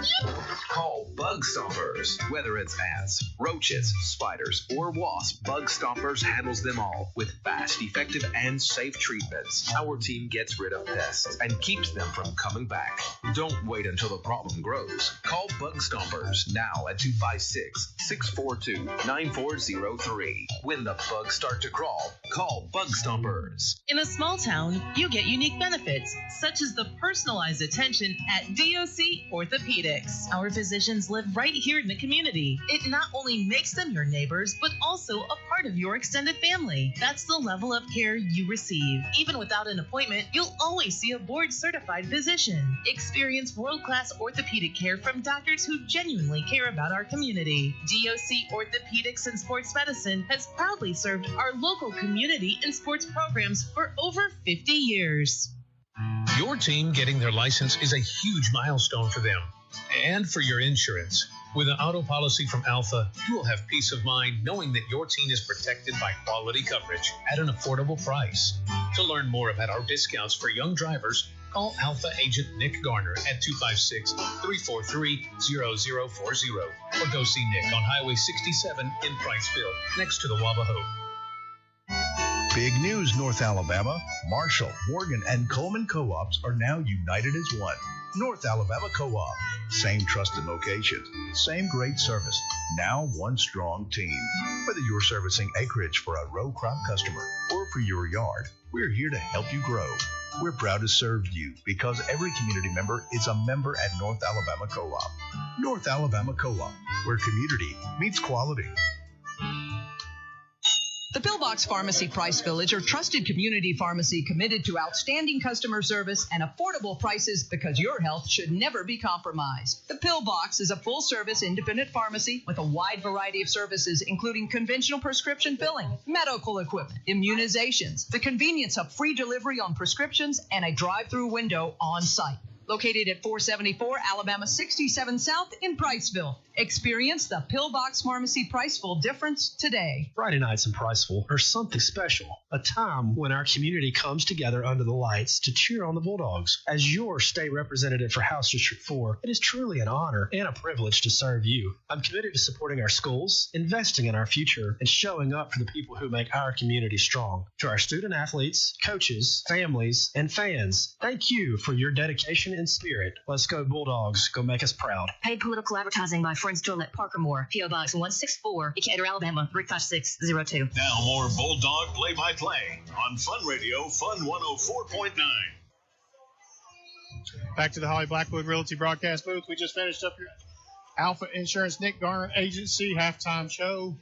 Call Bug Stompers. Whether it's ants, roaches, spiders, or wasps, Bug Stompers handles them all with fast, effective, and safe treatments. Our team gets rid of pests and keeps them from coming back. Don't wait until the problem grows. Call Bug Stompers now at 256-642-9403. When the bugs start to crawl, call Bug Stompers. In a small town, you get unique benefits, such as the personalized attention at DOC Orthopedics. Our physicians live right here in the community. It not only makes them your neighbors, but also a part of your extended family. That's the level of care you receive. Even without an appointment, you'll always see a board-certified physician. Experience world-class orthopedic care from doctors who genuinely care about our community. DOC Orthopedics and Sports Medicine has proudly served our local community and sports programs for over 50 years. Your team getting their license is a huge milestone for them and for your insurance. With an auto policy from Alpha, you will have peace of mind knowing that your team is protected by quality coverage at an affordable price. To learn more about our discounts for young drivers, call Alpha agent Nick Garner at 256-343-0040 or go see Nick on Highway 67 in Priceville, next to the Wabahoe. Big news, North Alabama. Marshall, Morgan, and Coleman Co-ops are now united as one. North Alabama Co-op. Same trusted locations, same great service. Now one strong team. Whether you're servicing acreage for a row crop customer or for your yard, we're here to help you grow. We're proud to serve you because every community member is a member at North Alabama Co-op. North Alabama Co-op, where community meets quality. The Pillbox Pharmacy Priceville is your trusted community pharmacy committed to outstanding customer service and affordable prices because your health should never be compromised. The Pillbox is a full-service independent pharmacy with a wide variety of services, including conventional prescription filling, medical equipment, immunizations, the convenience of free delivery on prescriptions, and a drive-through window on site. Located at 474 Alabama 67 South in Priceville. Experience the Pillbox Pharmacy Priceville difference today. Friday nights in Priceville are something special, a time when our community comes together under the lights to cheer on the Bulldogs. As your state representative for House District 4, it is truly an honor and a privilege to serve you. I'm committed to supporting our schools, investing in our future, and showing up for the people who make our community strong. To our student athletes, coaches, families, and fans, thank you for your dedication and spirit. Let's go Bulldogs. Go make us proud. Paid political advertising by Friends Gillette Parker Moore, P.O. Box 164, Decatur, Alabama 35602. Now more Bulldog play-by-play on Fun Radio, Fun 104.9. Back to the Holly Blackwood Realty broadcast booth. We just finished up your Alpha Insurance Nick Garner Agency halftime show.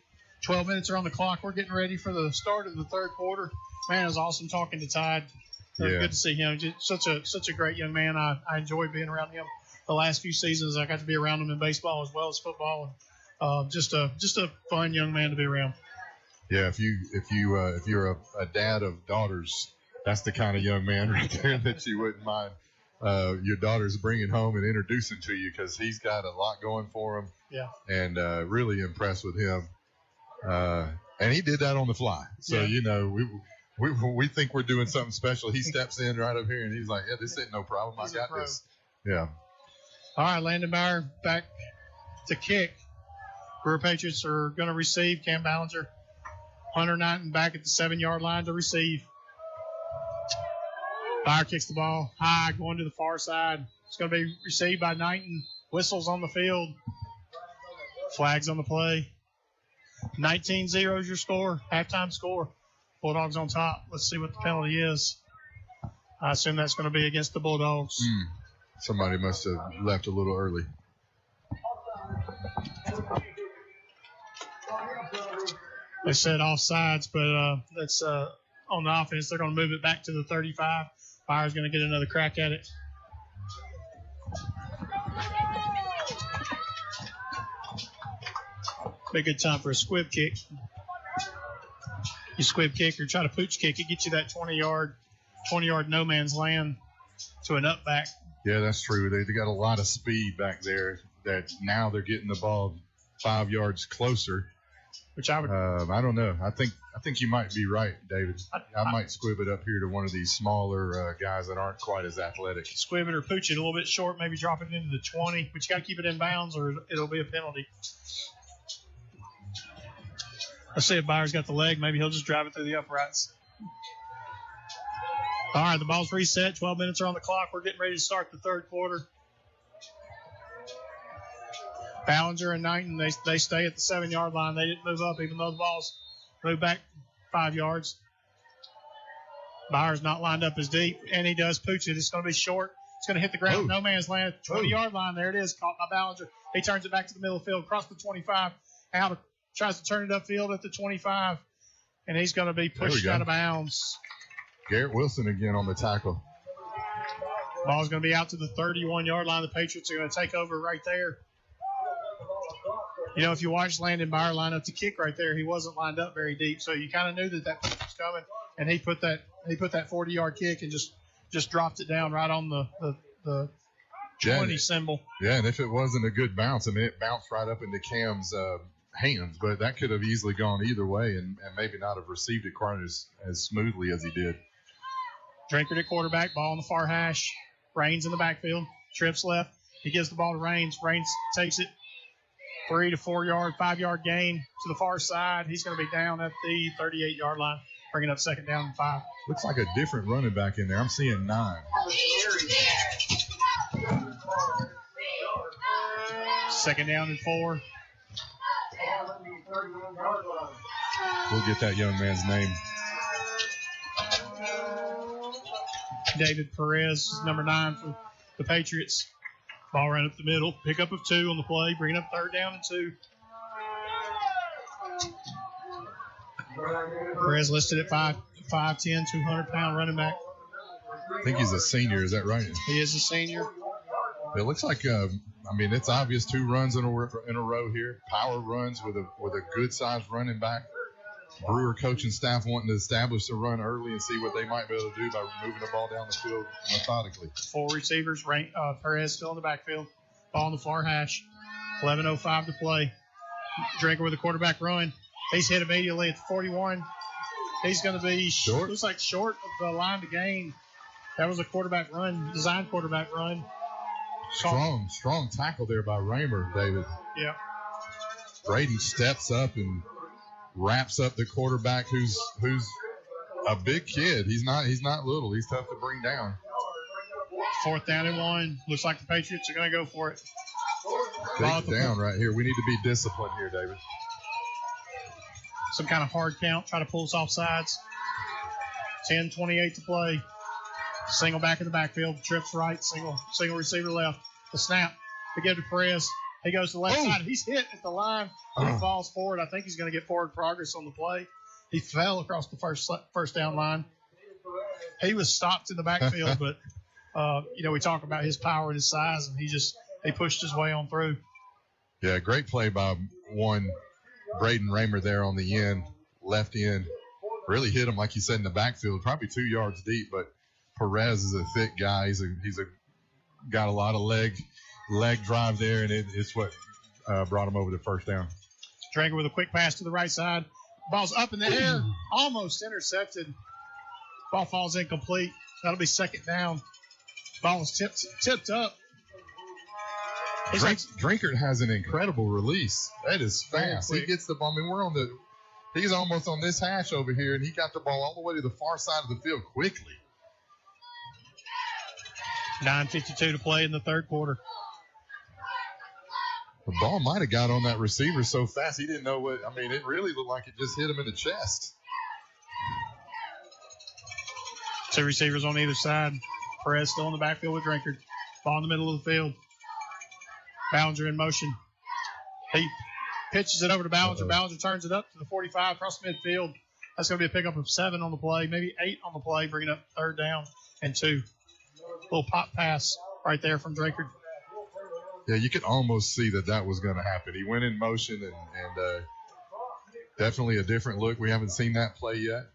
12 minutes are on the clock. We're getting ready for the start of the third quarter. Man, it was awesome talking to Tide. Good to see him. Just such a great young man. I enjoyed being around him the last few seasons. I got to be around him in baseball as well as football. And, just a fun young man to be around. Yeah, if you're a dad of daughters, that's the kind of young man right there that you wouldn't mind your daughters bringing home and introducing to you, because he's got a lot going for him. Yeah. And really impressed with him. And he did that on the fly. So, we think we're doing something special. He steps in right up here, and he's like, yeah, this ain't no problem. I got this. Yeah. All right, Landon Bauer back to kick. Brewer Patriots are going to receive. Cam Ballinger, Hunter Knighton back at the 7-yard line to receive. Bauer kicks the ball high, going to the far side. It's going to be received by Knighton. Whistles on the field. Flags on the play. 19-0 is your score, halftime score. Bulldogs on top. Let's see what the penalty is. I assume that's going to be against the Bulldogs. Somebody must have left a little early. They said offsides, but that's on the offense. They're going to move it back to the 35. Byers going to get another crack at it. Be a good time for a squib kick. You squib kick or try to pooch kick, it gets you that 20-yard no man's land to an up back. Yeah, that's true. They got a lot of speed back there that now they're getting the ball 5 yards closer. Which I would. I don't know. I think you might be right, David. I might squib it up here to one of these smaller guys that aren't quite as athletic. Squib it or pooch it a little bit short, maybe drop it into the 20, but you got to keep it in bounds or it'll be a penalty. Let's see if Byers got the leg. Maybe he'll just drive it through the uprights. All right, the ball's reset. 12 minutes are on the clock. We're getting ready to start the third quarter. Ballinger and Knighton, they stay at the 7-yard line. They didn't move up, even though the ball's moved back 5 yards. Byers not lined up as deep, and he does pooch it. It's going to be short. It's going to hit the ground. No man's land at the 20-yard line. There it is, caught by Ballinger. He turns it back to the middle of the field, across the 25, out, tries to turn it upfield at the 25, and he's going to be pushed out of bounds. Garrett Wilson again on the tackle. Ball's going to be out to the 31-yard line. The Patriots are going to take over right there. You know, if you watch Landon Byer line up to kick right there, he wasn't lined up very deep, so you kind of knew that pitch was coming, and he put that 40-yard kick and just dropped it down right on the 20 symbol. Yeah, and if it wasn't a good bounce, I mean, it bounced right up into Cam's hands, but that could have easily gone either way and maybe not have received it quite as smoothly as he did. Drinkard at quarterback, ball on the far hash. Raines in the backfield, trips left. He gives the ball to Raines. Raines takes it 3 to 4 yard, 5 yard gain to the far side. He's going to be down at the 38-yard line, bringing up second down and 5. Looks like a different running back in there. I'm seeing 9. Second down and 4. We'll get that young man's name. David Perez is number 9 for the Patriots. Ball right up the middle. Pickup of 2 on the play. Bringing up third down and 2. Perez listed at 5'10", 200-pound running back. I think he's a senior. Is that right? He is a senior. It looks like, it's obvious 2 runs in a row here. Power runs with a good-sized running back. Brewer coaching staff wanting to establish the run early and see what they might be able to do by moving the ball down the field methodically. 4 receivers. Perez still in the backfield. Ball on the far hash. 11:05 to play. Drinker with a quarterback run. He's hit immediately at the 41. He's going to be short. Looks like short of the line to gain. That was a quarterback run, designed quarterback run. Strong tackle there by Raymer, David. Yeah. Braden steps up and wraps up the quarterback who's a big kid. He's not little. He's tough to bring down. 4th down and 1. Looks like the Patriots are going to go for it. Take it down right here. We need to be disciplined here, David. Some kind of hard count. Try to pull us off sides. 10:28 to play. Single back in the backfield. Trips right. Single receiver left. The snap. They give to Perez. He goes to the left side. He's hit at the line. He falls forward. I think he's going to get forward progress on the play. He fell across the first down line. He was stopped in the backfield, but we talk about his power and his size, and he pushed his way on through. Yeah, great play by Braden Raymer there on the end, left end. Really hit him, like you said, in the backfield, probably 2 yards deep, but Perez is a thick guy. He's got a lot of leg drive there, and it's what brought him over the first down. Drager with a quick pass to the right side. Ball's up in the air, almost intercepted. Ball falls incomplete. That'll be second down. Ball was tipped up. Drinkard has an incredible release. That is fast. He gets the ball. I mean, he's almost on this hash over here, and he got the ball all the way to the far side of the field quickly. 9:52 to play in the third quarter. The ball might have got on that receiver so fast he didn't know what. I mean, it really looked like it just hit him in the chest. 2 receivers on either side. Perez still in the backfield with Drinkard. Ball in the middle of the field. Ballinger in motion. He Pitches it over to Ballinger. Ballinger turns it up to the 45 across midfield. That's going to be a pickup of 7 on the play, maybe 8 on the play, bringing up 3rd down and 2. Little pop pass right there from Drakert. Yeah, you could almost see that was going to happen. He went in motion and definitely a different look. We haven't seen that play yet.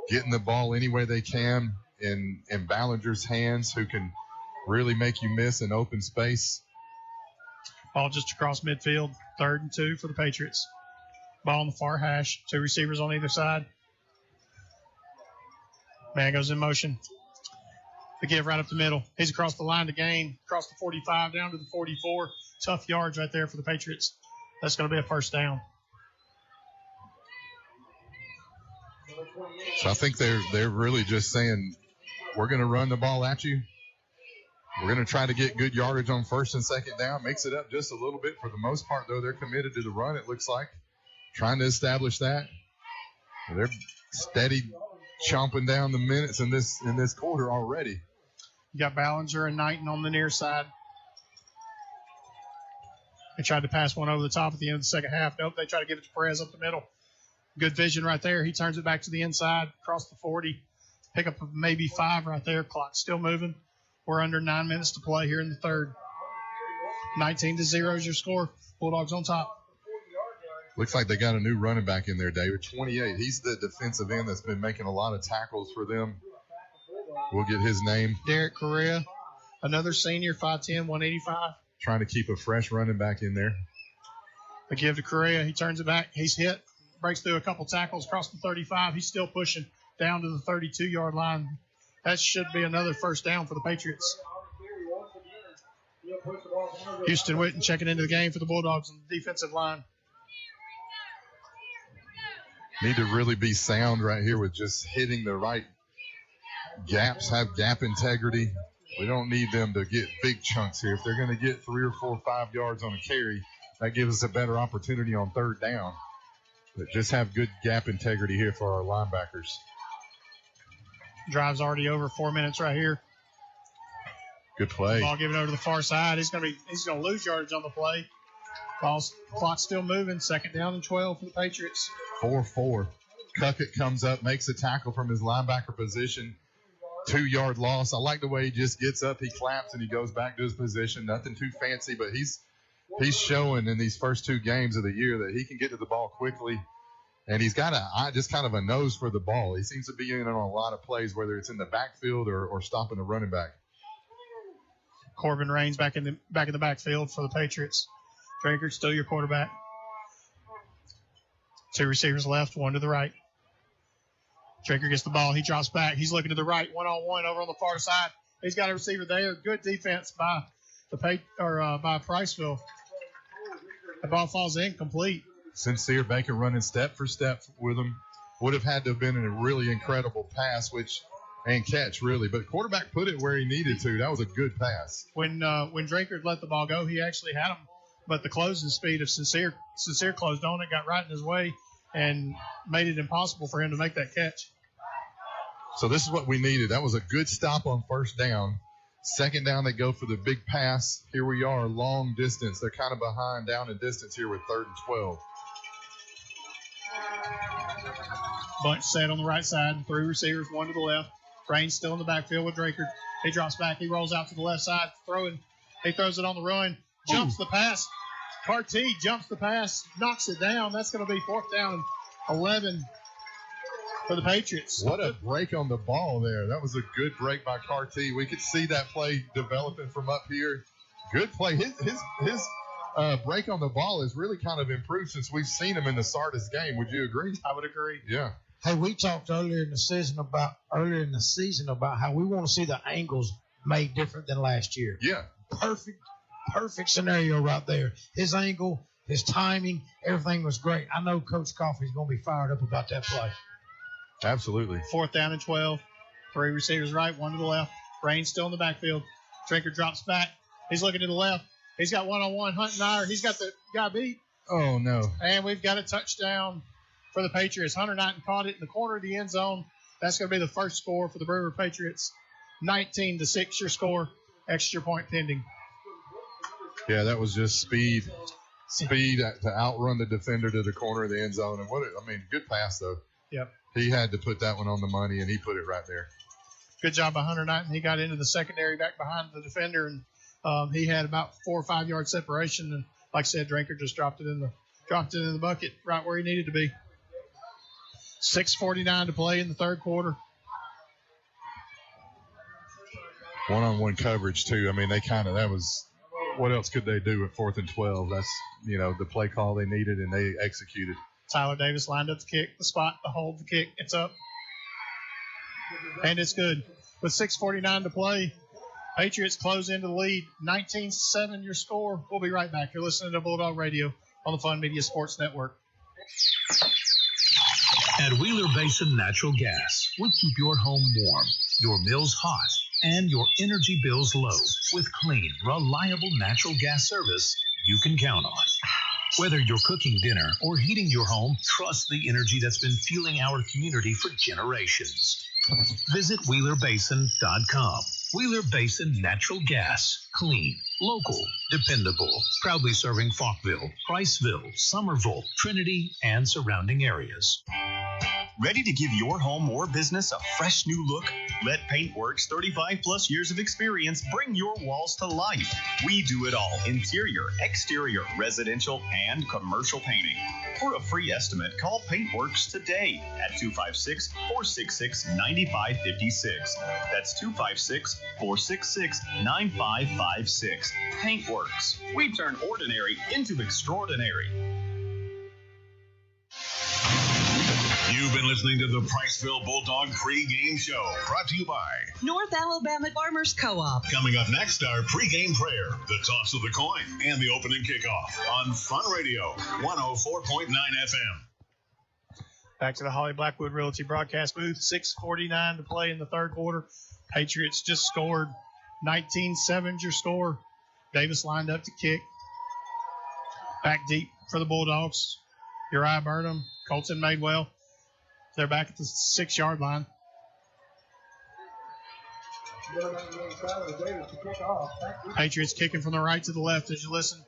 Getting the ball any way they can in Ballinger's hands, who can really make you miss in open space. Ball just across midfield, 3rd and 2 for the Patriots. Ball on the far hash, 2 receivers on either side. Man goes in motion. The give right up the middle. He's across the line to gain, across the 45 down to the 44. Tough yards right there for the Patriots. That's going to be a 1st down. So I think they're really just saying, we're going to run the ball at you. We're going to try to get good yardage on 1st and 2nd down. Mix it up just a little bit. For the most part, though, they're committed to the run, it looks like. Trying to establish that. They're steady chomping down the minutes in this quarter already. You got Ballinger and Knighton on the near side. They tried to pass one over the top at the end of the second half. Nope, they tried to give it to Perez up the middle. Good vision right there. He turns it back to the inside, across the 40. Pickup of maybe 5 right there. Clock still moving. We're under 9 minutes to play here in the 3rd. 19-0 is your score. Bulldogs on top. Looks like they got a new running back in there, David. 28. He's the defensive end that's been making a lot of tackles for them. We'll get his name. Derek Correa, another senior, 5'10", 185. Trying to keep a fresh running back in there. A give to Correa. He turns it back. He's hit. Breaks through a couple tackles across the 35. He's still pushing down to the 32-yard line. That should be another 1st down for the Patriots. Houston Witten checking into the game for the Bulldogs on the defensive line. Need to really be sound right here with just hitting the right gaps, have gap integrity. We don't need them to get big chunks here. If they're going to get 3 or 4 or 5 yards on a carry, that gives us a better opportunity on 3rd down. But just have good gap integrity here for our linebackers. Drive's already over 4 minutes right here. Good play. Ball given over to the far side. He's going to lose yardage on the play. Clock's still moving. 2nd down and 12 for the Patriots. 4-4. Cuckett comes up, makes a tackle from his linebacker position. 2-yard loss. I like the way he just gets up, he claps, and he goes back to his position. Nothing too fancy, but he's showing in these first 2 games of the year that he can get to the ball quickly. And he's got just kind of a nose for the ball. He seems to be in on a lot of plays, whether it's in the backfield or stopping the running back. Corbin Raines back in the backfield for the Patriots. Drakert still your quarterback. 2 receivers left, 1 to the right. Drakert gets the ball. He drops back. He's looking to the right, 1-on-1 over on the far side. He's got a receiver there. Good defense by by Priceville. The ball falls incomplete. Sincere Baker running step for step with him. Would have had to have been a really incredible pass, and catch, really. But quarterback put it where he needed to. That was a good pass. When Drakert let the ball go, he actually had him. But the closing speed of Sincere closed on it, got right in his way, and made it impossible for him to make that catch. So this is what we needed. That was a good stop on 1st down. 2nd down, they go for the big pass. Here we are, long distance. They're kind of behind down in distance here with 3rd and 12. Bunch set on the right side. 3 receivers, 1 to the left. Raines still in the backfield with Drakert. He drops back. He rolls out to the left side, throwing. He throws it on the run. Jumps the pass. Carty jumps the pass, knocks it down. That's going to be 4th down and 11 for the Patriots. What a break on the ball there. That was a good break by Carty. We could see that play developing from up here. Good play. His break on the ball has really kind of improved since we've seen him in the Sardis game. Would you agree? I would agree. Yeah. Hey, we talked earlier in the season about how we want to see the angles made different than last year. Yeah. Perfect scenario right there. His angle, his timing, everything was great. I know Coach Coffey's going to be fired up about that play. Absolutely. 4th down and 12. 3 receivers right, 1 to the left. Raines still in the backfield. Drakert drops back. He's looking to the left. He's got 1-on-1. Hunter. He's got the guy beat. Oh, no. And we've got a touchdown for the Patriots. Hunter Knighton caught it in the corner of the end zone. That's going to be the first score for the Brewer Patriots. 19-6 your score. Extra point pending. Yeah, that was just speed. speed to outrun the defender to the corner of the end zone. And good pass, though. Yep. He had to put that one on the money, and he put it right there. Good job by Hunter Knight. He got into the secondary back behind the defender, and he had about 4 or 5 yard separation. And like I said, Drinker just dropped it in the bucket right where he needed to be. 6:49 to play in the third quarter. One-on-one coverage, too. That was – what else could they do at 4th and 12? That's, the play call they needed, and they executed. Tyler Davis lined up to kick, the spot, the hold, the kick. It's up. And it's good. With 6:49 to play, Patriots close into the lead. 19-7 your score. We'll be right back. You're listening to Bulldog Radio on the Fun Media Sports Network. At Wheeler Basin Natural Gas, we keep your home warm, your meals hot, and your energy bills low with clean, reliable natural gas service you can count on. Whether you're cooking dinner or heating your home, trust the energy that's been fueling our community for generations. Visit WheelerBasin.com. Wheeler Basin Natural Gas. Clean, local, dependable. Proudly serving Falkville, Priceville, Somerville, Trinity, and surrounding areas. Ready to give your home or business a fresh new look? Let Paintworks' 35-plus years of experience bring your walls to life. We do it all: interior, exterior, residential, and commercial painting. For a free estimate, call Paintworks today at 256-466-9556. That's 256-466-9556. Paintworks. We turn ordinary into extraordinary. You've been listening to the Priceville Bulldog pregame show, brought to you by North Alabama Farmers Co-op. Coming up next, our pregame prayer, the toss of the coin, and the opening kickoff on Fun Radio 104.9 FM. Back to the Holly Blackwood Realty broadcast booth. 6:49 to play in the third quarter. Patriots just scored. 19-7 your score. Davis lined up to kick. Back deep for the Bulldogs. Uriah Burnham, Colton Madewell. They're back at the 6-yard line. Patriots kicking from the right to the left as you listen.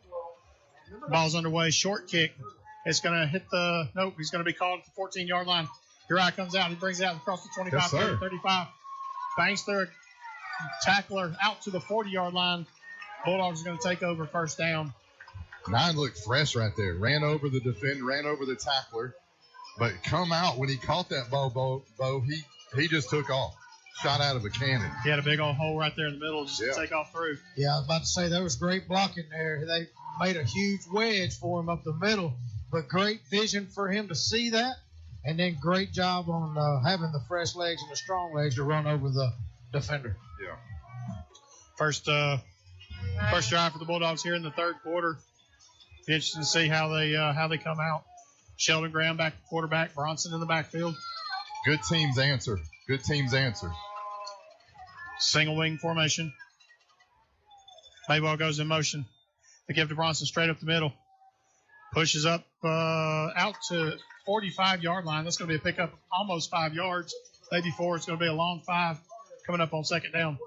Ball's underway. Short kick. It's going to hit the – nope, he's going to be called at the 14-yard line. Uriah comes out. He brings it out across the 25, 30, 35. Bangs through it. Tackler out to the 40-yard line. Bulldogs are going to take over first down. 9 looked fresh right there. Ran over the defender, ran over the tackler. But come out when he caught that ball, Bo, he just took off. Shot out of a cannon. He had a big old hole right there in the middle just to take off through. Yeah, I was about to say there was great blocking there. They made a huge wedge for him up the middle, but great vision for him to see that, and then great job on having the fresh legs and the strong legs to run over the defender. Yeah. First drive for the Bulldogs here in the third quarter. Interesting to see how they come out. Sheldon Graham back at quarterback. Bronson in the backfield. Good teams answer. Single wing formation. Mayball goes in motion. They give to Bronson straight up the middle. Pushes up out to 45-yard line. That's going to be a pickup of almost 5 yards. Maybe 4. It's going to be a long 5 coming up on second down.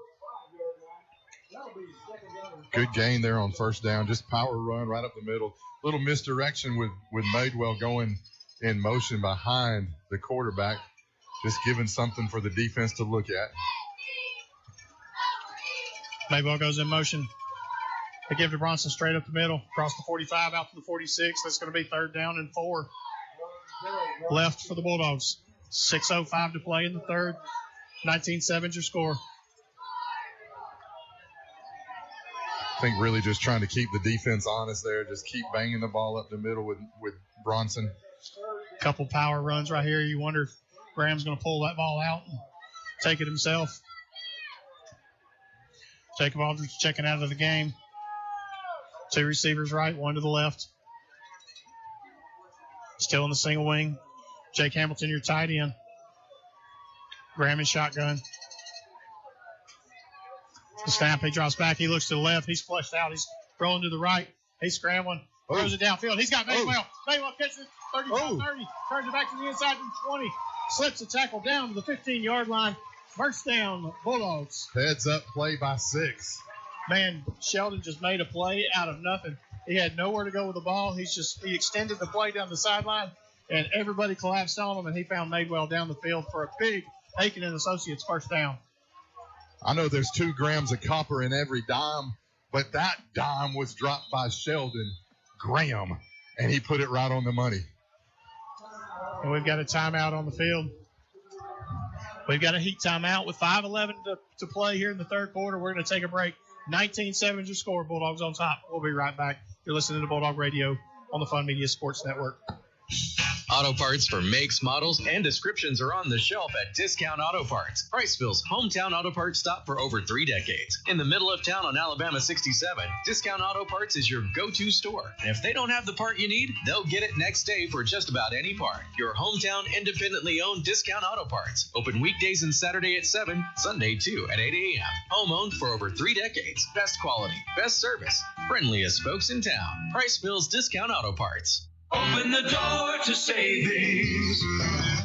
Good gain there on first down. Just power run right up the middle. Little misdirection with Madewell going in motion behind the quarterback. Just giving something for the defense to look at. Madewell goes in motion. They give to Bronson straight up the middle. Across the 45 out to the 46. That's going to be third down and 4. Left for the Bulldogs. 6:05 to play in the third. 19-7 your score. I think really just trying to keep the defense honest there. Just keep banging the ball up the middle with Bronson. Couple power runs right here. You wonder if Graham's going to pull that ball out and take it himself. Jacob Aldridge checking out of the game. 2 receivers right, 1 to the left. Still in the single wing. Jake Hamilton, your tight end. Graham in shotgun. The snap, he drops back. He looks to the left. He's flushed out. He's rolling to the right. He's scrambling. Throws it downfield. He's got Maywell. Maywell catches it. 35-30. Turns it back to the inside to the 20. Slips the tackle down to the 15-yard line. First down, Bulldogs. Heads up play by 6. Man, Sheldon just made a play out of nothing. He had nowhere to go with the ball. He extended the play down the sideline, and everybody collapsed on him, and he found Madewell down the field for a big Aiken and Associates first down. I know there's 2 grams of copper in every dime, but that dime was dropped by Sheldon Graham, and he put it right on the money. And we've got a timeout on the field. We've got a heat timeout with 5:11 to play here in the third quarter. We're going to take a break. 19-7 is your score. Bulldogs on top. We'll be right back. You're listening to Bulldog Radio on the Fun Media Sports Network. Auto parts for makes, models, and descriptions are on the shelf at Discount Auto Parts, Priceville's hometown auto parts stop for over 3 decades. In the middle of town on Alabama 67, Discount Auto Parts is your go-to store. And if they don't have the part you need, they'll get it next day for just about any part. Your hometown independently owned Discount Auto Parts. Open weekdays and Saturday at 7, Sunday too at 8 a.m. Home owned for over 3 decades. Best quality, best service, friendliest folks in town. Priceville's Discount Auto Parts. Open the door to savings.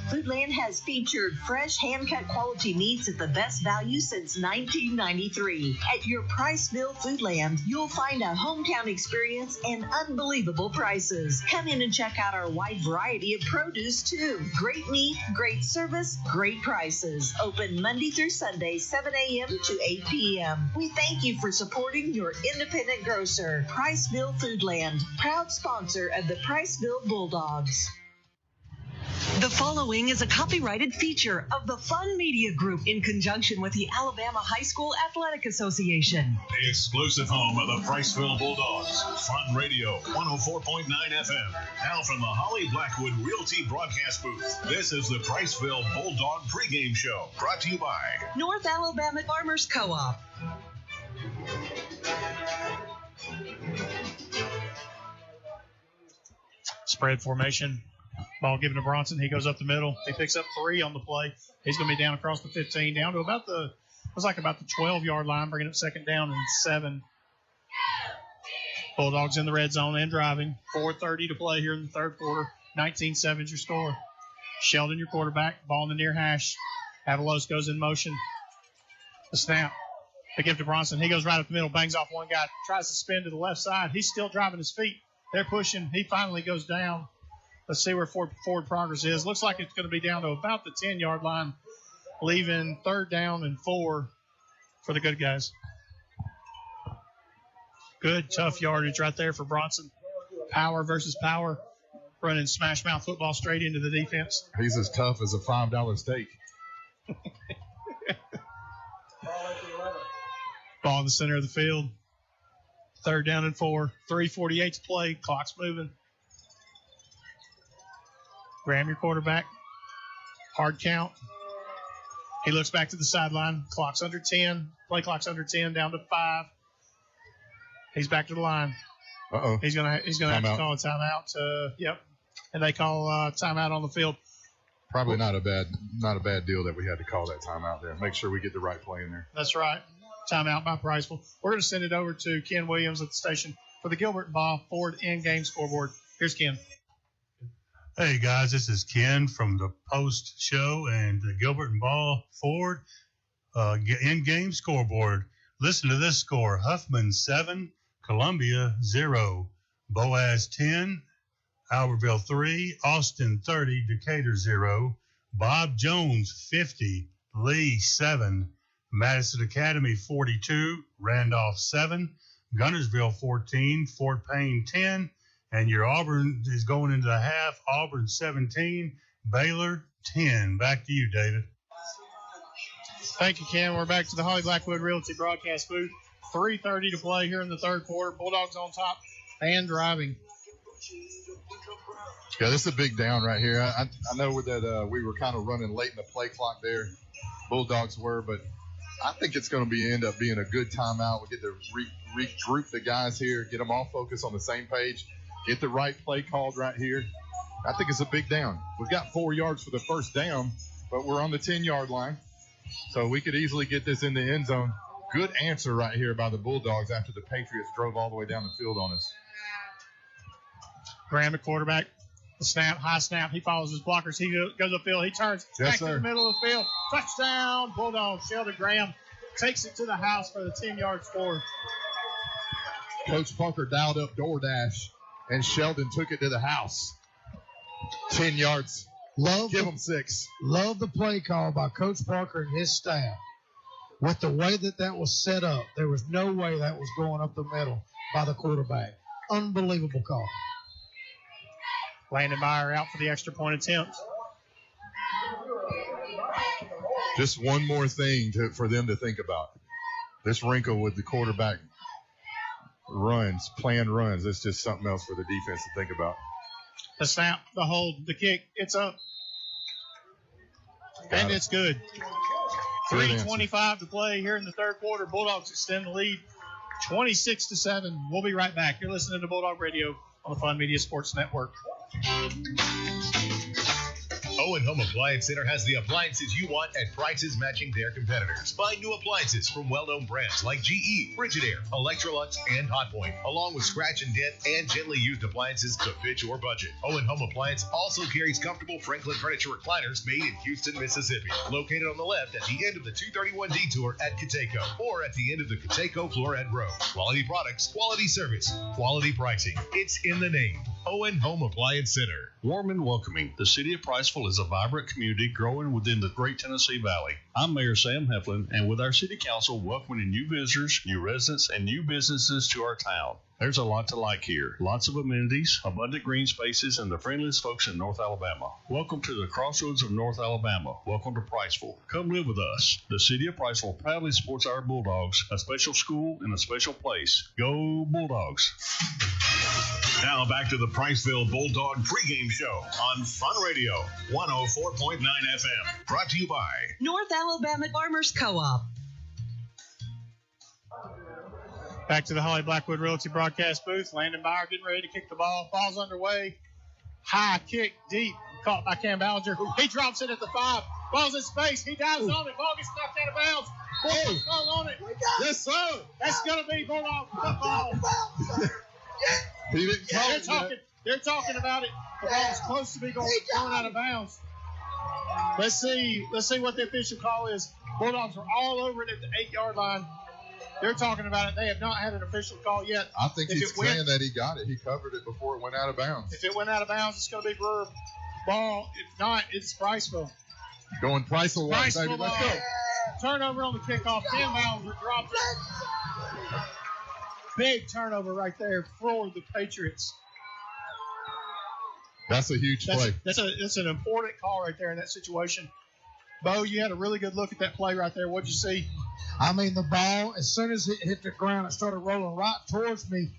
Foodland has featured fresh, hand-cut quality meats at the best value since 1993. At your Priceville Foodland, you'll find a hometown experience and unbelievable prices. Come in and check out our wide variety of produce, too. Great meat, great service, great prices. Open Monday through Sunday, 7 a.m. to 8 p.m. We thank you for supporting your independent grocer, Priceville Foodland, proud sponsor of the Priceville Bulldogs. The following is a copyrighted feature of the Fun Media Group in conjunction with the Alabama High School Athletic Association. The exclusive home of the Priceville Bulldogs. Fun Radio 104.9 FM. Now from the Holly Blackwood Realty broadcast booth, this is the Priceville Bulldog pregame show, brought to you by North Alabama Farmers Co-op. Spread formation. Ball given to Bronson. He goes up the middle. He picks up 3 on the play. He's going to be down across the 15, down to about the 12-yard line, bringing up second down and 7. Bulldogs in the red zone and driving. 4:30 to play here in the third quarter. 19-7 is your score. Sheldon, your quarterback. Ball in the near hash. Avalos goes in motion. The snap. They give to Bronson. He goes right up the middle, bangs off one guy, tries to spin to the left side. He's still driving his feet. They're pushing. He finally goes down. Let's see where forward progress is. Looks like it's going to be down to about the 10-yard line, leaving 3rd down and 4 for the good guys. Good, tough yardage right there for Bronson. Power versus power, running smash mouth football straight into the defense. He's as tough as a $5 steak. Ball in the center of the field. 3rd down and 4. 3:48 to play. Clock's moving. Graham, your quarterback. Hard count. He looks back to the sideline. Clock's under 10. Play clock's under 10, down to 5. He's back to the line. Uh-oh. He's gonna have to call a timeout. Yep. And they call timeout on the field. Probably not a bad deal that we had to call that timeout there. Make sure we get the right play in there. That's right. Timeout by Priceville. We're going to send it over to Ken Williams at the station for the Gilbert and Ball Ford in-game scoreboard. Here's Ken. Hey, guys, this is Ken from the post show and the Gilbert and Ball Ford in-game scoreboard. Listen to this score. Huffman 7, Columbia 0, Boaz 10, Albertville 3, Austin 30, Decatur 0, Bob Jones 50, Lee 7, Madison Academy 42, Randolph 7, Gunnersville 14, Fort Payne 10, and your Auburn is going into the half. Auburn 17, Baylor 10. Back to you, David. Thank you, Ken. We're back to the Holly Blackwood Realty broadcast booth. 3:30 to play here in the third quarter. Bulldogs on top and driving. Yeah, this is a big down right here. I know that we were kind of running late in the play clock there. Bulldogs were, but I think it's going to end up being a good timeout. We get to regroup the guys here, get them all focused on the same page, get the right play called right here. I think it's a big down. We've got 4 yards for the first down, but we're on the 10-yard line, so we could easily get this in the end zone. Good answer right here by the Bulldogs after the Patriots drove all the way down the field on us. Graham, the quarterback. The snap, high snap. He follows his blockers. He goes upfield. He turns back to the middle of the field. Touchdown, Bulldogs. Sheldon Graham takes it to the house for the 10-yard score. Coach Parker dialed up DoorDash, and Sheldon took it to the house. 10 yards. Give them 6. Love the play call by Coach Parker and his staff. With the way that was set up, there was no way that was going up the middle by the quarterback. Unbelievable call. Landon Meyer out for the extra point attempt. Just one more thing for them to think about. This wrinkle with the quarterback planned runs, it's just something else for the defense to think about. The snap, the hold, the kick, it's up. And it's good. 3:25 to play here in the third quarter. Bulldogs extend the lead 26-7. We'll be right back. You're listening to Bulldog Radio on the Fun Media Sports Network. Owen Home Appliance Center has the appliances you want at prices matching their competitors. Find new appliances from well-known brands like GE, Frigidaire, Electrolux, and Hotpoint, along with scratch and dent and gently used appliances to fit your budget. Owen Home Appliance also carries comfortable Franklin furniture recliners made in Houston, Mississippi, located on the left at the end of the 231 detour at Cateco, or at the end of the Cateco Floret Road. Quality products, quality service, quality pricing. It's in the name. Owen Home Appliance Center. Warm and welcoming, the city of Priceville is a vibrant community growing within the Great Tennessee Valley. I'm Mayor Sam Heflin, and with our city council welcoming new visitors, new residents, and new businesses to our town. There's a lot to like here. Lots of amenities, abundant green spaces, and the friendliest folks in North Alabama. Welcome to the crossroads of North Alabama. Welcome to Priceville. Come live with us. The city of Priceville proudly supports our Bulldogs, a special school and a special place. Go Bulldogs. Now back to the Priceville Bulldog pregame show on Fun Radio 104.9 FM. Brought to you by North Alabama Farmers Co-op. Back to the Holly Blackwood Realty broadcast booth. Landon Meyer getting ready to kick the ball. Ball's underway. High kick deep. Caught by Cam Ballinger. He drops it at the 5. Ball's in space. He dives on it. Ball gets knocked out of bounds. Bulldogs fall on it. Yes, sir. That's going to be Bulldog football. They're talking about it. The ball's close to be going out of bounds. Let's see what the official call is. Bulldogs are all over it at the 8-yard line. They're talking about it. They have not had an official call yet. I think he's saying that he got it. He covered it before it went out of bounds. If it went out of bounds, it's going to be Brewer ball. If not, it's Priceville. Going Priceville, baby. Let's go. Turnover on the kickoff. Cam Ballinger dropped it. Big turnover right there for the Patriots. That's a huge play. That's an important call right there in that situation. Bo, you had a really good look at that play right there. What'd you see? I mean, the ball, as soon as it hit the ground, it started rolling right towards me.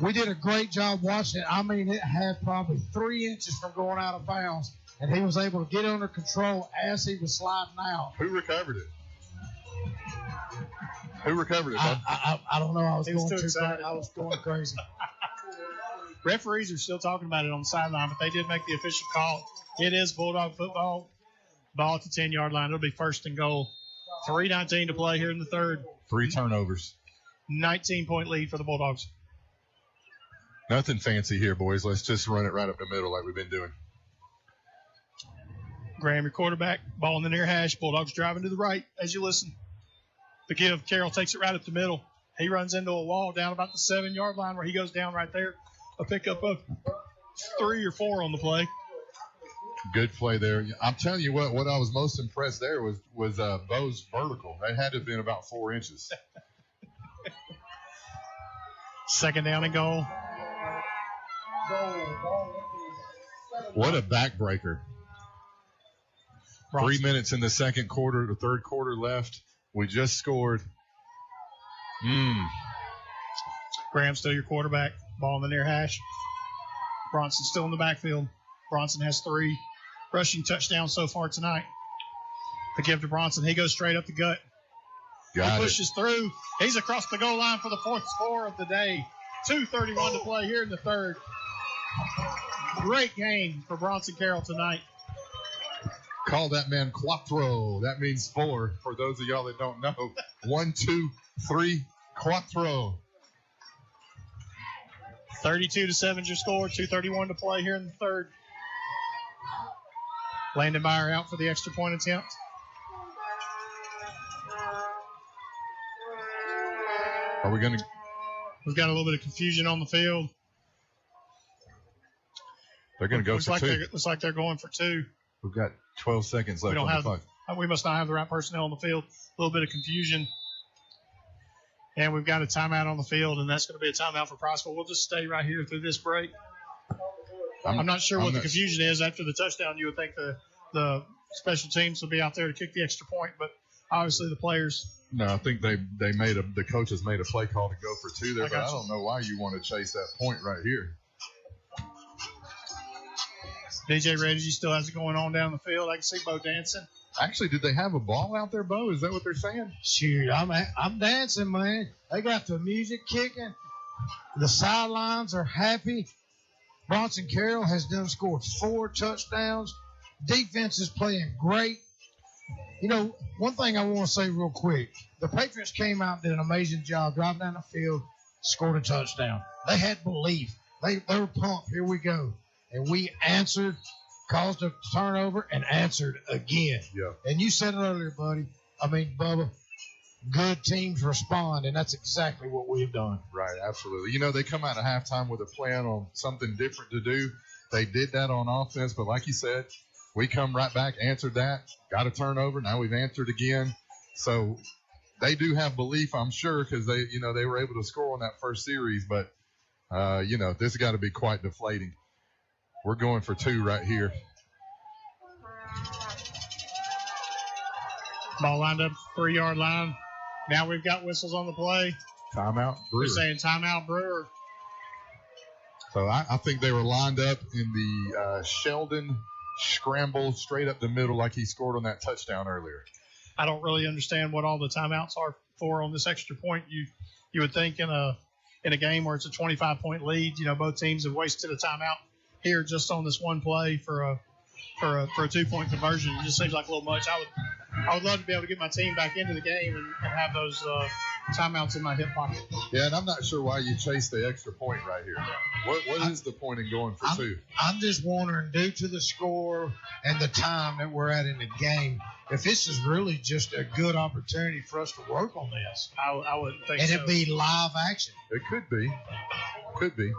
We did a great job watching it. I mean, it had probably 3 inches from going out of bounds, and he was able to get under control as he was sliding out. Who recovered it? Who recovered it, Bob? I don't know. I was going too excited. I was going crazy. Referees are still talking about it on the sideline, but they did make the official call. It is Bulldog football. Ball at the 10-yard line. It'll be first and goal. 3:19 to play here in the third. 3 turnovers. 19-point lead for the Bulldogs. Nothing fancy here, boys. Let's just run it right up the middle like we've been doing. Graham, your quarterback. Ball in the near hash. Bulldogs driving to the right as you listen. The give. Carroll takes it right up the middle. He runs into a wall down about the 7-yard line where he goes down right there. A pickup of 3 or 4 on the play. Good play there. I'm telling you what I was most impressed there was Bo's vertical. That had to have been about 4 inches. Second down and goal. What a backbreaker. 3 minutes in the second quarter, the third quarter left. We just scored. Graham still your quarterback. Ball in the near hash. Bronson still in the backfield. Bronson has 3 rushing touchdowns so far tonight. The give to Bronson. He goes straight up the gut. He pushes through. He's across the goal line for the 4th score of the day. 2:31 to play here in the third. Great game for Bronson Carroll tonight. Call that man Quattro. That means 4 for those of y'all that don't know. 1, 2, 3, Quattro. 32-7 is your score. 2:31 to play here in the third. Landon Meyer out for the extra point attempt. Are we going to We've got a little bit of confusion on the field. They're going to go for two. Looks like they're going for two. We've got 12 seconds left on the clock. We must not have the right personnel on the field. A little bit of confusion. And we've got a timeout on the field, and that's going to be a timeout for Priceville. We'll just stay right here through this break. I'm not sure what the confusion is. After the touchdown, you would think the special teams will be out there to kick the extra point, but obviously the players. No, I think the coaches made a play call to go for two there, but I don't know why you want to chase that point right here. DJ Reggie still has it going on down the field. I can see Bo dancing. Actually, did they have a ball out there, Bo? Is that what they're saying? Shoot, I'm dancing, man. They got the music kicking. The sidelines are happy. Bronson Carroll has scored 4 touchdowns. Defense is playing great. You know, one thing I want to say real quick. The Patriots came out and did an amazing job driving down the field, scored a touchdown. They had belief. They were pumped. Here we go. And we answered, caused a turnover, and answered again. Yeah. And you said it earlier, buddy. I mean, Bubba, good teams respond, and that's exactly what we have done. Right, absolutely. You know, they come out of halftime with a plan on something different to do. They did that on offense, but like you said, we come right back, answered that, got a turnover. Now we've answered again. So they do have belief, I'm sure, because they were able to score on that first series. But, this has got to be quite deflating. We're going for 2 right here. Ball lined up 3-yard line. Now we've got whistles on the play. Timeout, Brewer. They're saying timeout, Brewer. So I think they were lined up in the Sheldon scramble straight up the middle like he scored on that touchdown earlier. I don't really understand what all the timeouts are for on this extra point. You would think in a game where it's a 25-point lead, both teams have wasted a timeout here just on this one play for a 2-point conversion. It just seems like a little much. I would love to be able to get my team back into the game and have those timeouts in my hip pocket. Yeah, and I'm not sure why you chase the extra point right here. What is the point in going for 2? I'm just wondering, due to the score and the time that we're at in the game, if this is really just a good opportunity for us to work on this. I wouldn't think so. And it'd be live action. It could be. Could be.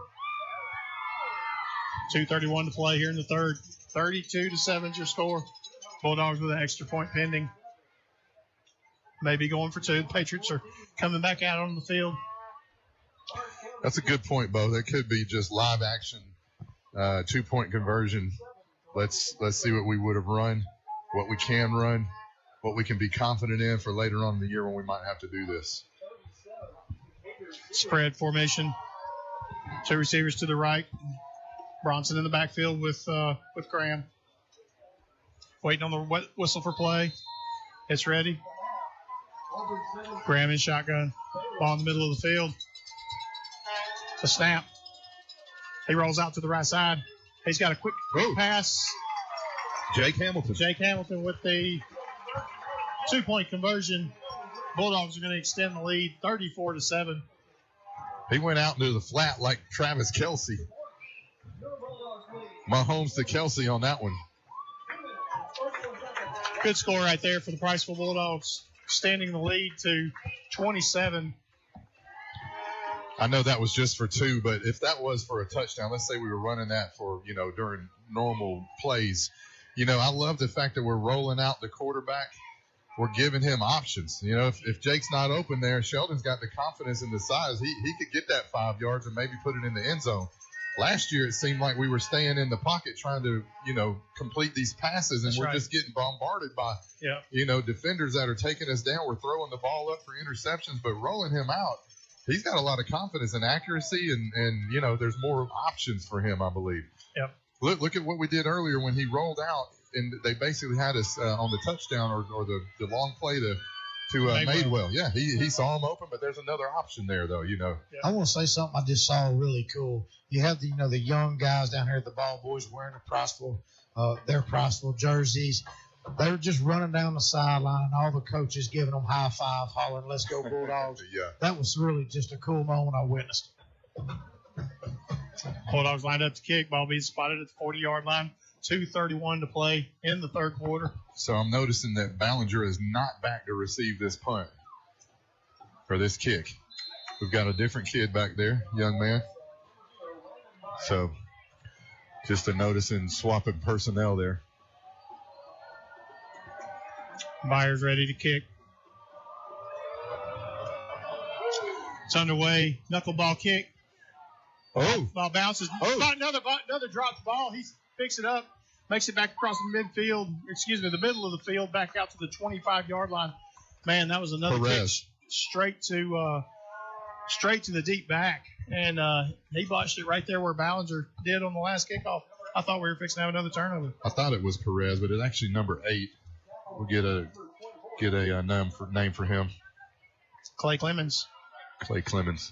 2:31 to play here in the third. 32-7 is your score. Bulldogs with an extra point pending. Maybe going for 2. The Patriots are coming back out on the field. That's a good point, Bo. That could be just live action, 2-point conversion. Let's see what we would have run, what we can run, what we can be confident in for later on in the year when we might have to do this. Spread formation. 2 receivers to the right. Bronson in the backfield with Graham. Waiting on the whistle for play. It's ready. Graham in shotgun. Ball in the middle of the field. The snap. He rolls out to the right side. He's got a quick pass. Jake Hamilton with the 2-point conversion. Bulldogs are going to extend the lead 34-7. He went out into the flat like Travis Kelce. Mahomes to Kelce on that one. Good score right there for the Priceville Bulldogs, extending the lead to 27. I know that was just for 2, but if that was for a touchdown, let's say we were running that for, during normal plays. I love the fact that we're rolling out the quarterback. We're giving him options. If Jake's not open there, Sheldon's got the confidence in the size. He could get that 5 yards and maybe put it in the end zone. Last year, it seemed like we were staying in the pocket trying to, complete these passes, and we're just getting bombarded by, defenders that are taking us down. We're throwing the ball up for interceptions, but rolling him out, he's got a lot of confidence and accuracy, and there's more options for him, I believe. Yep. Look at what we did earlier when he rolled out, and they basically had us on the touchdown or the long play to Madewell. Yeah, he saw him open, but there's another option there, though, I want to say something I just saw really cool. You have the young guys down here, the ball boys wearing their Priceville jerseys. They were just running down the sideline, all the coaches giving them high five, hollering, "Let's go Bulldogs." Yeah. That was really just a cool moment I witnessed. Bulldogs lined up to kick. Ball being spotted at the 40-yard line. 2:31 to play in the third quarter. So I'm noticing that Ballinger is not back to receive this punt for this kick. We've got a different kid back there, young man. So just a notice in swapping personnel there. Byers ready to kick. It's underway. Knuckleball kick. Oh. Ball bounces. Oh. Another dropped ball. He picks it up, makes it back across the middle of the field, back out to the 25-yard line. Man, that was another pitch straight to the deep back. And he botched it right there where Ballinger did on the last kickoff. I thought we were fixing to have another turnover. I thought it was Perez, but it's actually number 8. We'll get a name for him. Clay Clemens. Clay Clemens.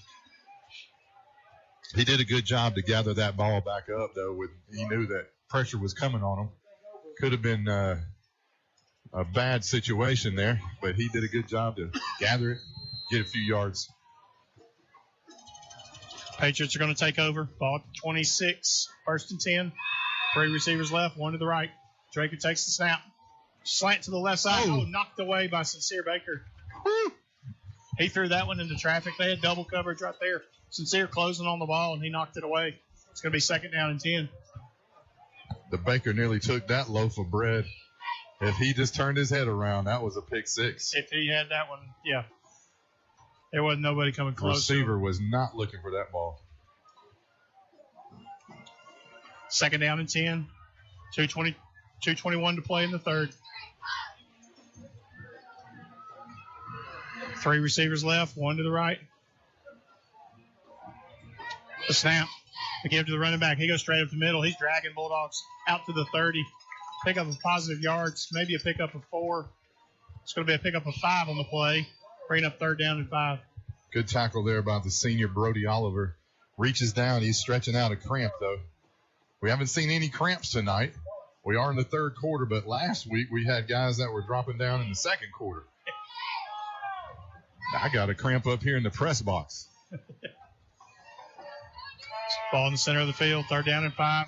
He did a good job to gather that ball back up, though. He knew that pressure was coming on him. Could have been a bad situation there, but he did a good job to gather it, get a few yards. Patriots are going to take over. Ball at 26, 1st and 10. 3 receivers left, 1 to the right. Draker takes the snap. Slant to the left side. Oh, knocked away by Sincere Baker. Woo. He threw that one into traffic. They had double coverage right there. Sincere closing on the ball, and he knocked it away. It's going to be 2nd down and 10. The Baker nearly took that loaf of bread. If he just turned his head around, that was a pick 6. If he had that one, yeah. There wasn't nobody coming close. Receiver was not looking for that ball. 2nd down and 10. 2:21 to play in the third. 3 receivers left, 1 to the right. The snap. They give it to the running back. He goes straight up the middle. He's dragging Bulldogs out to the 30. Pick up of positive yards, maybe a pickup of 4. It's going to be a pickup of 5 on the play, bringing up 3rd down and 5. Good tackle there by the senior Brody Oliver. Reaches down. He's stretching out a cramp, though. We haven't seen any cramps tonight. We are in the 3rd quarter, but last week we had guys that were dropping down in the 2nd quarter. I got a cramp up here in the press box. Ball in the center of the field, 3rd down and 5.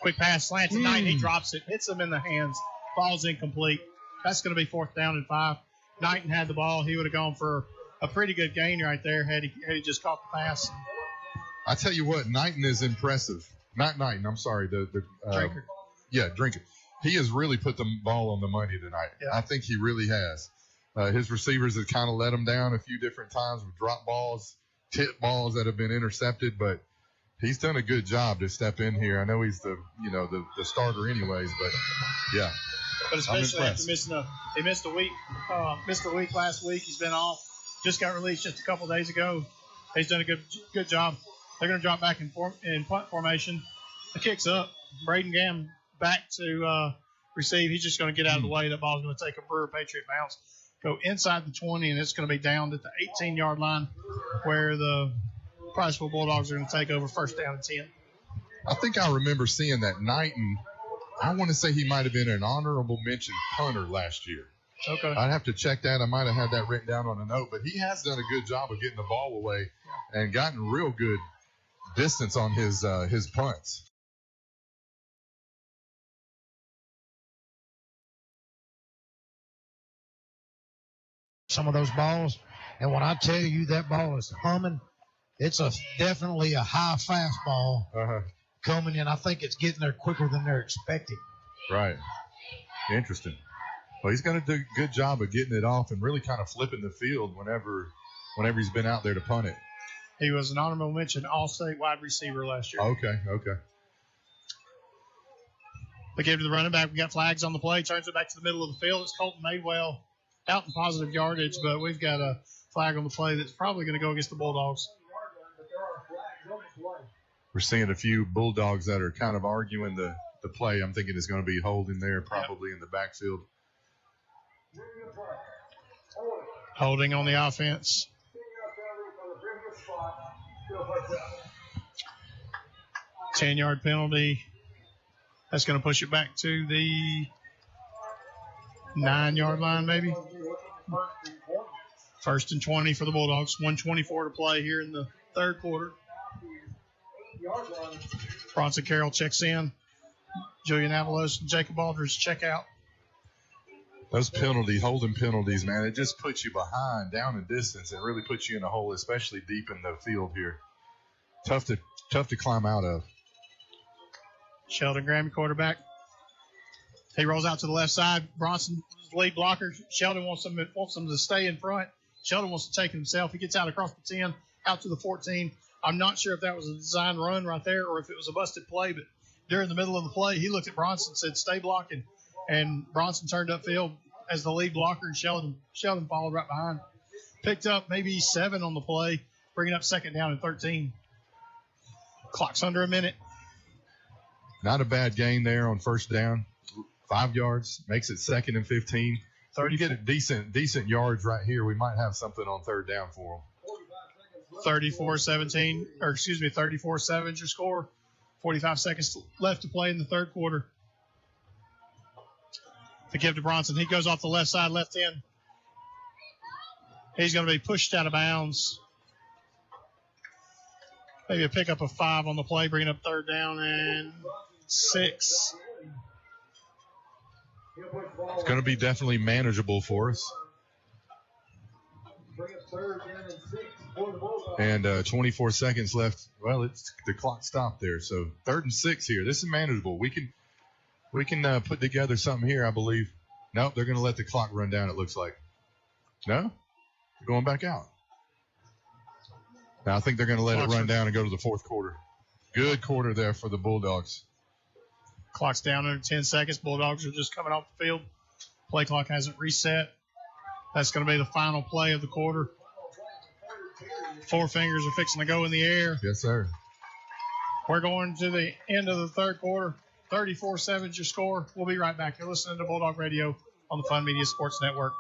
Quick pass, slant to Knight. He drops it, hits him in the hands. Ball's incomplete. That's going to be 4th down and 5. Knighton had the ball. He would have gone for a pretty good gain right there had he just caught the pass. I tell you what, Knighton is impressive. Not Knighton, I'm sorry. Drinker. Yeah, Drinker. He has really put the ball on the money tonight. Yeah. I think he really has. His receivers have kind of let him down a few different times with drop balls, tip balls that have been intercepted, but he's done a good job to step in here. I know he's the starter anyways, but yeah. But especially after he missed a week last week. He's been off. Just got released just a couple days ago. He's done a good job. They're going to drop back in punt formation. The kick's up. Braden Gam back to receive. He's just going to get out of the way. That ball's going to take a Brewer Patriot bounce. Go inside the 20, and it's going to be down at the 18-yard line where the Priceville Bulldogs are going to take over 1st down and 10. I think I remember seeing that Knighton. I want to say he might have been an honorable mention punter last year. Okay. I'd have to check that. I might have had that written down on a note, but he has done a good job of getting the ball away and gotten real good distance on his punts. Some of those balls, and when I tell you that ball is humming, it's definitely a high fastball coming in. I think it's getting there quicker than they're expecting. Right. Interesting. Well, he's going to do a good job of getting it off and really kind of flipping the field whenever he's been out there to punt it. He was an honorable mention All-State wide receiver last year. Okay. They gave it to the running back. We got flags on the play. Turns it back to the middle of the field. It's Colton Madewell out in positive yardage, but we've got a flag on the play that's probably going to go against the Bulldogs. We're seeing a few Bulldogs that are kind of arguing the play. I'm thinking it's going to be holding there probably in the backfield. Holding on the offense. – 10-yard penalty. That's going to push it back to the 9-yard line, maybe. 1st and 20 for the Bulldogs. 1:24 to play here in the 3rd quarter. Bronson Carroll checks in. Julian Avalos and Jacob Aldridge check out. Those penalties, holding penalties, man, it just puts you behind down in distance and really puts you in a hole, especially deep in the field here. Tough to climb out of. Sheldon Graham, quarterback. He rolls out to the left side. Bronson, lead blocker. Sheldon wants him to stay in front. Sheldon wants to take it himself. He gets out across the 10, out to the 14. I'm not sure if that was a design run right there or if it was a busted play, but during the middle of the play, he looked at Bronson and said, stay blocking. And Bronson turned upfield as the lead blocker, and Sheldon followed right behind. Picked up maybe 7 on the play, bringing up second down and 13. Clock's under a minute. Not a bad gain there on first down. 5 yards, makes it 2nd and 15. So you get a decent yards right here. We might have something on third down for them. 34-7 is your score. 45 seconds left to play in the third quarter. To give to Bronson. He goes off the left side, left end. He's going to be pushed out of bounds. Maybe a pickup of 5 on the play, bringing up third down and 6. It's going to be definitely manageable for us. And 24 seconds left. Well, the clock stopped there. So 3rd and 6 here. This is manageable. We can put together something here, I believe. Nope, they're going to let the clock run down, it looks like. No? They're going back out. Now, I think they're going to let it run down and go to the fourth quarter. Good quarter there for the Bulldogs. Clock's down under 10 seconds. Bulldogs are just coming off the field. Play clock hasn't reset. That's going to be the final play of the quarter. 4 fingers are fixing to go in the air. Yes, sir. We're going to the end of the third quarter. 34-7 is your score. We'll be right back. You're listening to Bulldog Radio on the Fun Media Sports Network.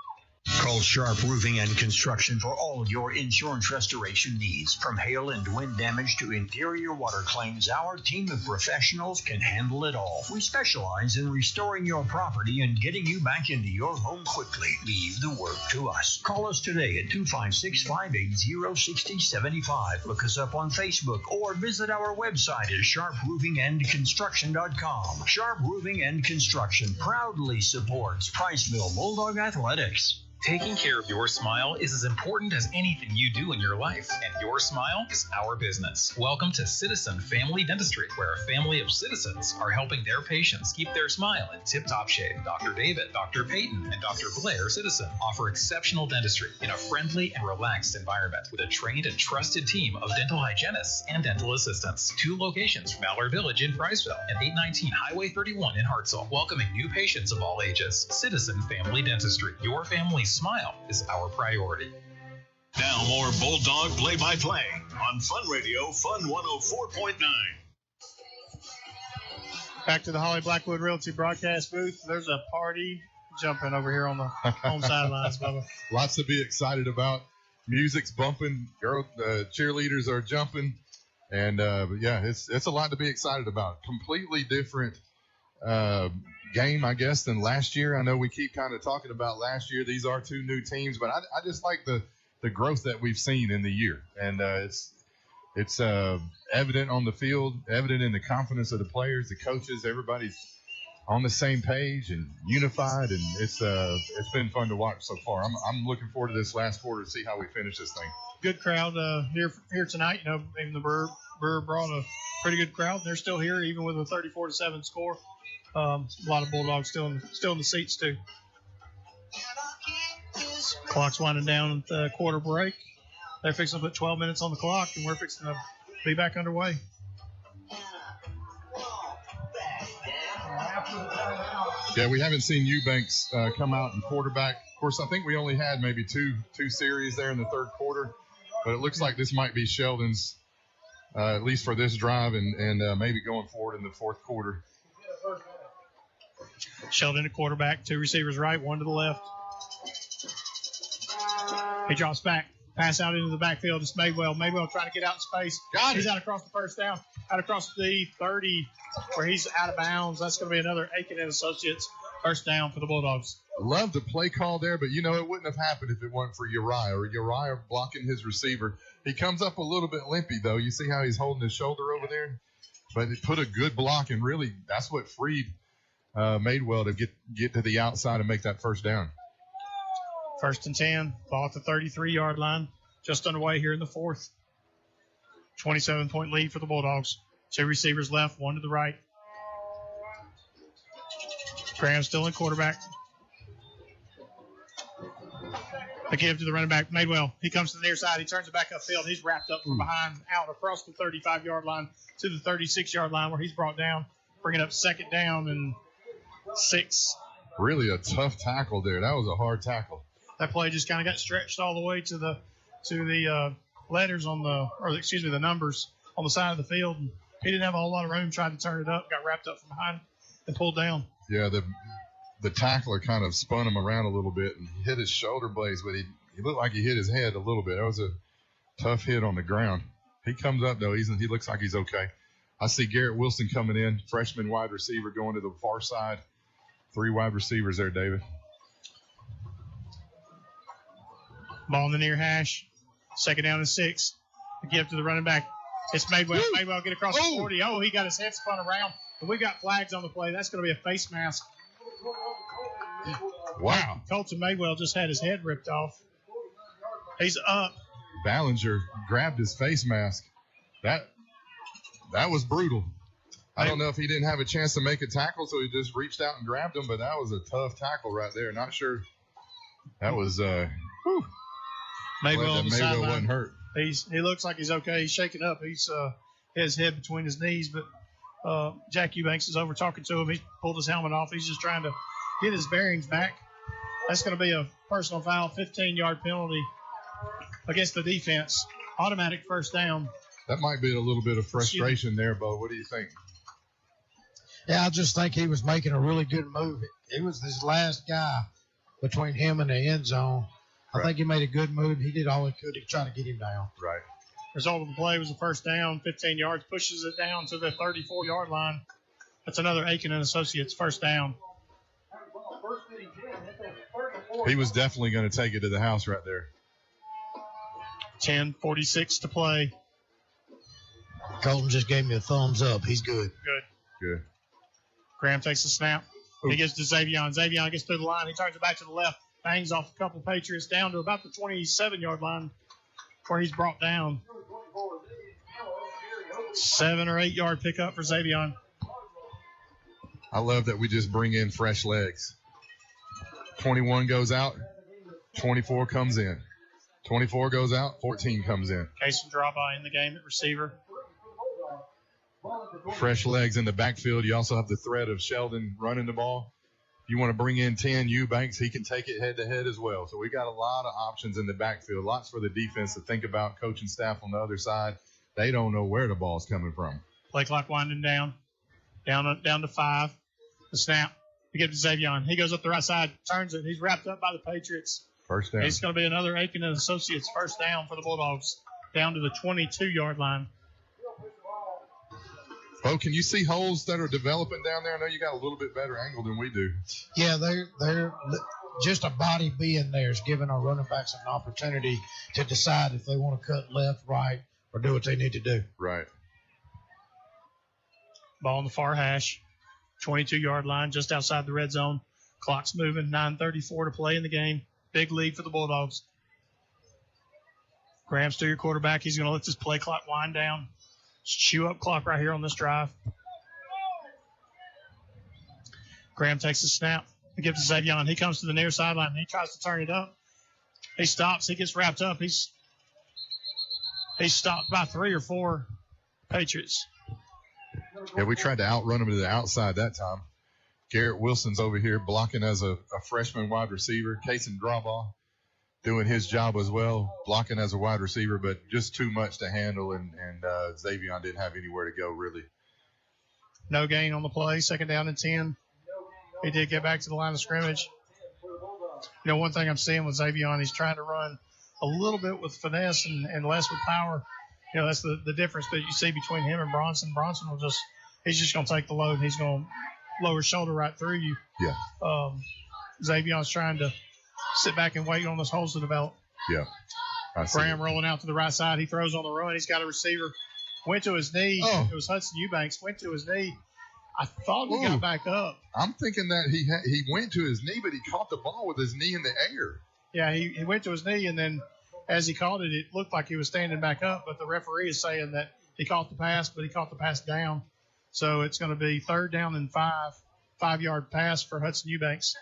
Call Sharp Roofing and Construction for all your insurance restoration needs. From hail and wind damage to interior water claims, our team of professionals can handle it all. We specialize in restoring your property and getting you back into your home quickly. Leave the work to us. Call us today at 256-580-6075. Look us up on Facebook or visit our website at sharproofingandconstruction.com. Sharp Roofing and Construction proudly supports Priceville Bulldog Athletics. Taking care of your smile is as important as anything you do in your life, and your smile is our business. Welcome to Citizen Family Dentistry, where a family of citizens are helping their patients keep their smile in tip-top shape. Dr. David, Dr. Peyton, and Dr. Blair Citizen offer exceptional dentistry in a friendly and relaxed environment with a trained and trusted team of dental hygienists and dental assistants. 2 locations from Mallard Village in Priceville and 819 Highway 31 in Hartselle, welcoming new patients of all ages. Citizen Family Dentistry, your family's smile is our priority. Now more Bulldog play-by-play on Fun Radio, Fun 104.9. Back to the Holly Blackwood Realty broadcast booth. There's a party jumping over here on the home sidelines, Bubba. Lots to be excited about. Music's bumping. Cheerleaders are jumping. And, yeah, it's a lot to be excited about. Completely different game, I guess, than last year. I know we keep kind of talking about last year. These are 2 new teams, but I just like the growth that we've seen in the year. And it's evident on the field, evident in the confidence of the players, the coaches. Everybody's on the same page and unified, and it's been fun to watch so far. I'm looking forward to this last quarter to see how we finish this thing. Good crowd here tonight. You know, even the Brewer brought a pretty good crowd. They're still here, even with a 34-7 score. A lot of Bulldogs still in the seats too. Clock's winding down at the quarter break. They're fixing to put 12 minutes on the clock, and we're fixing to be back underway. Yeah, we haven't seen Eubanks come out and quarterback. Of course, I think we only had maybe two series there in the third quarter, but it looks like this might be Sheldon's, at least for this drive, and maybe going forward in the fourth quarter. Sheldon at quarterback, 2 receivers right, 1 to the left. He drops back, pass out into the backfield. It's Maywell. Maywell trying to get out in space. He's out across the first down, out across the 30, where he's out of bounds. That's going to be another Aiken and Associates first down for the Bulldogs. Love the play call there, but, you know, it wouldn't have happened if it weren't for Uriah blocking his receiver. He comes up a little bit limpy, though. You see how he's holding his shoulder over there? But it put a good block, and really that's what freed Madewell to get to the outside and make that first down. 1st and 10, ball at the 33-yard line. Just underway here in the fourth. 27-point lead for the Bulldogs. 2 receivers left, 1 to the right. Graham still in quarterback. A give to the running back, Madewell. He comes to the near side. He turns it back upfield. He's wrapped up from behind, out across the 35-yard line to the 36-yard line where he's brought down, bringing up 2nd down and 6. Really a tough tackle there. That was a hard tackle. That play just kind of got stretched all the way to the letters on the numbers on the side of the field. And he didn't have a whole lot of room, tried to turn it up, got wrapped up from behind and pulled down. Yeah, the tackler kind of spun him around a little bit and hit his shoulder blades, but he looked like he hit his head a little bit. That was a tough hit on the ground. He comes up, though. He looks like he's okay. I see Garrett Wilson coming in, freshman wide receiver going to the far side. 3 wide receivers there, David. Ball in the near hash. 2nd down and 6. The give to the running back. It's Madewell. Madewell get across the 40. Oh, he got his head spun around. And we got flags on the play. That's going to be a face mask. Wow. Colton Madewell just had his head ripped off. He's up. Ballinger grabbed his face mask. That was brutal. I don't know if he didn't have a chance to make a tackle, so he just reached out and grabbed him, but that was a tough tackle right there. Not sure. That was Madewell on the sideline. Wasn't hurt. He looks like he's okay. He's shaking up. He's his head between his knees, but Jack Eubanks is over talking to him. He pulled his helmet off. He's just trying to get his bearings back. That's going to be a personal foul, 15-yard penalty against the defense. Automatic first down. That might be a little bit of frustration there, Bo. What do you think? Yeah, I just think he was making a really good move. It was his last guy between him and the end zone. I think he made a good move. He did all he could to try to get him down. Right. Result of the play was a first down, 15 yards, pushes it down to the 34-yard line. That's another Aiken and Associates first down. He was definitely going to take it to the house right there. 10:46 to play. Colton just gave me a thumbs up. He's good. Good. Graham takes the snap. He gives to Xavion. Xavion gets through the line. He turns it back to the left. Bangs off a couple Patriots down to about the 27-yard line where he's brought down. 7 or 8 yard pickup for Xavion. I love that we just bring in fresh legs. 21 goes out, 24 comes in. 24 goes out, 14 comes in. Kason Draba in the game at receiver. Fresh legs in the backfield. You also have the threat of Sheldon running the ball. If you want to bring in 10 Eubanks, he can take it head-to-head as well. So we got a lot of options in the backfield, lots for the defense to think about. Coaching staff on the other side, they don't know where the ball's coming from. Play clock winding down to 5. The snap. We give it to Xavion. He goes up the right side, turns it. He's wrapped up by the Patriots. First down. It's going to be another Aiken and Associates first down for the Bulldogs, down to the 22-yard line. Bo, can you see holes that are developing down there? I know you got a little bit better angle than we do. Yeah, they're just a body being there is giving our running backs an opportunity to decide if they want to cut left, right, or do what they need to do. Right. Ball on the far hash, 22-yard line, just outside the red zone. Clock's moving, 9:34 to play in the game. Big lead for the Bulldogs. Graham's still your quarterback. He's going to let this play clock wind down. Chew up clock right here on this drive. Graham takes the snap. He gives to Xavion. He comes to the near sideline. He tries to turn it up. He stops. He gets wrapped up. He's stopped by 3 or 4 Patriots. Yeah, we tried to outrun him to the outside that time. Garrett Wilson's over here blocking as a freshman wide receiver. Kason Draba doing his job as well, blocking as a wide receiver, but just too much to handle, and Xavion didn't have anywhere to go, really. No gain on the play, 2nd down and 10. He did get back to the line of scrimmage. You know, one thing I'm seeing with Xavion, he's trying to run a little bit with finesse and less with power. You know, that's the difference that you see between him and Bronson. Bronson he's just going to take the load. He's going to lower his shoulder right through you. Yeah. Xavion's trying to sit back and wait on those holes to develop. Yeah. Graham rolling out to the right side. He throws on the run. He's got a receiver. Went to his knee. Oh. It was Hudson Eubanks. Went to his knee. I thought he got back up. I'm thinking that he went to his knee, but he caught the ball with his knee in the air. Yeah, he went to his knee, and then as he caught it, it looked like he was standing back up, but the referee is saying that he caught the pass, but he caught the pass down. So it's going to be 3rd down and 5-yard pass for Hudson Eubanks.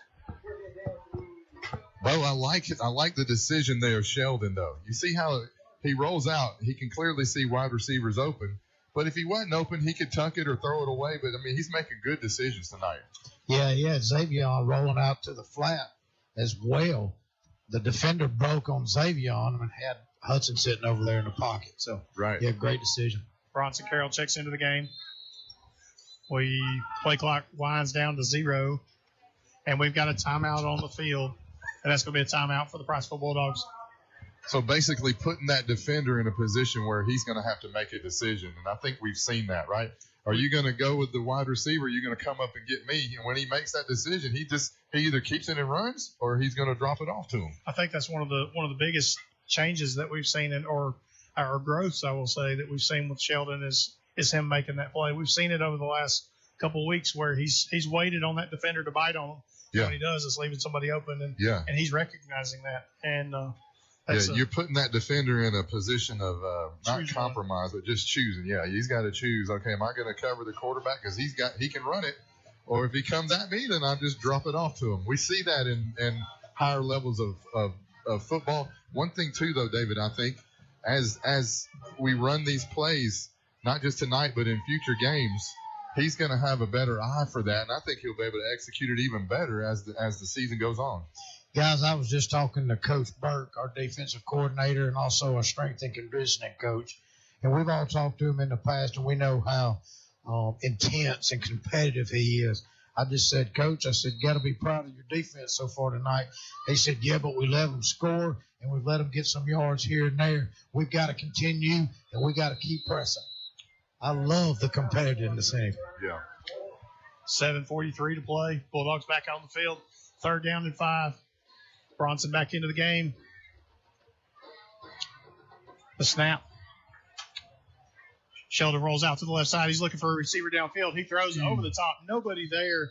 Bo, I like it. I like the decision there of Sheldon, though. You see how he rolls out. He can clearly see wide receivers open. But if he wasn't open, he could tuck it or throw it away. But, I mean, he's making good decisions tonight. Yeah, Xavier rolling out to the flat as well. The defender broke on Xavier and had Hudson sitting over there in the pocket. So, right. Yeah, great decision. Bronson Carroll checks into the game. Play clock winds down to 0, and we've got a timeout on the field, and that's going to be a timeout for the Priceville Bulldogs. So basically putting that defender in a position where he's going to have to make a decision, and I think we've seen that, right? Are you going to go with the wide receiver? Are you going to come up and get me? And when he makes that decision, he either keeps it and runs, or he's going to drop it off to him. I think that's one of the biggest changes that we've seen, or our growth, I will say, that we've seen with Sheldon is him making that play. We've seen it over the last couple of weeks where he's waited on that defender to bite on him. Yeah. What he does is leaving somebody open, and he's recognizing that. And you're putting that defender in a position of not compromise, but just choosing. Yeah, he's got to choose. Okay, am I going to cover the quarterback because he can run it, or if he comes at me, then I just drop it off to him. We see that in higher levels of football. One thing too, though, David, I think as we run these plays, not just tonight but in future games, he's going to have a better eye for that, and I think he'll be able to execute it even better as the season goes on. Guys, I was just talking to Coach Burke, our defensive coordinator, and also our strength and conditioning coach. And we've all talked to him in the past, and we know how intense and competitive he is. I just said, Coach, I said, you got to be proud of your defense so far tonight. He said, yeah, but we let them score, and we've let them get some yards here and there. We've got to continue, and we got to keep pressing. I love the competitiveness in him. Yeah. 7:43 to play. Bulldogs back on the field. 3rd down and 5. Bronson back into the game. The snap. Sheldon rolls out to the left side. He's looking for a receiver downfield. He throws it over the top. Nobody there.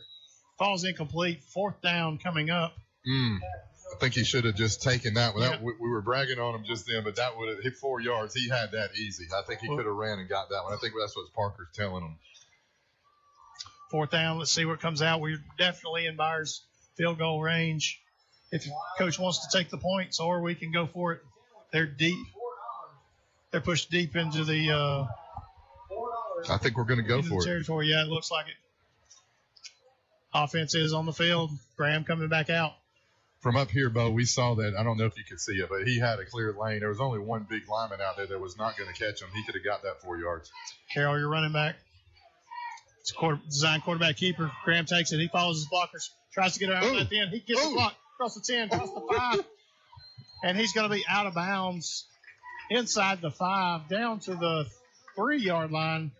Falls incomplete. 4th down coming up. I think he should have just taken that one. We were bragging on him just then, but that would have hit 4 yards. He had that easy. I think he could have ran and got that one. I think that's what Parker's telling him. 4th down. Let's see what comes out. We're definitely in Byers' field goal range. If Coach wants to take the points, or we can go for it. They're deep. They're pushed deep into the I think we're going to go for it. Territory. Yeah, it looks like it. Offense is on the field. Graham coming back out. From up here, Bo, we saw that. I don't know if you could see it, but he had a clear lane. There was only one big lineman out there that was not going to catch him. He could have got that 4 yards. Carroll, your running back. It's a design quarterback keeper. Graham takes it. He follows his blockers. Tries to get around at the end. He gets the block across the 10, across the 5. And he's going to be out of bounds inside the 5, down to the 3-yard line.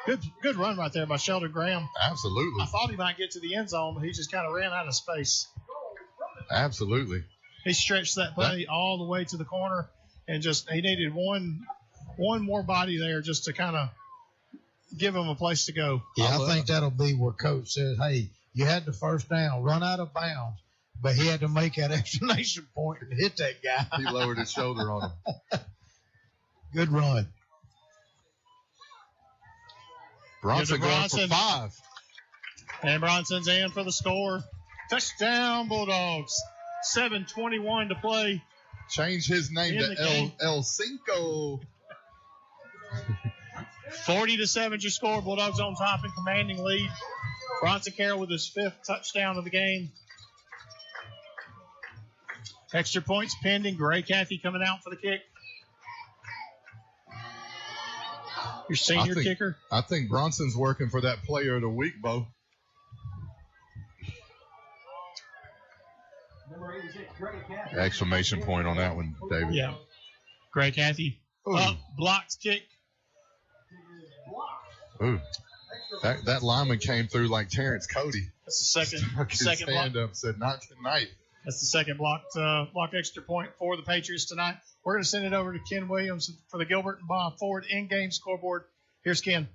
Good run right there by Sheldon Graham. Absolutely. I thought he might get to the end zone, but he just kind of ran out of space. Absolutely. He stretched that play all the way to the corner, and he needed one more body there just to kind of give him a place to go. Yeah, I think that'll be where Coach says, hey, you had the 1st down, run out of bounds, but he had to make that exclamation point and hit that guy. He lowered his shoulder on him. Good run. Bronson going for 5. And Bronson's in for the score. Touchdown, Bulldogs. 7:21 to play. Change his name to El Cinco. 40-7 your score. Bulldogs on top and commanding lead. Bronson Carroll with his 5th touchdown of the game. Extra points pending. Gray Cathy coming out for the kick. Your senior kicker. I think Bronson's working for that player of the week, Bo. Exclamation point on that one, David. Yeah. Gray Cathy. Up, blocked kick. Ooh. That lineman came through like Terrence Cody. That's the second his hand block. Up, said, not tonight. That's the second blocked extra point for the Patriots tonight. We're going to send it over to Ken Williams for the Gilbert and Bob Ford in-game scoreboard. Here's Ken.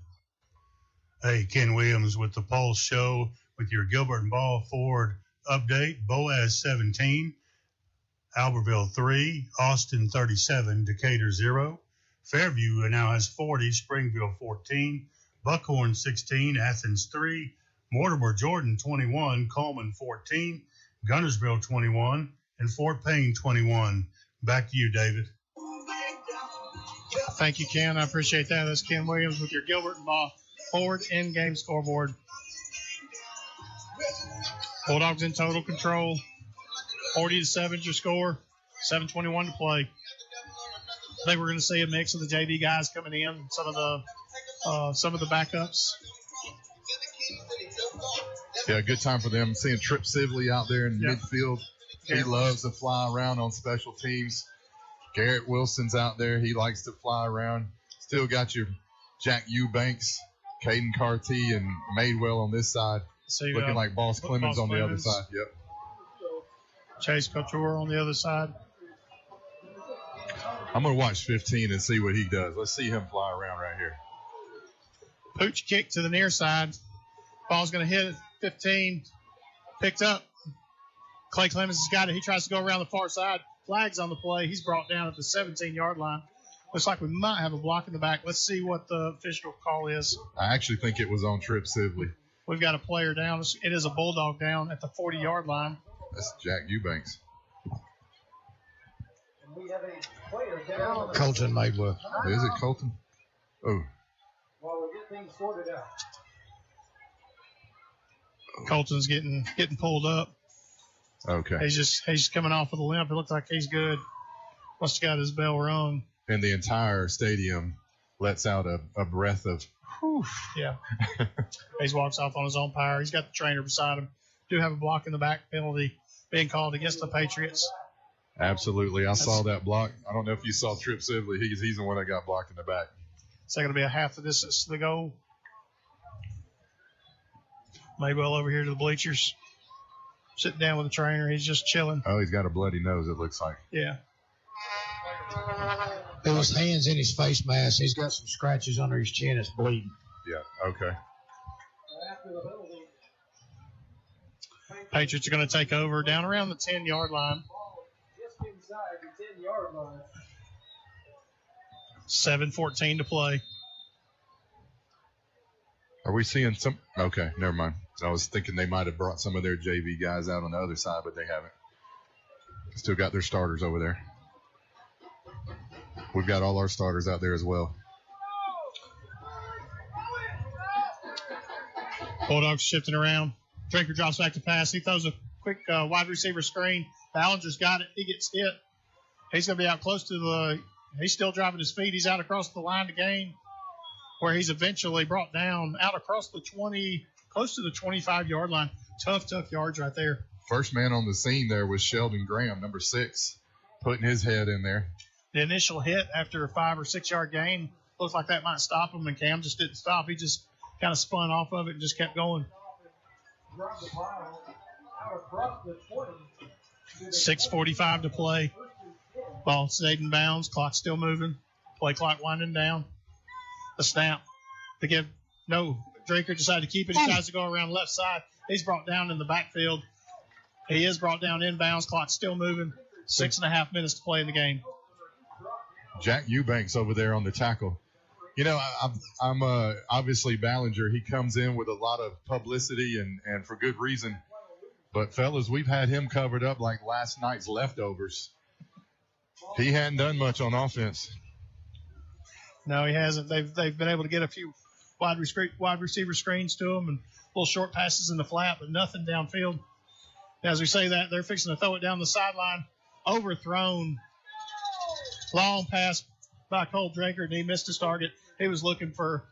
Hey, Ken Williams with the Pulse Show with your Gilbert and Ball Ford update. Boaz 17, Albertville 3, Austin 37, Decatur 0. Fairview now has 40, Springfield 14, Buckhorn 16, Athens 3, Mortimer Jordan 21, Coleman 14, Gunnersville 21, and Fort Payne 21. Back to you, David. Thank you, Ken. I appreciate that. That's Ken Williams with your Gilbert and Ball Ford in-game scoreboard. Bulldogs in total control. 40-7 is your score. 7:21 to play. I think we're going to see a mix of the JV guys coming in, some of the backups. Yeah, good time for them. Seeing Trip Sibley out there in midfield. He loves to fly around on special teams. Garrett Wilson's out there. He likes to fly around. Still got your Jack Eubanks, Caden Carty, and Madewell on this side. So looking like Boss Clemens on the other side. Yep. Chase Couture on the other side. I'm going to watch 15 and see what he does. Let's see him fly around right here. Pooch kick to the near side. Ball's going to hit it. 15. Picked up. Clay Clemens has got it. He tries to go around the far side. Flags on the play. He's brought down at the 17-yard line. Looks like we might have a block in the back. Let's see what the official call is. I actually think it was on Trip Sibley. We've got a player down. It is a Bulldog down at the 40-yard line. That's Jack Eubanks. Colton Madewell. Is it Colton? Oh. While we get things sorted out. Colton's getting pulled up. Okay. He's coming off with a limp. It looks like he's good. Must have got his bell rung. And the entire stadium lets out a breath of whew. Yeah. He walks off on his own power. He's got the trainer beside him. Do have a block in the back penalty being called against the Patriots. Absolutely. I saw that block. I don't know if you saw Trip Sibley. He's the one that got blocked in the back. Is that going to be a half the distance to the goal? Madewell over here to the bleachers. Sitting down with the trainer. He's just chilling. Oh, he's got a bloody nose, it looks like. Yeah. There was hands in his face mask. He's got some scratches under his chin. It's bleeding. Yeah, okay. Patriots are going to take over down around the 10-yard line. Just inside the 10-yard line. 7:14 to play. Are we seeing some? Okay, never mind. I was thinking they might have brought some of their JV guys out on the other side, but they haven't. Still got their starters over there. We've got all our starters out there as well. Bulldogs shifting around. Drinker drops back to pass. He throws a quick wide receiver screen. Ballinger's got it. He gets hit. He's going to be out close to the – he's still driving his feet. He's out across the line to gain, where he's eventually brought down out across the 20 – close to the 25-yard line. Tough yards right there. First man on the scene there was Sheldon Graham, number 6, putting his head in there. The initial hit after a 5 or 6 yard gain looks like that might stop him, and Cam just didn't stop. He just kind of spun off of it and just kept going. 6:45 to play. Ball stayed in bounds. Clock still moving. Play clock winding down. A snap. To give no. Draker decided to keep it. He tries to go around left side. He's brought down in the backfield. He is brought down inbounds. Clock still moving. 6.5 minutes to play in the game. Jack Eubanks over there on the tackle. You know, I'm obviously Ballinger. He comes in with a lot of publicity and for good reason. But, fellas, we've had him covered up like last night's leftovers. He hadn't done much on offense. No, he hasn't. They've been able to get a few wide receiver screens to him and little short passes in the flat, but nothing downfield. As we say that, they're fixing to throw it down the sideline. Overthrown. Long pass by Cole Draker, and he missed his target. He was looking for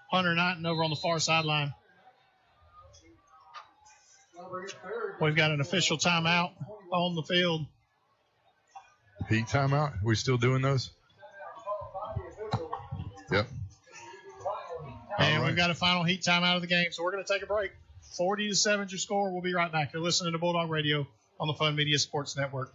Hunter Knighton over on the far sideline. We've got an official timeout on the field. Heat timeout? We still doing those? Yep. And we've got a final heat timeout of the game, so we're going to take a break. 40-7 your score. We'll be right back. You're listening to Bulldog Radio on the Fun Media Sports Network.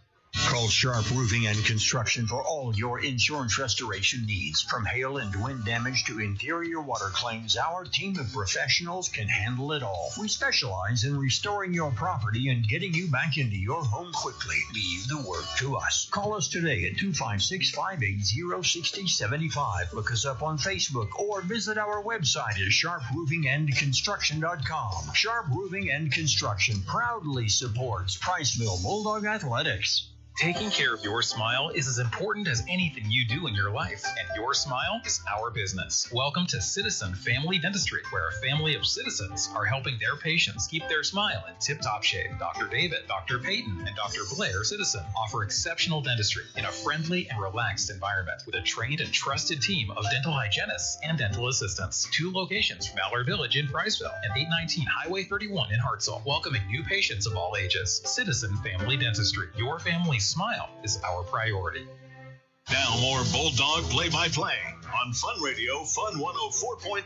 Call Sharp Roofing and Construction for all your insurance restoration needs. From hail and wind damage to interior water claims, our team of professionals can handle it all. We specialize in restoring your property and getting you back into your home quickly. Leave the work to us. Call us today at 256-580-6075. Look us up on Facebook or visit our website at sharproofingandconstruction.com. Sharp Roofing and Construction proudly supports Priceville Bulldog Athletics. Taking care of your smile is as important as anything you do in your life, and your smile is our business. Welcome to Citizen Family Dentistry, where a family of citizens are helping their patients keep their smile in tip-top shape. Dr. David, Dr. Peyton, and Dr. Blair Citizen offer exceptional dentistry in a friendly and relaxed environment with a trained and trusted team of dental hygienists and dental assistants. 2 locations from Mallard Village in Priceville and 819 Highway 31 in Hartselle, welcoming new patients of all ages. Citizen Family Dentistry, your family's smile is our priority. Now more Bulldog play-by-play on Fun Radio, Fun 104.9.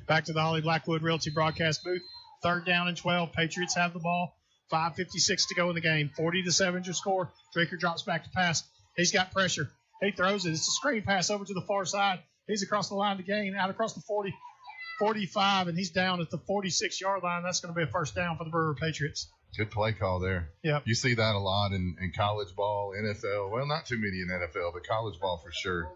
Back to the Holly Blackwood Realty broadcast booth. 3rd down and 12. Patriots have the ball. 5:56 to go in the game. 40-7 your score. Draker drops back to pass. He's got pressure. He throws it. It's a screen pass over to the far side. He's across the line to gain, out across the 40, 45, and he's down at the 46-yard line. That's going to be a first down for the Brewer Patriots. Good play call there. Yep. You see that a lot in college ball, NFL. Well, not too many in NFL, but college ball for sure.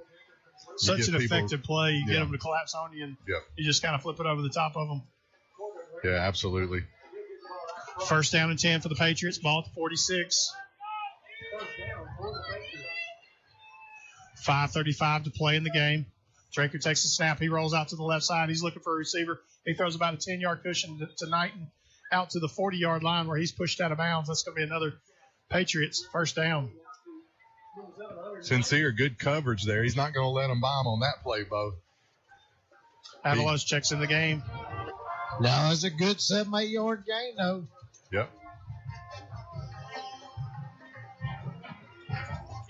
Such an effective play. You get them to collapse on you, and you just kind of flip it over the top of them. Yeah, absolutely. First down and 10 for the Patriots. Ball at the 46. 5:35 to play in the game. Draker takes the snap. He rolls out to the left side. He's looking for a receiver. He throws about a 10-yard cushion to Knighton out to the 40-yard line where he's pushed out of bounds. That's going to be another Patriots first down. Sincere, good coverage there. He's not going to let them bomb on that play, Bo. Avalos checks in the game. Now it's a good 7-8 yard gain, though. Yep.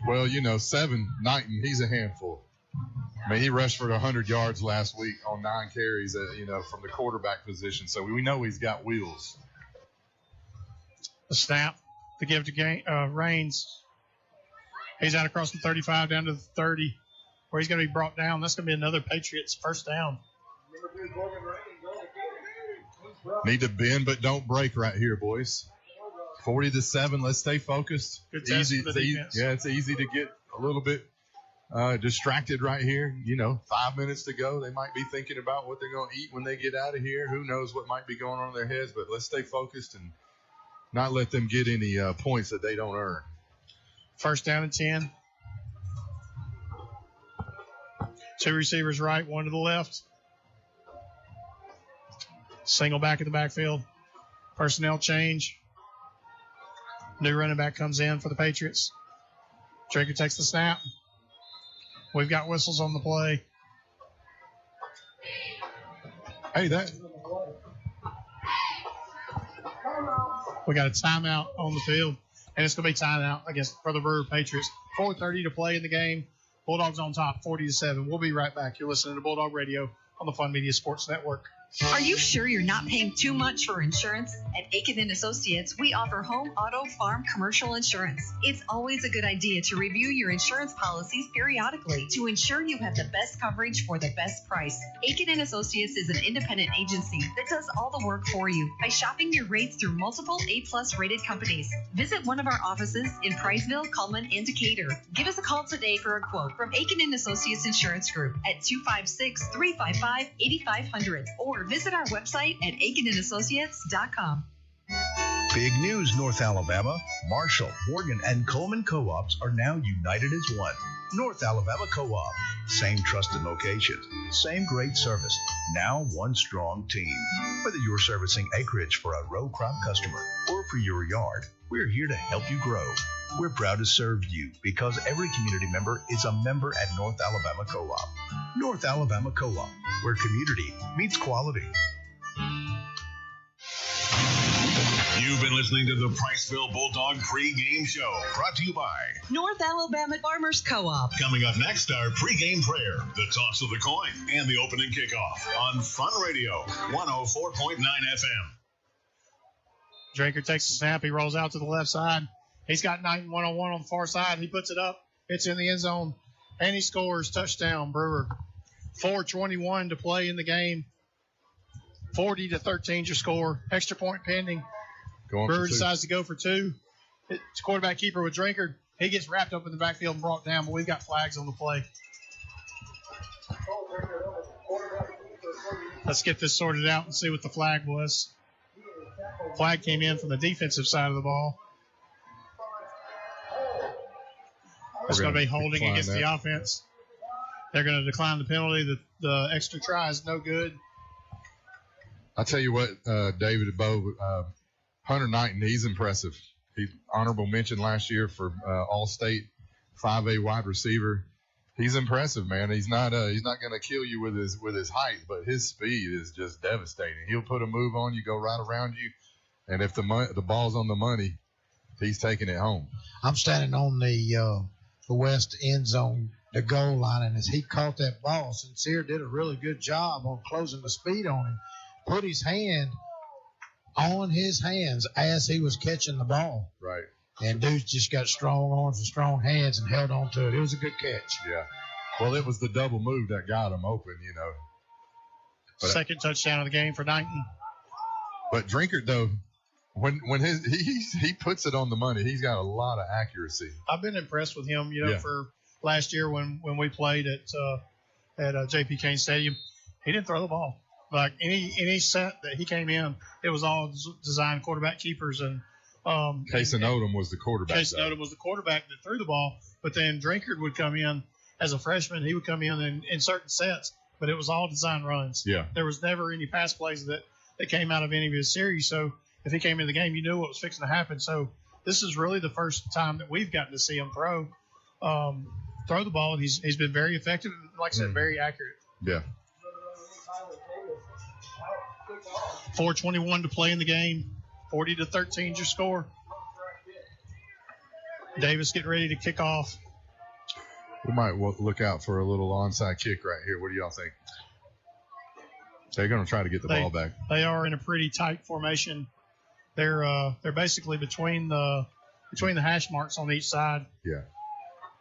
Well, 7, Knighton, he's a handful. I mean, he rushed for 100 yards last week on 9 carries, from the quarterback position. So we know he's got wheels. The snap to give to Raines. He's out across the 35 down to the 30, where he's going to be brought down. That's going to be another Patriots first down. Need to bend but don't break right here, boys. 40-7. Let's stay focused. Good test for the defense. It's easy to get a little bit distracted right here. 5 minutes to go. They might be thinking about what they're going to eat when they get out of here. Who knows what might be going on in their heads, but let's stay focused and not let them get any points that they don't earn. First down and 10. 2 receivers right, 1 to the left. Single back in the backfield. Personnel change. New running back comes in for the Patriots. Draker takes the snap. We've got whistles on the play. Hey, we got a timeout on the field, and it's going to be timeout, I guess, for the Brewer Patriots. 4:30 to play in the game. Bulldogs on top, 40-7. We'll be right back. You're listening to Bulldog Radio on the Fun Media Sports Network. Are you sure you're not paying too much for insurance? At Aiken & Associates, we offer home, auto, farm, commercial insurance. It's always a good idea to review your insurance policies periodically to ensure you have the best coverage for the best price. Aiken & Associates is an independent agency that does all the work for you by shopping your rates through multiple A-plus rated companies. Visit one of our offices in Priceville, Cullman, and Decatur. Give us a call today for a quote from Aiken & Associates Insurance Group at 256-355-8500 or visit our website at aikenandassociates.com. Big news, North Alabama. Marshall, Morgan, and Coleman Co-ops are now united as one. North Alabama Co-op. Same trusted locations, same great service. Now one strong team. Whether you're servicing acreage for a row crop customer or for your yard, we're here to help you grow. We're proud to serve you because every community member is a member at North Alabama Co-op. North Alabama Co-op, where community meets quality. You've been listening to the Priceville Bulldog pre-game show, brought to you by North Alabama Farmers Co-op. Coming up next, our pre-game prayer, the toss of the coin, and the opening kickoff on Fun Radio 104.9 FM. Draker takes the snap. He rolls out to the left side. He's got Knighton one-on-one on the far side. He puts it up. It's in the end zone, and he scores. Touchdown, Brewer. 4:21 to play in the game. 40-13 your score. Extra point pending. Brewer decides to go for two. It's quarterback keeper with Drinkard. He gets wrapped up in the backfield and brought down, but we've got flags on the play. Let's get this sorted out and see what the flag was. Flag came in from the defensive side of the ball. It's going to be holding against the offense. They're going to decline the penalty. The extra try is no good. I'll tell you what, David Bowe, Hunter Knighton, he's impressive. He's honorable mention last year for All-State 5A wide receiver. He's impressive, man. He's not going to kill you with his height, but his speed is just devastating. He'll put a move on you, go right around you, and if the ball's on the money, he's taking it home. I'm standing on the west end zone, the goal line, and as he caught that ball, Sincere did a really good job on closing the speed on him. Put his hand on his hands as he was catching the ball. Right. And dude's just got strong arms and strong hands and held on to it. It was a good catch. Yeah. Well, it was the double move that got him open, you know. But second touchdown of the game for Knighton. But Drinkard, though, when he puts it on the money, he's got a lot of accuracy. I've been impressed with him, for last year when we played at J.P. Kane Stadium. He didn't throw the ball. Like any set that he came in, it was all designed quarterback keepers and Casey Odom was the quarterback. Casey Odom was the quarterback that threw the ball, but then Drinkard would come in as a freshman. He would come in certain sets, but it was all design runs. Yeah. There was never any pass plays that came out of any of his series. So if he came in the game, you knew what was fixing to happen. So this is really the first time that we've gotten to see him throw the ball. And he's been very effective, and like I said, very accurate. Yeah. 4:21 to play in the game. 40-13 is your score. Davis getting ready to kick off. We might look out for a little onside kick right here. What do y'all think? They're going to try to get the ball back. They are in a pretty tight formation. They're basically between the hash marks on each side. Yeah.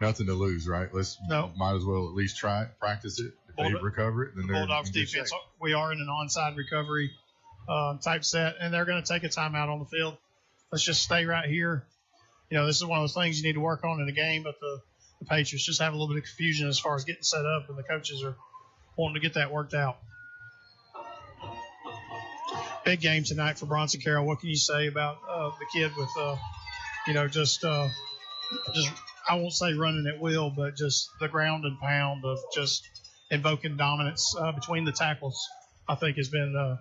Nothing to lose, right? Might as well at least try it, practice it. If they recover it, then they're Bulldogs defense. We are in an onside recovery type set, and they're going to take a timeout on the field. Let's just stay right here. This is one of those things you need to work on in a game, but the Patriots just have a little bit of confusion as far as getting set up, and the coaches are wanting to get that worked out. Big game tonight for Bronson Carroll. What can you say about the kid with, just I won't say running at will, but just the ground and pound of just invoking dominance between the tackles, I think has been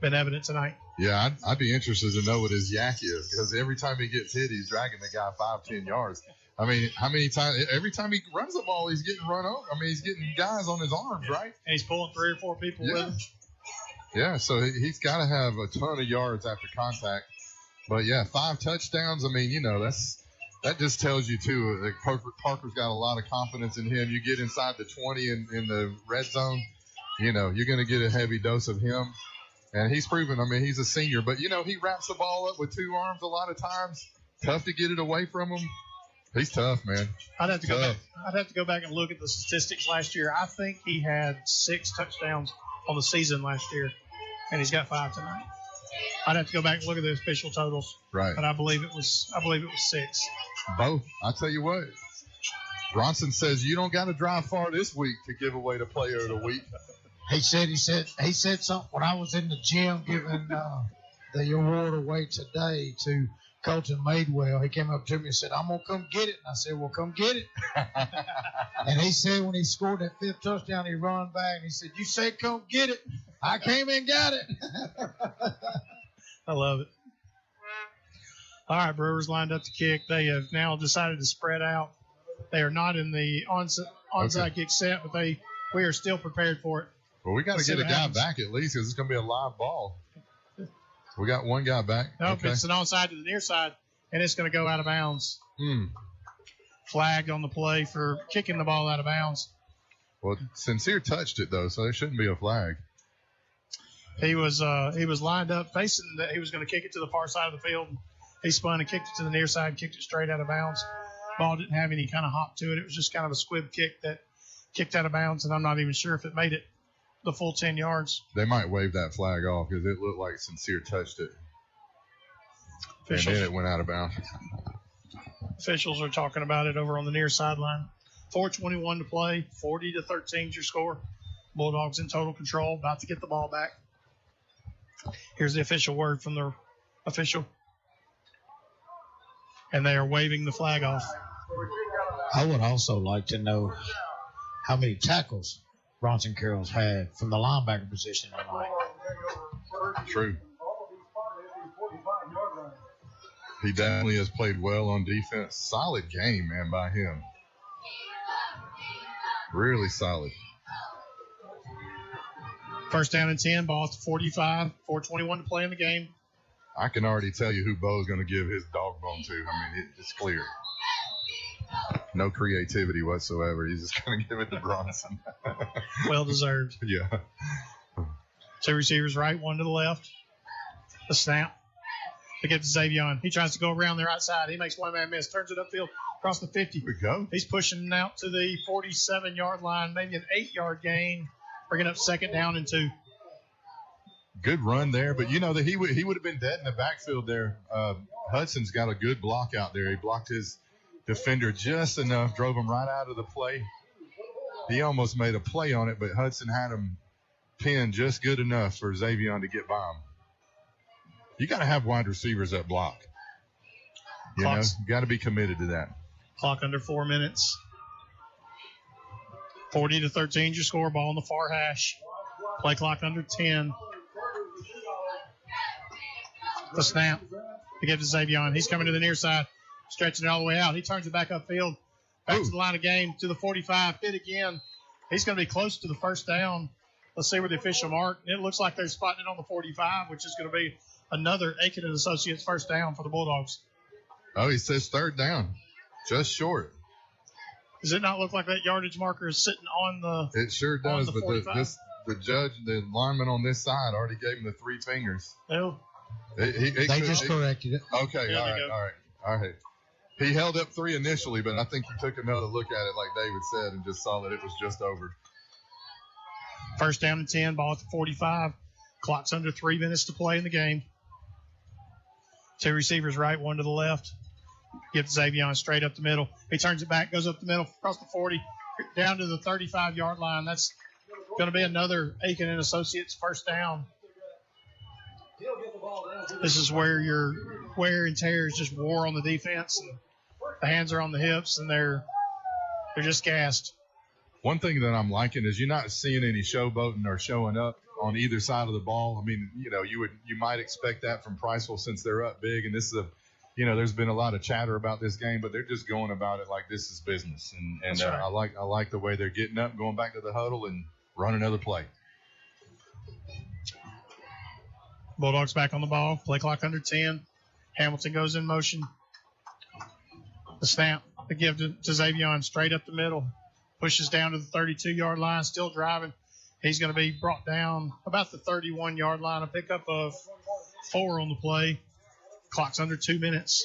evident tonight. Yeah, I'd be interested to know what his yak is, because every time he gets hit, he's dragging the guy 5-10 yards. I mean, how many times? Every time he runs the ball, he's getting run over. I mean, he's getting guys on his arms, right? And he's pulling 3 or 4 people with him. Yeah, so he's got to have a ton of yards after contact. But, yeah, 5 touchdowns, I mean, that just tells you, too, that Parker's got a lot of confidence in him. You get inside the 20 in the red zone, you're going to get a heavy dose of him. And he's proven, he's a senior. But, he wraps the ball up with 2 arms a lot of times. Tough to get it away from him. He's tough, man. I'd have to go back and look at the statistics last year. I think he had 6 touchdowns on the season last year, and he's got 5 tonight. I'd have to go back and look at the official totals. Right. But I believe it was 6. Both. I'll tell you what. Bronson says you don't got to drive far this week to give away the player of the week. He said something when I was in the gym giving the award away today to Colton Madewell. He came up to me and said, "I'm going to come get it." And I said, "Well, come get it." And he said when he scored that 5th touchdown, he run back and he said, "You said come get it. I came and got it." I love it. All right, Brewers lined up to kick. They have now decided to spread out. They are not in the onside kick set, but we are still prepared for it. Well, we got to get a guy back at least, because it's going to be a live ball. We got one guy back. Nope, okay. It's an onside to the near side, and it's going to go out of bounds. Flag on the play for kicking the ball out of bounds. Well, Sincere touched it, though, so there shouldn't be a flag. He was lined up facing that he was going to kick it to the far side of the field. He spun and kicked it to the near side, kicked it straight out of bounds. Ball didn't have any kind of hop to it. It was just kind of a squib kick that kicked out of bounds, and I'm not even sure if it made it the full 10 yards. They might wave that flag off because it looked like Sincere touched it. And then it went out of bounds. Officials are talking about it over on the near sideline. 4:21 to play, 40-13 is your score. Bulldogs in total control, about to get the ball back. Here's the official word from the official. And they are waving the flag off. I would also like to know how many tackles Bronson Carroll's had from the linebacker position tonight. True. He definitely has played well on defense. Solid game, man, by him. Really solid. First down and 10, ball at the 45, 4:21 to play in the game. I can already tell you who Bo's going to give his dog bone to. I mean, it's clear. No creativity whatsoever. He's just going to give it to Bronson. Well deserved. Yeah. Two receivers right, one to the left. The snap. They get to Xavier. He tries to go around the right side. He makes one man miss, turns it upfield across the 50. Here we go. He's pushing out to the 47-yard line, maybe an 8-yard gain, bringing up second down and 2. Good run there, but you know that he would have been dead in the backfield there. Hudson's got a good block out there. He blocked his defender just enough, drove him right out of the play. He almost made a play on it, but Hudson had him pinned just good enough for Xavier to get by him. You got to have wide receivers that block. You know, you got to be committed to that. Clock under 4 minutes. 40-13 your score. Ball on the far hash. Play clock under 10. The snap. They give to Xavier. He's coming to the near side, stretching it all the way out. He turns it back upfield, back to the line of game, to the 45. Hit again. He's going to be close to the first down. Let's see where the official mark. It looks like they're spotting it on the 45, which is going to be another Aiken and Associates first down for the Bulldogs. Oh, he says third down. Just short. Does it not look like that yardage marker is sitting on the It sure does, but the judge, the lineman on this side already gave him the 3 fingers. No. They just corrected it. Okay, all right. He held up 3 initially, but I think he took another look at it, like David said, and just saw that it was just over. First down and 10, ball at the 45. Clock's under 3 minutes to play in the game. 2 receivers right, 1 to the left. Give to Xavier straight up the middle. He turns it back, goes up the middle, across the 40, down to the 35-yard line. That's going to be another Aiken and Associates first down. This is where your wear and tear is just war on the defense. And the hands are on the hips, and they're just gassed. One thing that I'm liking is you're not seeing any showboating or showing up on either side of the ball. I mean, you know, you might expect that from Priceville since they're up big, and this is there's been a lot of chatter about this game, but they're just going about it like this is business. And right. I like the way they're getting up, going back to the huddle, and run another play. Bulldogs back on the ball. Play clock under 10. Hamilton goes in motion. The snap. The give to Xavier straight up the middle. Pushes down to the 32-yard line. Still driving. He's going to be brought down about the 31-yard line. A pickup of 4 on the play. Clock's under 2 minutes.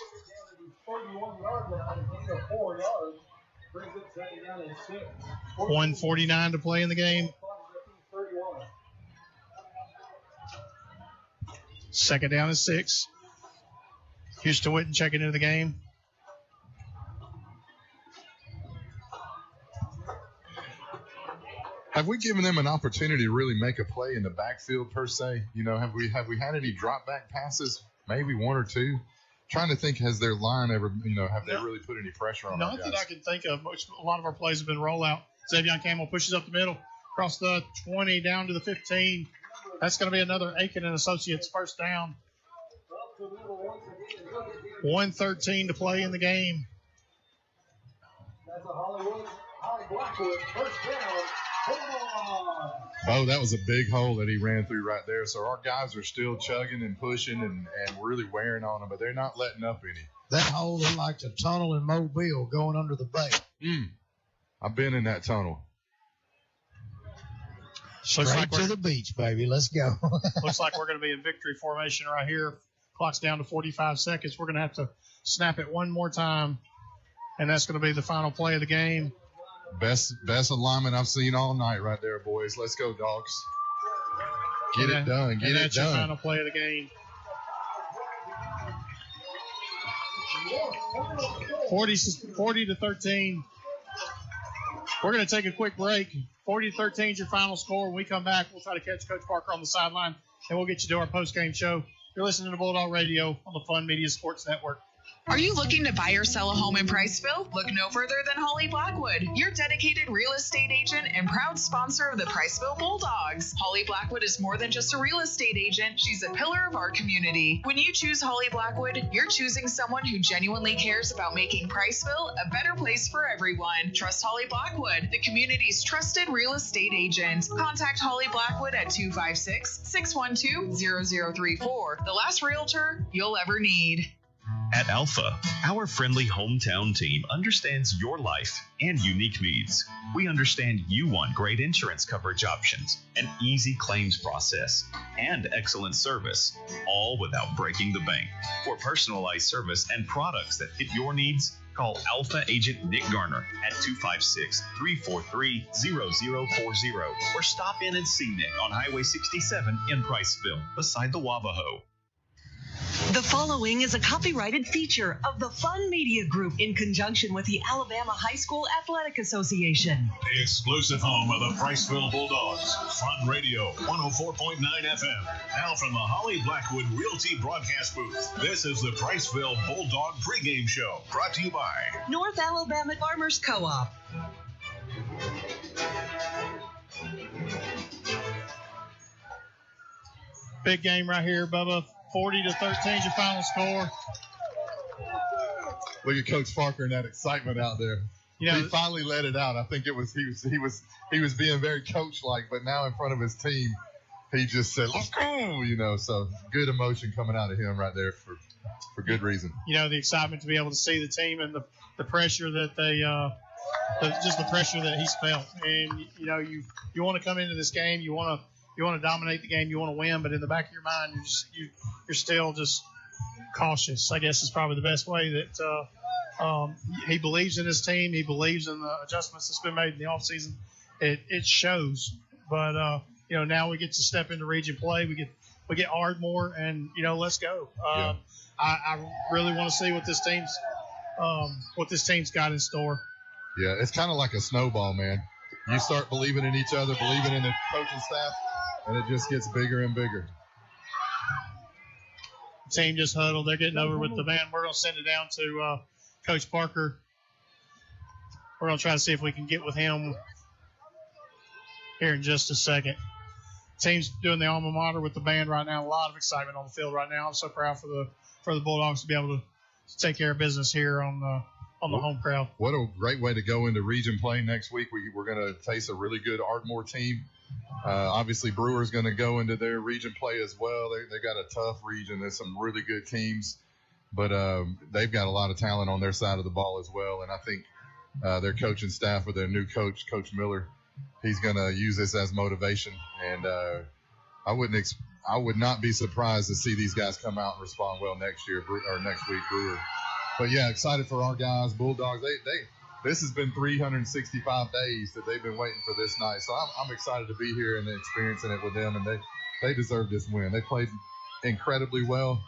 1:49 to play in the game. Second down and 6. Houston Witten checking into the game. Have we given them an opportunity to really make a play in the backfield per se? You know, have we had any drop back passes? Maybe 1 or 2. Trying to think, has their line ever, have they really put any pressure on our guys? Not that I can think of. A lot of our plays have been rollout. Xavier Campbell pushes up the middle, across the 20, down to the 15. That's going to be another Aiken and Associates first down. 1:13 to play in the game. That's a Holly Blackwood first down. Oh, that was a big hole that he ran through right there. So our guys are still chugging and pushing and really wearing on them, but they're not letting up any. That hole is like the tunnel in Mobile going under the bay. I've been in that tunnel. Straight to the beach, baby. Let's go. Looks like we're going to be in victory formation right here Clock's down to 45 seconds. We're going to have to snap it one more time, and that's going to be the final play of the game. Best alignment I've seen all night right there, boys. Let's go, Dogs. Get it done. Get it That's your done. final play of the game. 40-13. We're going to take a quick break. 40-13 is your final score. When we come back, we'll try to catch Coach Parker on the sideline, and we'll get you to our post-game show. You're listening to Bulldog Radio on the Fun Media Sports Network. Are you looking to buy or sell a home in Priceville? Look no further than Holly Blackwood, your dedicated real estate agent and proud sponsor of the Priceville Bulldogs. Holly Blackwood is more than just a real estate agent. She's a pillar of our community. When you choose Holly Blackwood, you're choosing someone who genuinely cares about making Priceville a better place for everyone. Trust Holly Blackwood, the community's trusted real estate agent. Contact Holly Blackwood at 256-612-0034. The last realtor you'll ever need. At Alpha, our friendly hometown team understands your life and unique needs. We understand you want great insurance coverage options, an easy claims process, and excellent service, all without breaking the bank. For personalized service and products that fit your needs, call Alpha Agent Nick Garner at 256-343-0040 or stop in and see Nick on Highway 67 in Priceville, beside the Wabahoe. The following is a copyrighted feature of the Fun Media Group in conjunction with the Alabama High School Athletic Association. The exclusive home of the Priceville Bulldogs. Fun Radio 104.9 FM. Now from the Holly Blackwood Realty broadcast booth, this is the Priceville Bulldog pregame show, brought to you by North Alabama Farmers Co-op. Big game right here, Bubba. 40-13 is your final score. Look at Coach Parker and that excitement out there. You know, he finally let it out. I think he was being very coach-like, but now in front of his team, he just said, "Let's go!" So good emotion coming out of him right there for good reason. The excitement to be able to see the team and the pressure that they just the pressure that he's felt. And you want to come into this game, you want to dominate the game, you want to win, but in the back of your mind, you're still just cautious, I guess is probably the best way. That he believes in his team. He believes in the adjustments that's been made in the offseason. It shows. But, now we get to step into region play. We get Ardmore, and, let's go. I really want to see what this team's got in store. Yeah, it's kind of like a snowball, man. You start believing in each other, believing in the coaching staff, and it just gets bigger and bigger. Team just huddled. They're getting over with the van. We're going to send it down to Coach Parker. We're going to try to see if we can get with him here in just a second. Team's doing the alma mater with the band right now. A lot of excitement on the field right now. I'm so proud for the Bulldogs to be able to take care of business here on the home crowd. What a great way to go into region play next week. We're going to face a really good Ardmore team. Obviously, Brewer's going to go into their region play as well. They got a tough region. There's some really good teams, but they've got a lot of talent on their side of the ball as well. And I think their coaching staff with their new coach, Coach Miller, he's going to use this as motivation. And I would not be surprised to see these guys come out and respond well next week, Brewer. But yeah, excited for our guys, Bulldogs. This has been 365 days that they've been waiting for this night. So I'm excited to be here and experiencing it with them, and they deserve this win. They played incredibly well.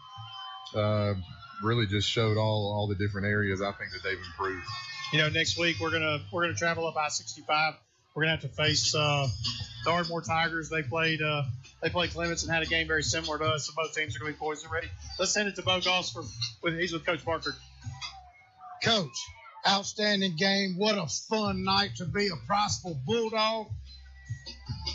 Really just showed all the different areas I think that they've improved. Next week we're gonna travel up I-65. We're gonna have to face the Ardmore Tigers. They played Clements and had a game very similar to us. So both teams are gonna be poised and ready. Let's send it to Bo Goss he's with Coach Parker. Coach, outstanding game. What a fun night to be a Priceville Bulldog.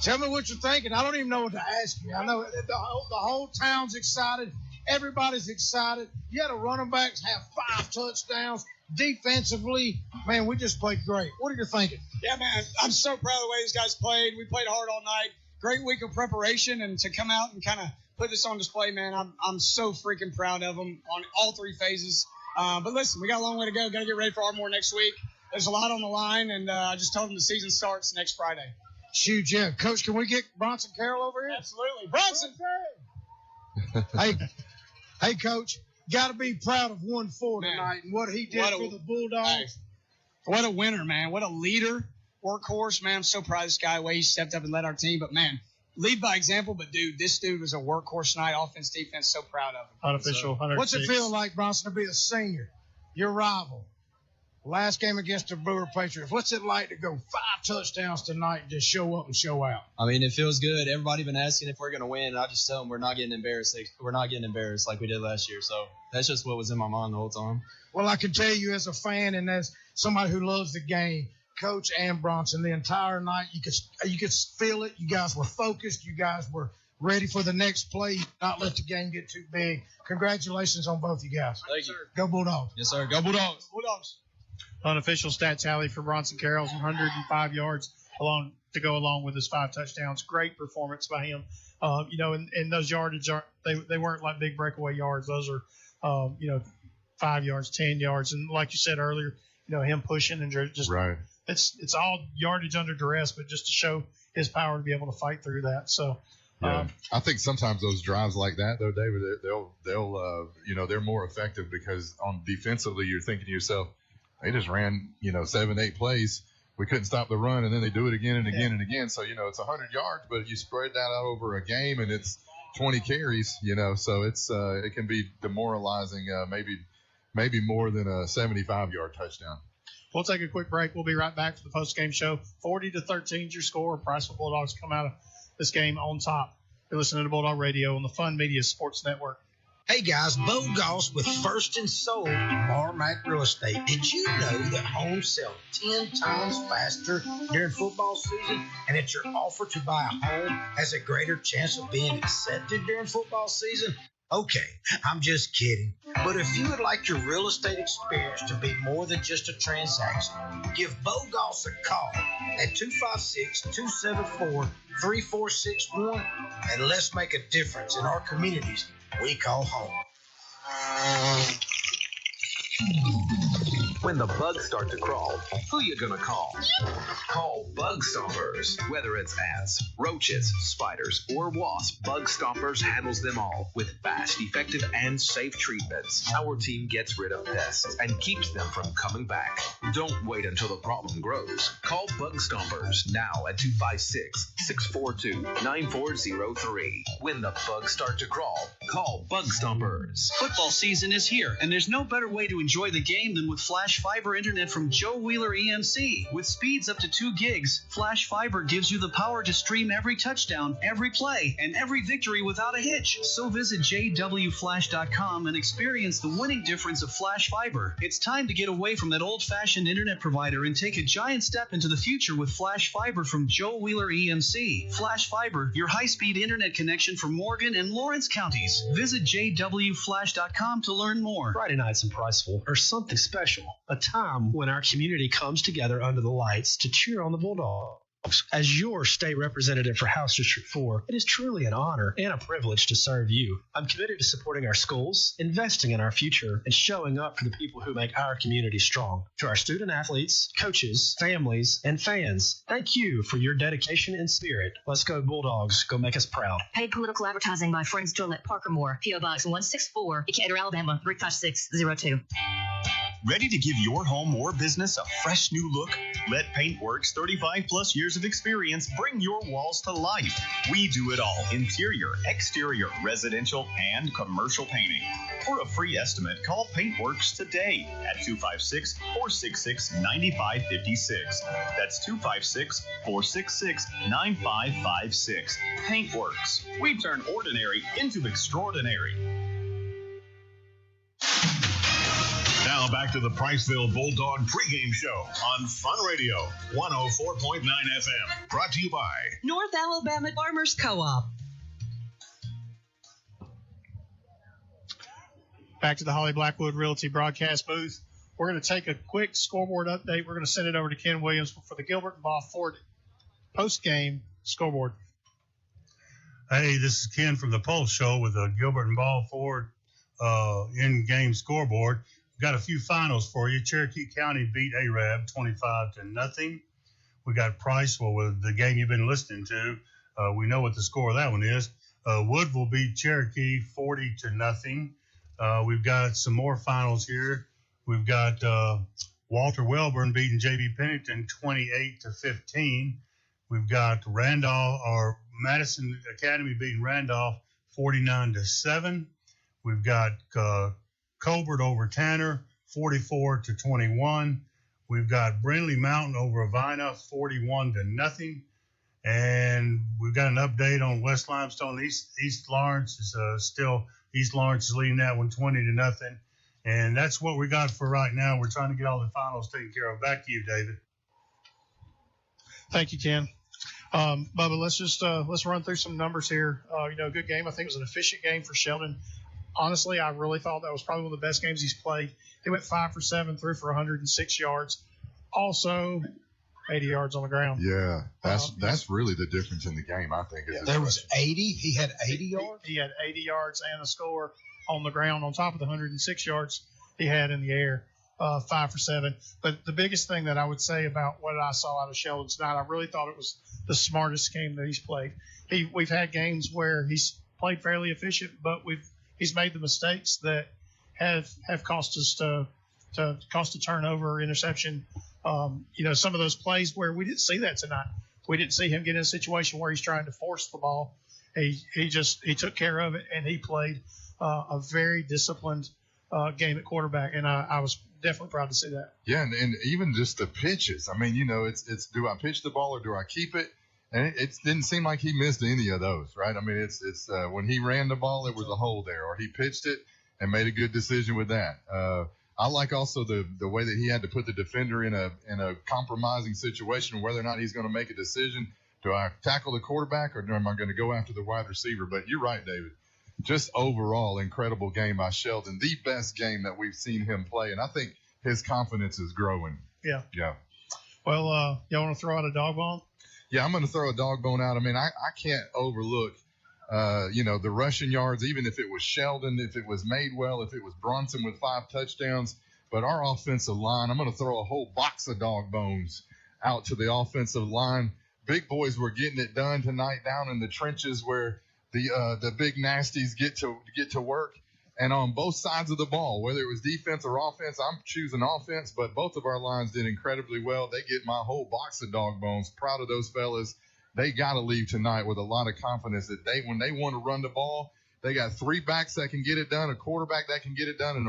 Tell me what you're thinking. I don't even know what to ask you. I know the whole town's excited. Everybody's excited. You had a running backs have 5 touchdowns. Defensively, man, we just played great. What are you thinking? Yeah, man, I'm so proud of the way these guys played. We played hard all night. Great week of preparation, and to come out and kind of put this on display, man, I'm so freaking proud of them on all 3 phases. But listen, we got a long way to go. Got to get ready for Ardmore next week. There's a lot on the line, and I just told them the season starts next Friday. Shoot, yeah. Coach, can we get Bronson Carroll over here? Absolutely. Bronson! Hey, Coach, got to be proud of 1-4 tonight and what he did for the Bulldogs. Hey, what a winner, man. What a leader, workhorse, man. I'm so proud of this guy, the way he stepped up and led our team. But, man, lead by example. But, dude, this dude was a workhorse tonight, offense, defense. So proud of him. Unofficial 106. What's it feel like, Bronson, to be a senior, your rival? Last game against the Brewer Patriots. What's it like to go 5 touchdowns tonight and just show up and show out? I mean, it feels good. Everybody been asking if we're going to win, and I just tell them we're not getting embarrassed. We're not getting embarrassed like we did last year. So that's just what was in my mind the whole time. Well, I can tell you as a fan and as somebody who loves the game, Coach and Bronson, the entire night, you could feel it. You guys were focused. You guys were ready for the next play, not let the game get too big. Congratulations on both you guys. Thank you. Go Bulldogs. Yes, sir. Go Bulldogs. Bulldogs. Unofficial stat tally for Bronson Carroll's 105 yards to go along with his 5 touchdowns. Great performance by him. And those yardage they weren't like big breakaway yards. Those are 5 yards, 10 yards, and like you said earlier, him pushing and just right. It's all yardage under duress, but just to show his power to be able to fight through that. So. Yeah. I think sometimes those drives like that, though, David, they'll they're more effective because on defensively you're thinking to yourself, they just ran 7-8 plays. We couldn't stop the run, and then they do it again and again and again. So it's 100 yards, but you spread that out over a game, and it's 20 carries. So it's it can be demoralizing. Maybe more than a 75-yard touchdown. We'll take a quick break. We'll be right back for the post-game show. 40-13 is your score. Priceville Bulldogs come out of this game on top. You're listening to Bulldog Radio on the Fun Media Sports Network. Hey guys, Bo Goss with First and Sold Marmac Real Estate. Did you know that homes sell 10 times faster during football season, and that your offer to buy a home has a greater chance of being accepted during football season? Okay, I'm just kidding. But if you would like your real estate experience to be more than just a transaction, give Bo Goss a call at 256-274-3461, and let's make a difference in our communities we call home. When the bugs start to crawl, who you gonna call? Call Bug Stompers. Whether it's ants, roaches, spiders, or wasps, Bug Stompers handles them all with fast, effective, and safe treatments. Our team gets rid of pests and keeps them from coming back. Don't wait until the problem grows. Call Bug Stompers now at 256-642-9403. When the bugs start to crawl, call Bug Stompers. Football season is here, and there's no better way to enjoy the game than with Flash Fiber Internet from Joe Wheeler EMC. With speeds up to 2 gigs, Flash Fiber gives you the power to stream every touchdown, every play, and every victory without a hitch. So visit jwflash.com and experience the winning difference of Flash Fiber. It's time to get away from that old-fashioned internet provider and take a giant step into the future with Flash Fiber from Joe Wheeler EMC. Flash Fiber, your high-speed internet connection for Morgan and Lawrence counties. Visit jwflash.com to learn more. Friday nights in Priceville are something special. A time when our community comes together under the lights to cheer on the Bulldogs. As your state representative for House District 4, it is truly an honor and a privilege to serve you. I'm committed to supporting our schools, investing in our future, and showing up for the people who make our community strong. To our student athletes, coaches, families, and fans, thank you for your dedication and spirit. Let's go Bulldogs. Go make us proud. Paid political advertising by Friends Gillette Parkermore, P.O. Box 164, Decatur, Alabama 35602. Ready to give your home or business a fresh new look? Let Paintworks 35 plus years of experience bring your walls to life. We do it all: interior, exterior, residential, and commercial painting. For a free estimate, call Paintworks today at 256-466-9556. That's 256-466-9556. Paintworks. We turn ordinary into extraordinary. Now back to the Priceville Bulldog pregame show on Fun Radio 104.9 FM. Brought to you by North Alabama Farmers Co-op. Back to the Holly Blackwood Realty broadcast booth. We're going to take a quick scoreboard update. We're going to send it over to Ken Williams for the Gilbert and Ball Ford post-game scoreboard. Hey, this is Ken from the Pulse Show with the Gilbert and Ball Ford in-game scoreboard. Got a few finals for you. Cherokee County beat Arab 25-0. We got Priceville with the game you've been listening to. We know what the score of that one is. Woodville beat Cherokee 40-0. We've got some more finals here. We've got Walter Welborn beating J.B. Pennington 28-15. We've got Madison Academy beating Randolph 49-7. We've got Colbert over Tanner 44-21. We've got Brindley Mountain over Avina 41-0. And we've got an update on West Limestone. East Lawrence is East Lawrence is leading that one 20-0. And that's what we got for right now. We're trying to get all the finals taken care of. Back to you, David. Thank you, Ken. Bubba, let's run through some numbers here. Good game. I think it was an efficient game for Sheldon. Honestly, I really thought that was probably one of the best games he's played. He went 5 for 7, threw for 106 yards. Also, 80 yards on the ground. Yeah, that's really the difference in the game, I think. There was 80. He had 80 yards? He had 80 yards and a score on the ground on top of the 106 yards he had in the air, 5 for 7. But the biggest thing that I would say about what I saw out of Sheldon tonight, I really thought it was the smartest game that he's played. We've had games where he's played fairly efficient, but he's made the mistakes that have cost us cost a turnover, interception. Some of those plays where we didn't see that tonight. We didn't see him get in a situation where he's trying to force the ball. He took care of it, and he played a very disciplined game at quarterback, and I was definitely proud to see that. Yeah, and even just the pitches. I mean, it's do I pitch the ball or do I keep it? And it didn't seem like he missed any of those, right? I mean, it's when he ran the ball, there was a hole there, or he pitched it and made a good decision with that. I like also the way that he had to put the defender in a compromising situation, whether or not he's going to make a decision. Do I tackle the quarterback or am I going to go after the wide receiver? But you're right, David. Just overall incredible game by Sheldon, the best game that we've seen him play, and I think his confidence is growing. Yeah. Yeah. Well, y'all want to throw out a dog bone? Yeah, I'm going to throw a dog bone out. I mean, I can't overlook, the rushing yards, even if it was Sheldon, if it was Madewell, if it was Bronson with 5 touchdowns. But our offensive line, I'm going to throw a whole box of dog bones out to the offensive line. Big boys were getting it done tonight down in the trenches where the big nasties get to work. And on both sides of the ball, whether it was defense or offense, I'm choosing offense, but both of our lines did incredibly well. They get my whole box of dog bones. Proud of those fellas. They got to leave tonight with a lot of confidence that when they want to run the ball, they got 3 backs that can get it done, a quarterback that can get it done, and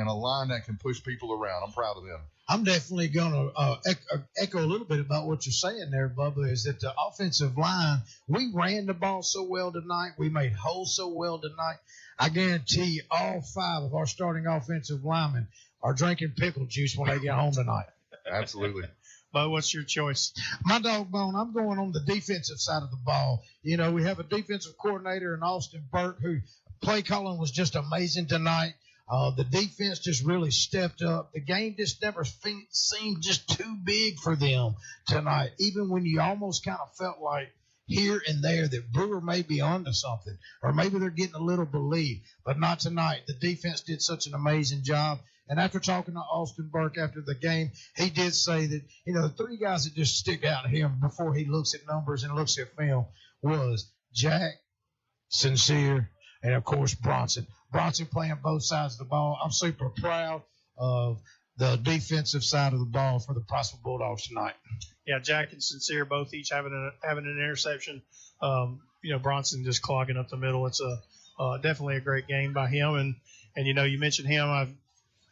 a line that can push people around. I'm proud of them. I'm definitely going to echo a little bit about what you're saying there, Bubba, is that the offensive line, we ran the ball so well tonight. We made holes so well tonight. I guarantee you all 5 of our starting offensive linemen are drinking pickle juice when they get home tonight. Absolutely. But what's your choice? My dog bone, I'm going on the defensive side of the ball. We have a defensive coordinator in Austin Burke who play calling was just amazing tonight. The defense just really stepped up. The game just never seemed just too big for them tonight, even when you almost kind of felt like here and there that Brewer may be onto something, or maybe they're getting a little belief, but not tonight. The defense did such an amazing job. And after talking to Austin Burke after the game, he did say that, the 3 guys that just stick out to him before he looks at numbers and looks at film was Jack, Sincere, and, of course, Bronson. Bronson playing both sides of the ball. I'm super proud of the defensive side of the ball for the Priceville Bulldogs tonight. Yeah, Jack and Sincere both each having an interception. Bronson just clogging up the middle. It's definitely a great game by him. And you mentioned him.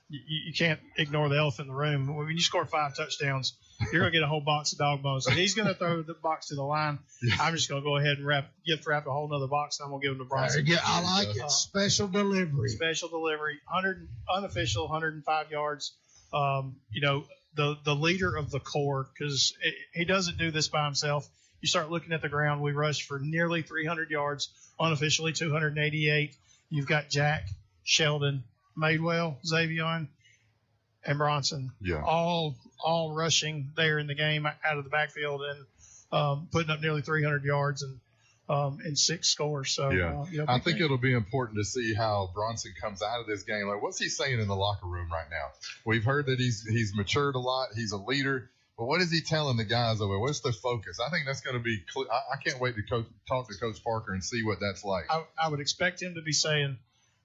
You can't ignore the elephant in the room. When you score 5 touchdowns, you're going to get a whole box of dog bones. And he's going to throw the box to the line. I'm just going to go ahead and gift wrap a whole nother box, and I'm going to give him to Bronson. Yeah, I like it. Special delivery. Special delivery. Unofficial, 105 yards. The leader of the corps, because he doesn't do this by himself. You start looking at the ground. We rushed for nearly 300 yards, unofficially 288. You've got Jack, Sheldon, Madewell, Xavion, and Bronson, all rushing there in the game out of the backfield and putting up nearly 300 yards and 6 scores. So I think it'll be important to see how Bronson comes out of this game. Like, what's he saying in the locker room right now? We've heard that he's matured a lot. He's a leader. But what is he telling the guys over? What's the focus? I think that's going to be – I can't wait to talk to Coach Parker and see what that's like. I would expect him to be saying,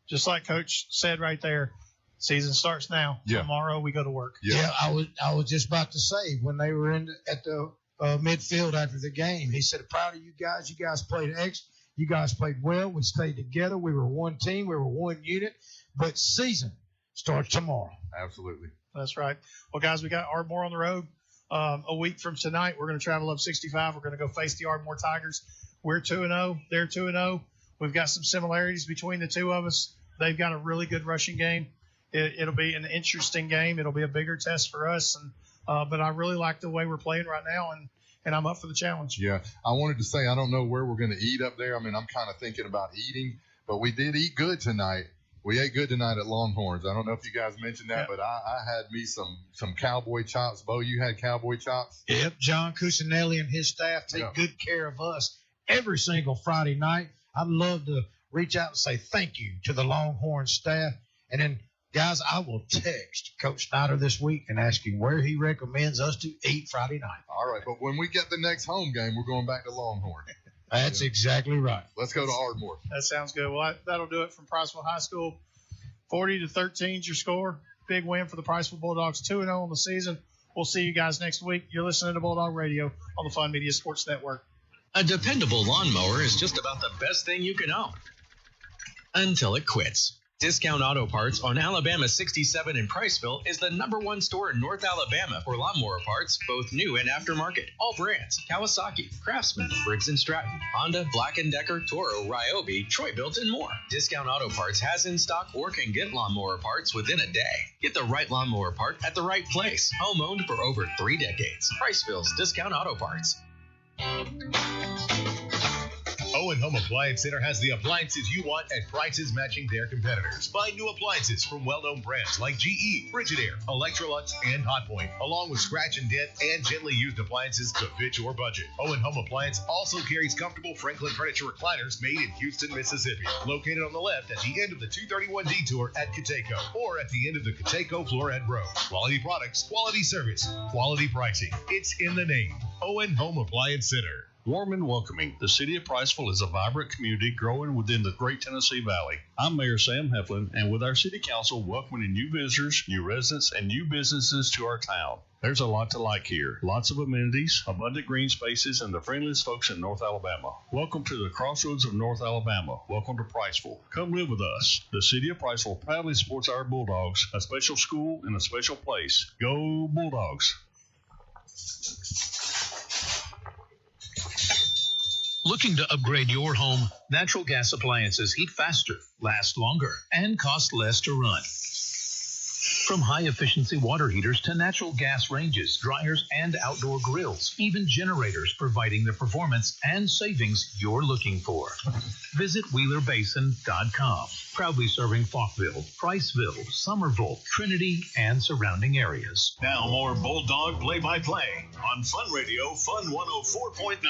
just like Coach said right there, season starts now. Yeah. Tomorrow we go to work. Yeah, I was just about to say, when they were at the midfield after the game, he said, proud of you guys. You guys played You guys played well. We stayed together. We were one team. We were one unit. But season starts tomorrow. Absolutely. That's right. Well, guys, we got Ardmore on the road. A week from tonight, we're going to travel up 65. We're going to go face the Ardmore Tigers. We're 2-0. They're 2-0. We've got some similarities between the two of us. They've got a really good rushing game. It'll be an interesting game. It'll be a bigger test for us. But I really like the way we're playing right now, and I'm up for the challenge. Yeah. I wanted to say, I don't know where we're going to eat up there. I mean, I'm kind of thinking about eating, but we did eat good tonight. We ate good tonight at Longhorns. I don't know if you guys mentioned that, but I had me some cowboy chops. Bo, you had cowboy chops? Yep. John Cusinelli and his staff take good care of us every single Friday night. I'd love to reach out and say thank you to the Longhorn staff. And then, guys, I will text Coach Snyder this week and ask him where he recommends us to eat Friday night. All right, but when we get the next home game, we're going back to Longhorn. That's exactly right. Let's go to Ardmore. That sounds good. Well, that'll do it from Priceville High School. 40-13 is your score. Big win for the Priceville Bulldogs, 2-0 on the season. We'll see you guys next week. You're listening to Bulldog Radio on the Fun Media Sports Network. A dependable lawnmower is just about the best thing you can own. Until it quits. Discount Auto Parts on Alabama 67 in Priceville is the #1 store in North Alabama for lawnmower parts, both new and aftermarket. All brands: Kawasaki, Craftsman, Briggs & Stratton, Honda, Black & Decker, Toro, Ryobi, Troy-Built, and more. Discount Auto Parts has in stock or can get lawnmower parts within a day. Get the right lawnmower part at the right place. Home-owned for over 3 decades. Priceville's Discount Auto Parts. Owen Home Appliance Center has the appliances you want at prices matching their competitors. Find new appliances from well-known brands like GE, Frigidaire, Electrolux, and Hotpoint, along with scratch and dent and gently used appliances to fit your budget. Owen Home Appliance also carries comfortable Franklin furniture recliners made in Houston, Mississippi, located on the left at the end of the 231 detour at Cateco, or at the end of the Cateco Florehead Road. Quality products, quality service, quality pricing. It's in the name. Owen Home Appliance Center. Warm and welcoming, the city of Priceville is a vibrant community growing within the Great Tennessee Valley. I'm Mayor Sam Heflin, and with our city council welcoming new visitors, new residents, and new businesses to our town. There's a lot to like here. Lots of amenities, abundant green spaces, and the friendliest folks in North Alabama. Welcome to the crossroads of North Alabama. Welcome to Priceville. Come live with us. The city of Priceville proudly supports our Bulldogs, a special school and a special place. Go Bulldogs. Looking to upgrade your home? Natural gas appliances heat faster, last longer, and cost less to run. From high-efficiency water heaters to natural gas ranges, dryers, and outdoor grills, even generators providing the performance and savings you're looking for. Visit WheelerBasin.com. Proudly serving Falkville, Priceville, Somerville, Trinity, and surrounding areas. Now more Bulldog play-by-play on Fun Radio, Fun 104.9.